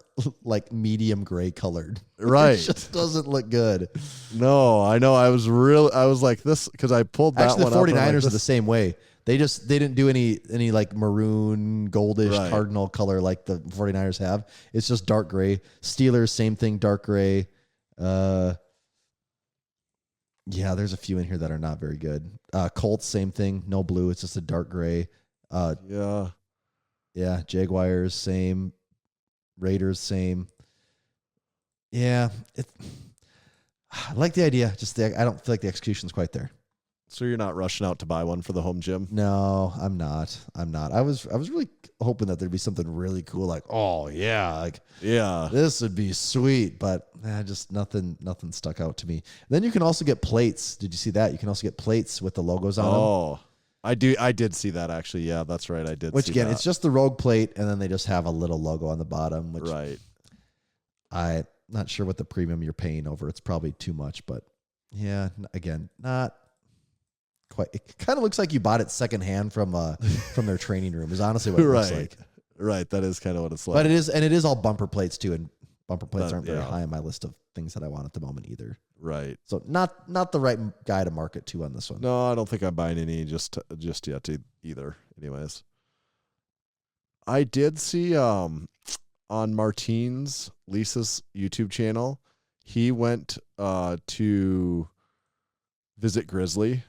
like medium gray colored. Right. It just doesn't look good. No, I know. I was like this because I pulled that one up. Actually, the 49ers are the same way. They didn't do any like maroon, goldish, cardinal color like the 49ers have. It's just dark gray. Steelers, same thing, dark gray. Yeah, there's a few in here that are not very good. Colts, same thing, no blue. It's just a dark gray. Yeah. Jaguars, same. Raiders, same. Yeah, I like the idea. Just I don't feel like the execution's quite there. So you're not rushing out to buy one for the home gym? No, I'm not. I was really hoping that there'd be something really cool, like, oh yeah, this would be sweet, but just nothing stuck out to me. Then you can also get plates. Did you see that? You can also get plates with the logos on them. Oh, I did see that actually. Yeah, that's right. I did. Which see again, that. it's just the Rogue plate, and then they just have a little logo on the bottom. Which I'm not sure what the premium you're paying over. It's probably too much, but yeah, again, not quite. It kind of looks like you bought it secondhand from their training room. Is honestly what it looks like. Right, that is kind of what it's like. But it is all bumper plates too, and bumper plates aren't very high on my list of things that I want at the moment either. Right. So not the right guy to market to on this one. No, I don't think I'm buying any just yet either. Anyways, I did see on Martine's Lisa's YouTube channel, he went to visit Grizzly.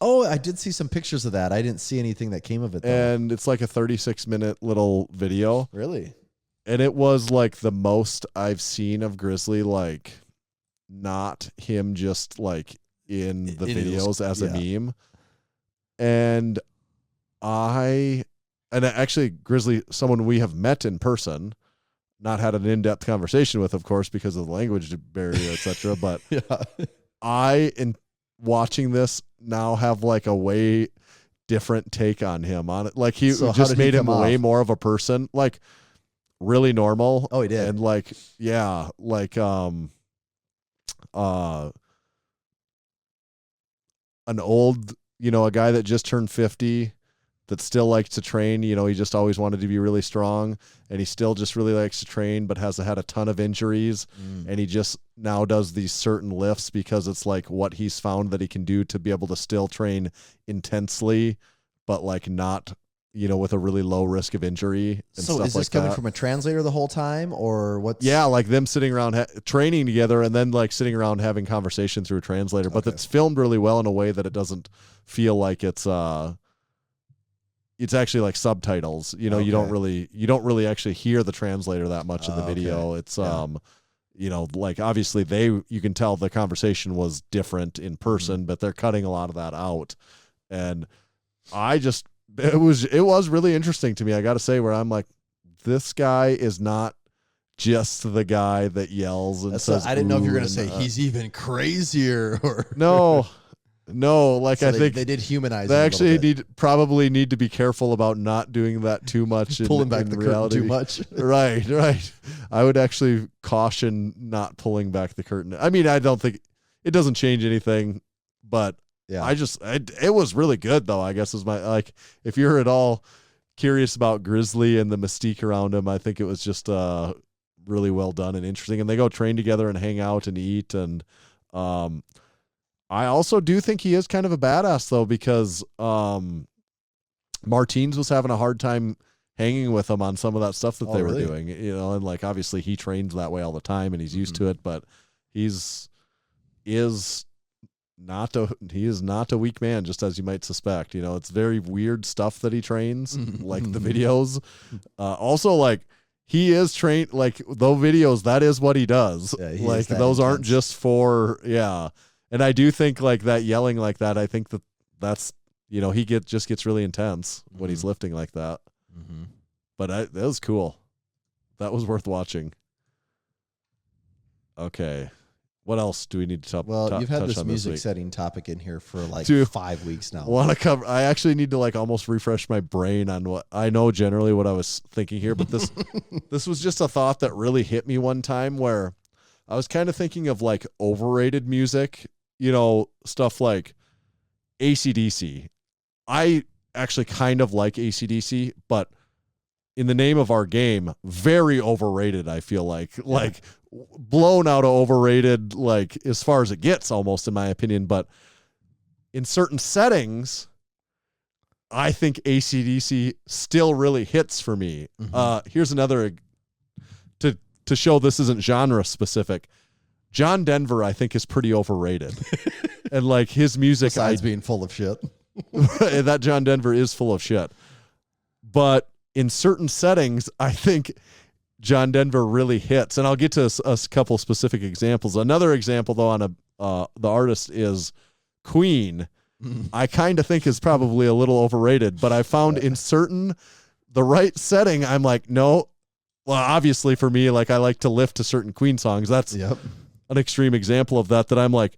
Oh, I did see some pictures of that. I didn't see anything that came of it, though. And it's like a 36-minute little video. Really? And it was like the most I've seen of Grizzly, like not him just like in the videos as a meme. And actually Grizzly, someone we have met in person, not had an in-depth conversation with, of course, because of the language barrier, etc. But in watching this now have like a way different take on him on it. Like he just made him way more of a person, like really normal. Oh, he did. And like, yeah, like, an old, a guy that just turned 50, that still likes to train. You know, he just always wanted to be really strong, and he still just really likes to train, but has had a ton of injuries. And he just now does these certain lifts because it's like what he's found that he can do to be able to still train intensely, but like not, you know, with a really low risk of injury. And So stuff is this like coming that. from a translator the whole time, or what's? Yeah, like them sitting around training together and then like sitting around having conversation through a translator, but it's filmed really well in a way that it doesn't feel like it's actually like subtitles. You know, you don't really actually hear the translator that much in the video. It's you know, like obviously you can tell the conversation was different in person, but they're cutting a lot of that out. And it was really interesting to me, I got to say, where I'm like, this guy is not just the guy that yells and says, I didn't know if you were going to "Ooh," say and, he's even crazier. Or no, like So I they, think they did humanize. they him a actually little bit. probably need to be careful about not doing that too much. Pulling back in the reality. curtain too much. Right. I would actually caution not pulling back the curtain. I mean, I don't think it doesn't change anything, but Yeah. it was really good though, I guess is my, like, if you're at all curious about Grizzly and the mystique around him, I think it was just really well done and interesting. And they go train together and hang out and eat. And I also do think he is kind of a badass though, because Martins was having a hard time hanging with him on some of that stuff that they were doing, you know, and like obviously he trains that way all the time and he's used to it, but he is not a weak man, just as you might suspect. You know, it's very weird stuff that he trains, like the videos. Also, like he is trained, like those videos, that is what he does. Yeah, like those aren't just for, And I do think like that yelling like that, I think that's, you know, he just gets really intense when he's lifting like that. But that was cool. That was worth watching. Okay. What else do we need to talk about? Well, you've had this music setting topic in here for like 5 weeks now. I actually need to like almost refresh my brain on what I know generally what I was thinking here, but this was just a thought that really hit me one time where I was kind of thinking of like overrated music, you know, stuff like AC/DC. I actually kind of like AC/DC, but in the name of our game, very overrated, I feel like. Like blown out of overrated, like as far as it gets almost, in my opinion. But in certain settings, I think AC/DC still really hits for me. Here's another, to show this isn't genre specific. John Denver, I think, is pretty overrated. And like his music, besides being full of shit. that John Denver is full of shit. But in certain settings, I think John Denver really hits. And I'll get to a couple specific examples. Another example, though, on the artist is Queen. I kind of think is probably a little overrated, but I found in the right setting, I'm like, no. Well, obviously for me, like I like to lift to certain Queen songs. That's an extreme example of that I'm like,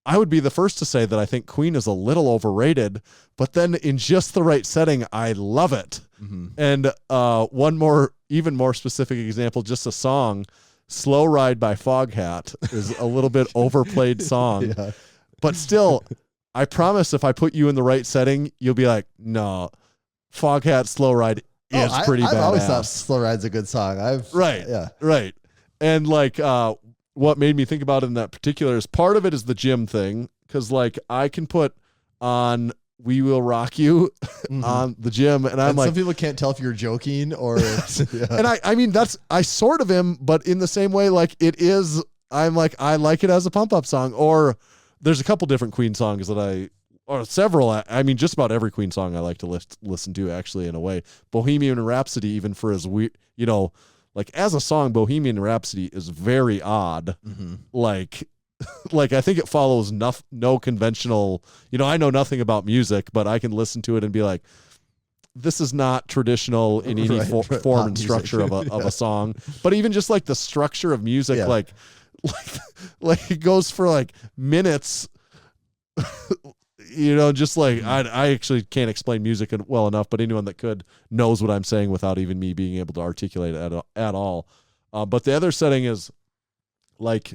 I would be the first to say that I think Queen is a little overrated, but then in just the right setting, I love it. And one even more specific example, just a song, Slow Ride by Foghat is a little bit overplayed song, but still, I promise if I put you in the right setting, you'll be like, no, Foghat Slow Ride is pretty badass. I've always thought Slow Ride's a good song. Right. And like, what made me think about it in that particular is part of it is the gym thing. Cause like I can put on We Will Rock You on the gym. And I'm like, some people can't tell if you're joking or, and I mean, I sort of am, but in the same way, like it is, I'm like, I like it as a pump up song. Or there's a couple different Queen songs or several. I mean, just about every Queen song I like to listen to actually in a way. Bohemian Rhapsody, even for as weird, you know, like as a song, Bohemian Rhapsody is very odd. Like I think it follows no conventional, you know, I know nothing about music, but I can listen to it and be like, this is not traditional in any form and structure of a song. But even just like the structure of music, like it goes for like minutes. You know, just like I actually can't explain music well enough, but anyone that could knows what I'm saying without even me being able to articulate it at all. But the other setting is like,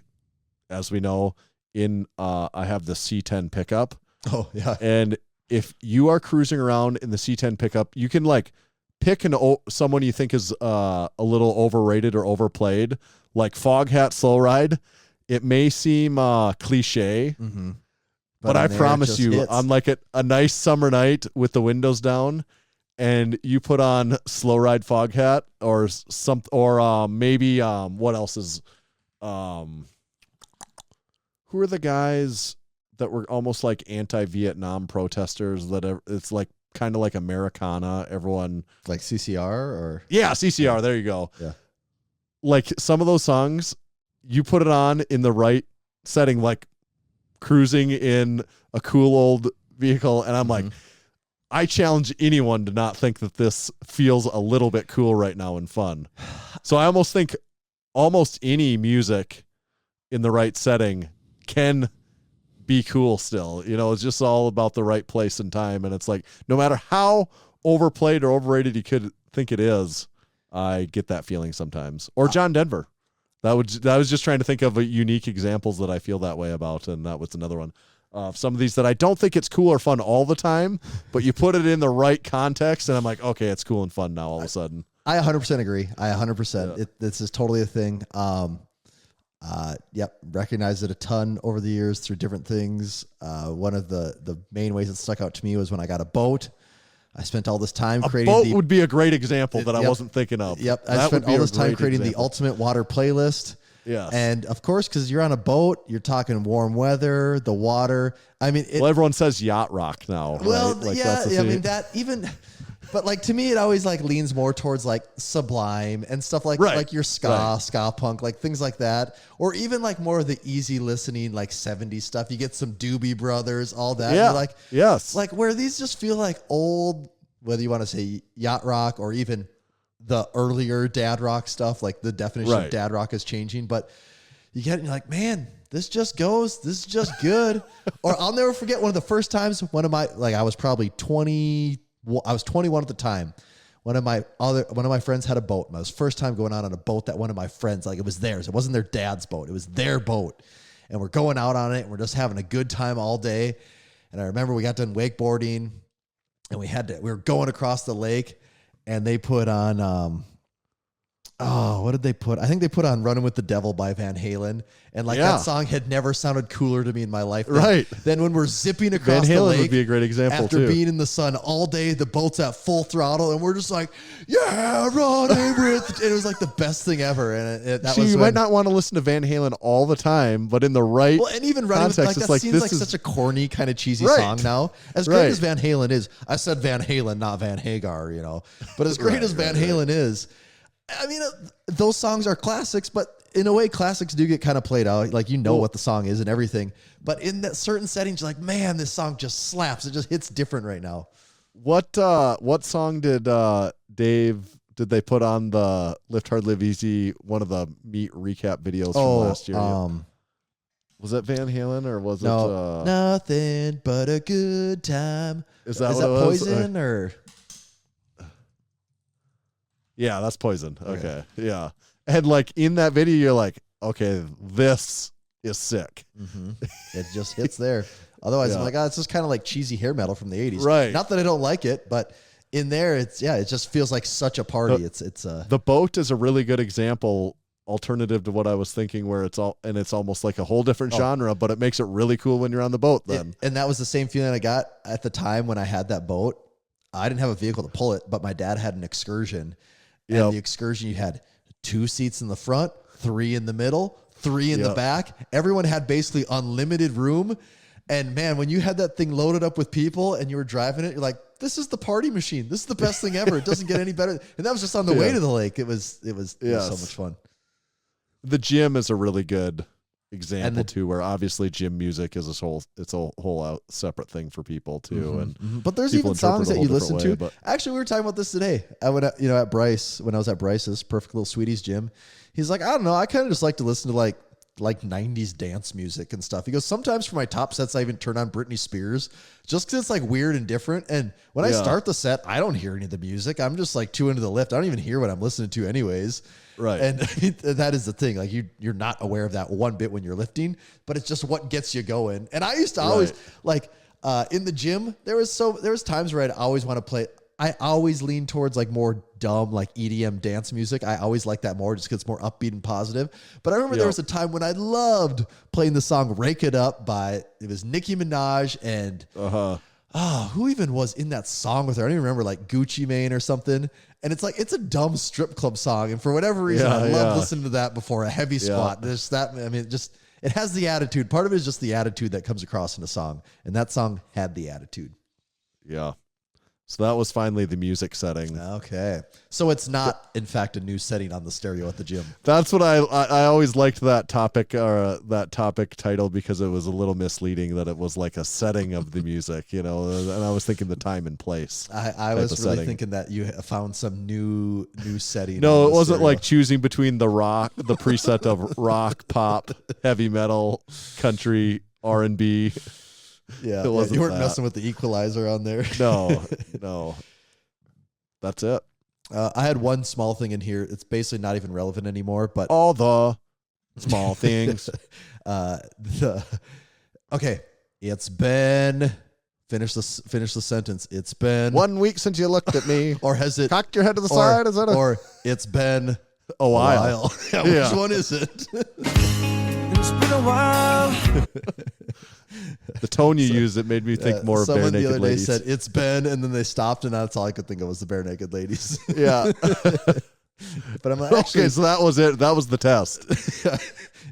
as we know, I have the C10 pickup. Oh yeah, and if you are cruising around in the C10 pickup, you can like pick someone you think is a little overrated or overplayed, like Foghat Slow Ride. It may seem cliche, but I promise you, on like a nice summer night with the windows down, and you put on Slow Ride Foghat or maybe what else is who are the guys that were almost like anti-Vietnam protesters that it's like kind of like Americana, everyone like CCR or CCR, there you go. Yeah. Like some of those songs, you put it on in the right setting, like cruising in a cool old vehicle, and I'm like, I challenge anyone to not think that this feels a little bit cool right now and fun. So I almost think almost any music in the right setting can be cool still. You know, it's just all about the right place and time. And it's like, no matter how overplayed or overrated you could think it is, I get that feeling sometimes. Or John Denver. I was just trying to think of unique examples that I feel that way about, and that was another one. Some of these that I don't think it's cool or fun all the time, but you put it in the right context, and I'm like, okay, it's cool and fun now all of a sudden. I 100% agree. I 100%. Yeah. This is totally a thing. Yep. Recognized it a ton over the years through different things. One of the main ways that stuck out to me was when I got a boat. I spent all this time creating boat would be a great example that I wasn't thinking of. Yep. I spent all this time creating the ultimate water playlist. Yeah. And of course, because you're on a boat, you're talking warm weather, the water. I mean, everyone says yacht rock now. Well, right? Like yeah. I mean, that even. But like to me, it always like leans more towards like Sublime and stuff like your ska punk, like things like that, or even like more of the easy listening like 70s stuff. You get some Doobie Brothers, all that. Yeah, you're like yes, like where these just feel like old, whether you want to say yacht rock or even the earlier dad rock stuff. Like the definition of dad rock is changing, but you get it, and you're like, man, this just goes. This is just good. Or I'll never forget one of the first times I was probably 20. I was 21 at the time. One of my friends had a boat. It was first time going out on a boat that one of my friends, like it was theirs. It wasn't their dad's boat. It was their boat. And we're going out on it. And we're just having a good time all day. And I remember we got done wakeboarding and we were going across the lake, and they put on, what did they put? I think they put on Running with the Devil by Van Halen. And that song had never sounded cooler to me in my life. Then when we're zipping across Van Halen the lake would be a great example after being in the sun all day, the boat's at full throttle, and we're just like, yeah, running with. It was like the best thing ever. And you might not want to listen to Van Halen all the time, but in the right and even Running context, with, that seems like such a corny kind of cheesy song now. As great as Van Halen is, I said Van Halen, not Van Hagar, but as great as Van Halen is, I mean, those songs are classics, but in a way, classics do get kind of played out. Like, what the song is and everything. But in that certain settings, you're like, man, this song just slaps. It just hits different right now. What song did they put on the Lift Hard, Live Easy, one of the meet recap videos from last year? Was that Van Halen or was it? Nothing but a good time. Is that Poison or? Yeah, that's Poison. Okay. Yeah. And like in that video, you're like, okay, this is sick. Mm-hmm. It just hits there. Otherwise, I'm like, it's just kind of like cheesy hair metal from the 80s. Right. Not that I don't like it, but in there, it just feels like such a party. The Boat is a really good example, alternative to what I was thinking, where it's almost like a whole different genre, but it makes it really cool when you're on the boat then. And that was the same feeling I got at the time when I had that boat. I didn't have a vehicle to pull it, but my dad had an Excursion. And the Excursion, you had 2 seats in the front, 3 in the middle, 3 in the back. Everyone had basically unlimited room. And man, when you had that thing loaded up with people and you were driving it, you're like, this is the party machine. This is the best thing ever. It doesn't get any better. And that was just on the way to the lake. It was so much fun. The gym is a really good example too, where obviously gym music is it's a whole separate thing for people too. But there's even songs that you listen to. Actually, we were talking about this today. I went at Bryce, when I was at Bryce's Perfect Little Sweeties gym. He's like, I don't know, I kind of just like to listen to like 90s dance music and stuff. He goes, sometimes for my top sets, I even turn on Britney Spears just because it's like weird and different. And when I start the set, I don't hear any of the music. I'm just like too into the lift. I don't even hear what I'm listening to anyways. Right. And that is the thing. Like you're not aware of that one bit when you're lifting, but it's just what gets you going. And I used to always In the gym, there was times where I'd always want to play. I always lean towards like more dumb, like EDM dance music. I always like that more just because it's more upbeat and positive. But I remember there was a time when I loved playing the song Rake It Up it was Nicki Minaj and who even was in that song with her? I don't even remember, like Gucci Mane or something. And it's like, it's a dumb strip club song. And for whatever reason, I love listening to that before a heavy squat. There's that, I mean, it has the attitude. Part of it is just the attitude that comes across in a song. And that song had the attitude. Yeah. So that was finally the music setting. Okay. So it's not, in fact, a new setting on the stereo at the gym. That's what I always liked that topic title because it was a little misleading that it was like a setting of the music, and I was thinking the time and place. I was really thinking that you found some new setting. No, it wasn't like choosing between the preset of rock, pop, heavy metal, country, R&B. Yeah, you weren't messing with the equalizer on there. No. That's it. I had one small thing in here. It's basically not even relevant anymore, but all the small things. Okay, it's been finish the sentence. It's been 1 week since you looked at me, or has it cocked your head to the side? Is that or it's been a while? Which one is it? It's been a while. The tone you used, it made me think more of Bare Naked Ladies. Someone the other day said, it's been, and then they stopped, and that's all I could think of was the Bare Naked Ladies. Yeah. But I'm like, actually, okay, so that was it. That was the test.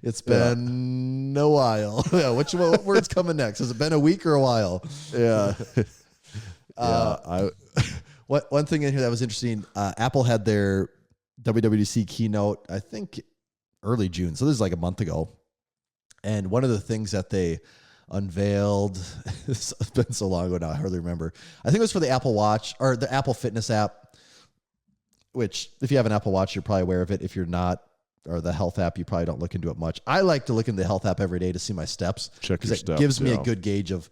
It's been a while. Yeah, what word's coming next? Has it been a week or a while? Yeah. One thing in here that was interesting, Apple had their WWDC keynote, I think, early June. So this is like a month ago. And one of the things that they unveiled, it's been so long ago now, I hardly remember. I think it was for the Apple Watch or the Apple Fitness app, which if you have an Apple Watch, you're probably aware of it. If you're not, or the health app, you probably don't look into it much. I like to look into the health app every day to see my steps. Check your steps. It gives me a good gauge of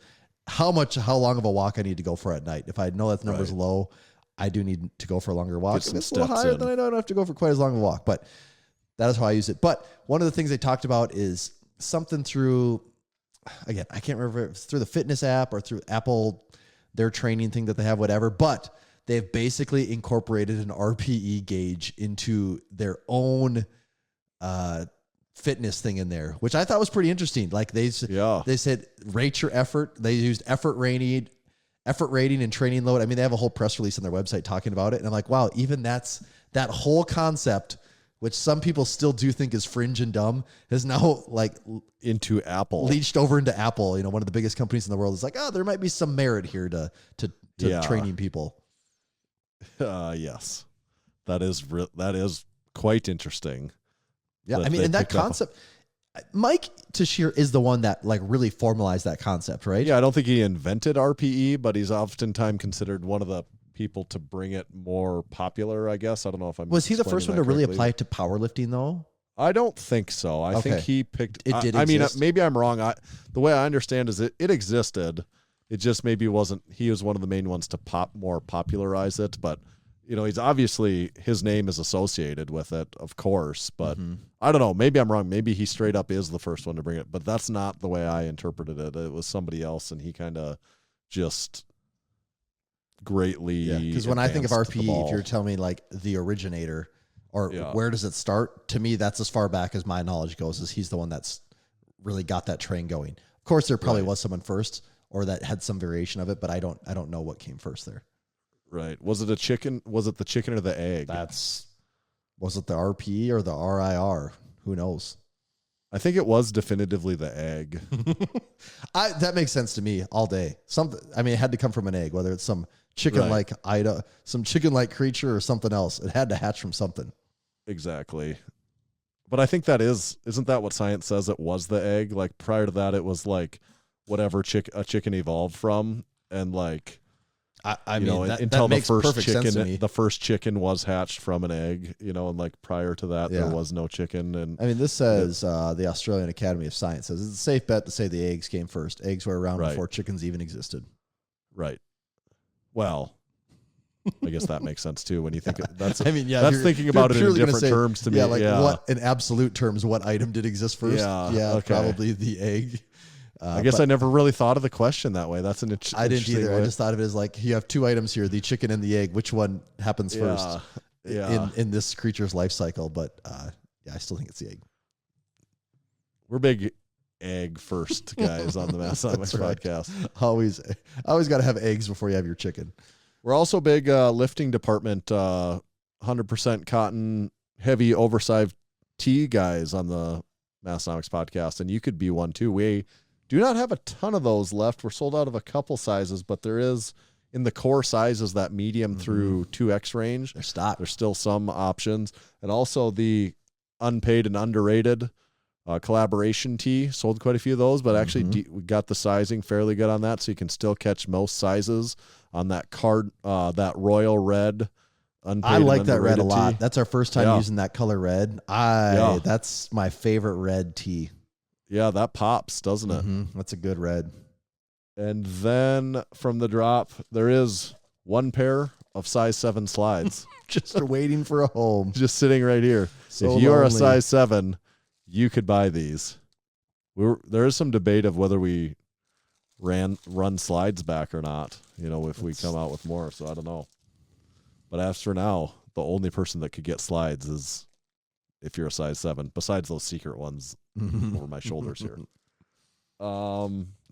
how long of a walk I need to go for at night. If I know that number's low, I do need to go for a longer walk. If it's a little higher, then I don't have to go for quite as long of a walk. But that is how I use it. But one of the things they talked about is something through, again, I can't remember if it's through the fitness app or through Apple, their training thing that they have, whatever. But they've basically incorporated an RPE gauge into their own fitness thing in there, which I thought was pretty interesting. Like they said, rate your effort. They used effort rating and training load. I mean, they have a whole press release on their website talking about it. And I'm like, wow, even that whole concept, which some people still do think is fringe and dumb, is now like into Apple, leached over into Apple. One of the biggest companies in the world is like, there might be some merit here to training people. Yes, that is quite interesting. Yeah, I mean, and that concept, Mike Tashir is the one that like really formalized that concept, right? Yeah, I don't think he invented RPE, but he's oftentimes considered one of the people to bring it more popular, I guess. I don't know if I'm. Was he the first one to really apply it to powerlifting, though? I don't think so. I think he picked. It did. I mean, maybe I'm wrong. The way I understand is it existed. It just maybe wasn't. He was one of the main ones to popularize it, but. He's obviously, his name is associated with it, of course, but I don't know. Maybe I'm wrong. Maybe he straight up is the first one to bring it, but that's not the way I interpreted it. It was somebody else, and he kind of just greatly. Because when I think of RPE, if you're telling me like the originator or where does it start, to me, that's as far back as my knowledge goes, is he's the one that's really got that train going. Of course, there probably was someone first or that had some variation of it, but I don't know what came first there. Right. Was it a chicken? Was it the chicken or the egg? Was it the RPE or the RIR? Who knows? I think it was definitively the egg. That makes sense to me all day. It had to come from an egg, whether it's some chicken-like some chicken-like creature or something else. It had to hatch from something. Exactly. But I think isn't that what science says it was the egg? Like prior to that, it was like whatever a chicken evolved from, and like. Until the first chicken was hatched from an egg, and like prior to that, there was no chicken. And I mean, this says the Australian Academy of Science says it's a safe bet to say the eggs came first. Eggs were around before chickens even existed. Right. Well, I guess that makes sense too when you think that's. That's thinking about it in different terms to me. What in absolute terms, what item did exist first? Yeah, probably the egg. I guess I never really thought of the question that way. That's an I didn't either. way. I just thought of it as like, you have two items here, the chicken and the egg. Which one happens first in this creature's life cycle? But I still think it's the egg. We're big egg first guys on the Massenomics podcast. Always got to have eggs before you have your chicken. We're also big lifting department, 100% cotton, heavy, oversized tee guys on the Massenomics podcast, and you could be one too. We do not have a ton of those left. We're sold out of a couple sizes, but there is in the core sizes, that medium through 2X range. They're stocked. There's still some options, and also the unpaid and underrated collaboration tee. Sold quite a few of those, but actually we got the sizing fairly good on that, so you can still catch most sizes on that card, that royal red. I like that red a lot. Tee. That's our first time using that color red. That's my favorite red tee. Yeah, that pops, doesn't it? That's a good red. And then from the drop, there is one pair of size 7 slides. Just waiting for a home. Just sitting right here. So if you are a lonely. size 7, you could buy these. There is some debate of whether we run slides back or not, if we come out with more. So I don't know. But as for now, the only person that could get slides is if you're a size 7, besides those secret ones over my shoulders here.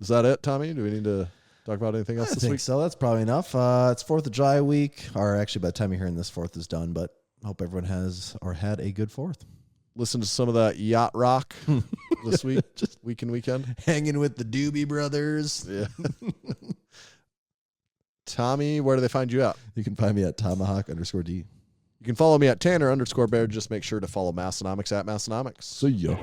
Is that it, Tommy? Do we need to talk about anything else I this think week? so. That's probably enough. It's 4th of July week, or actually by the time you're hearing this, 4th is done, but hope everyone has or had a good 4th. Listen to some of that yacht rock this week, just week and weekend. Hanging with the Doobie Brothers. Yeah. Tommy, where do they find you at? You can find me at Tomahawk_D. You can follow me at Tanner_Bear. Just make sure to follow Massenomics at Massenomics. See ya.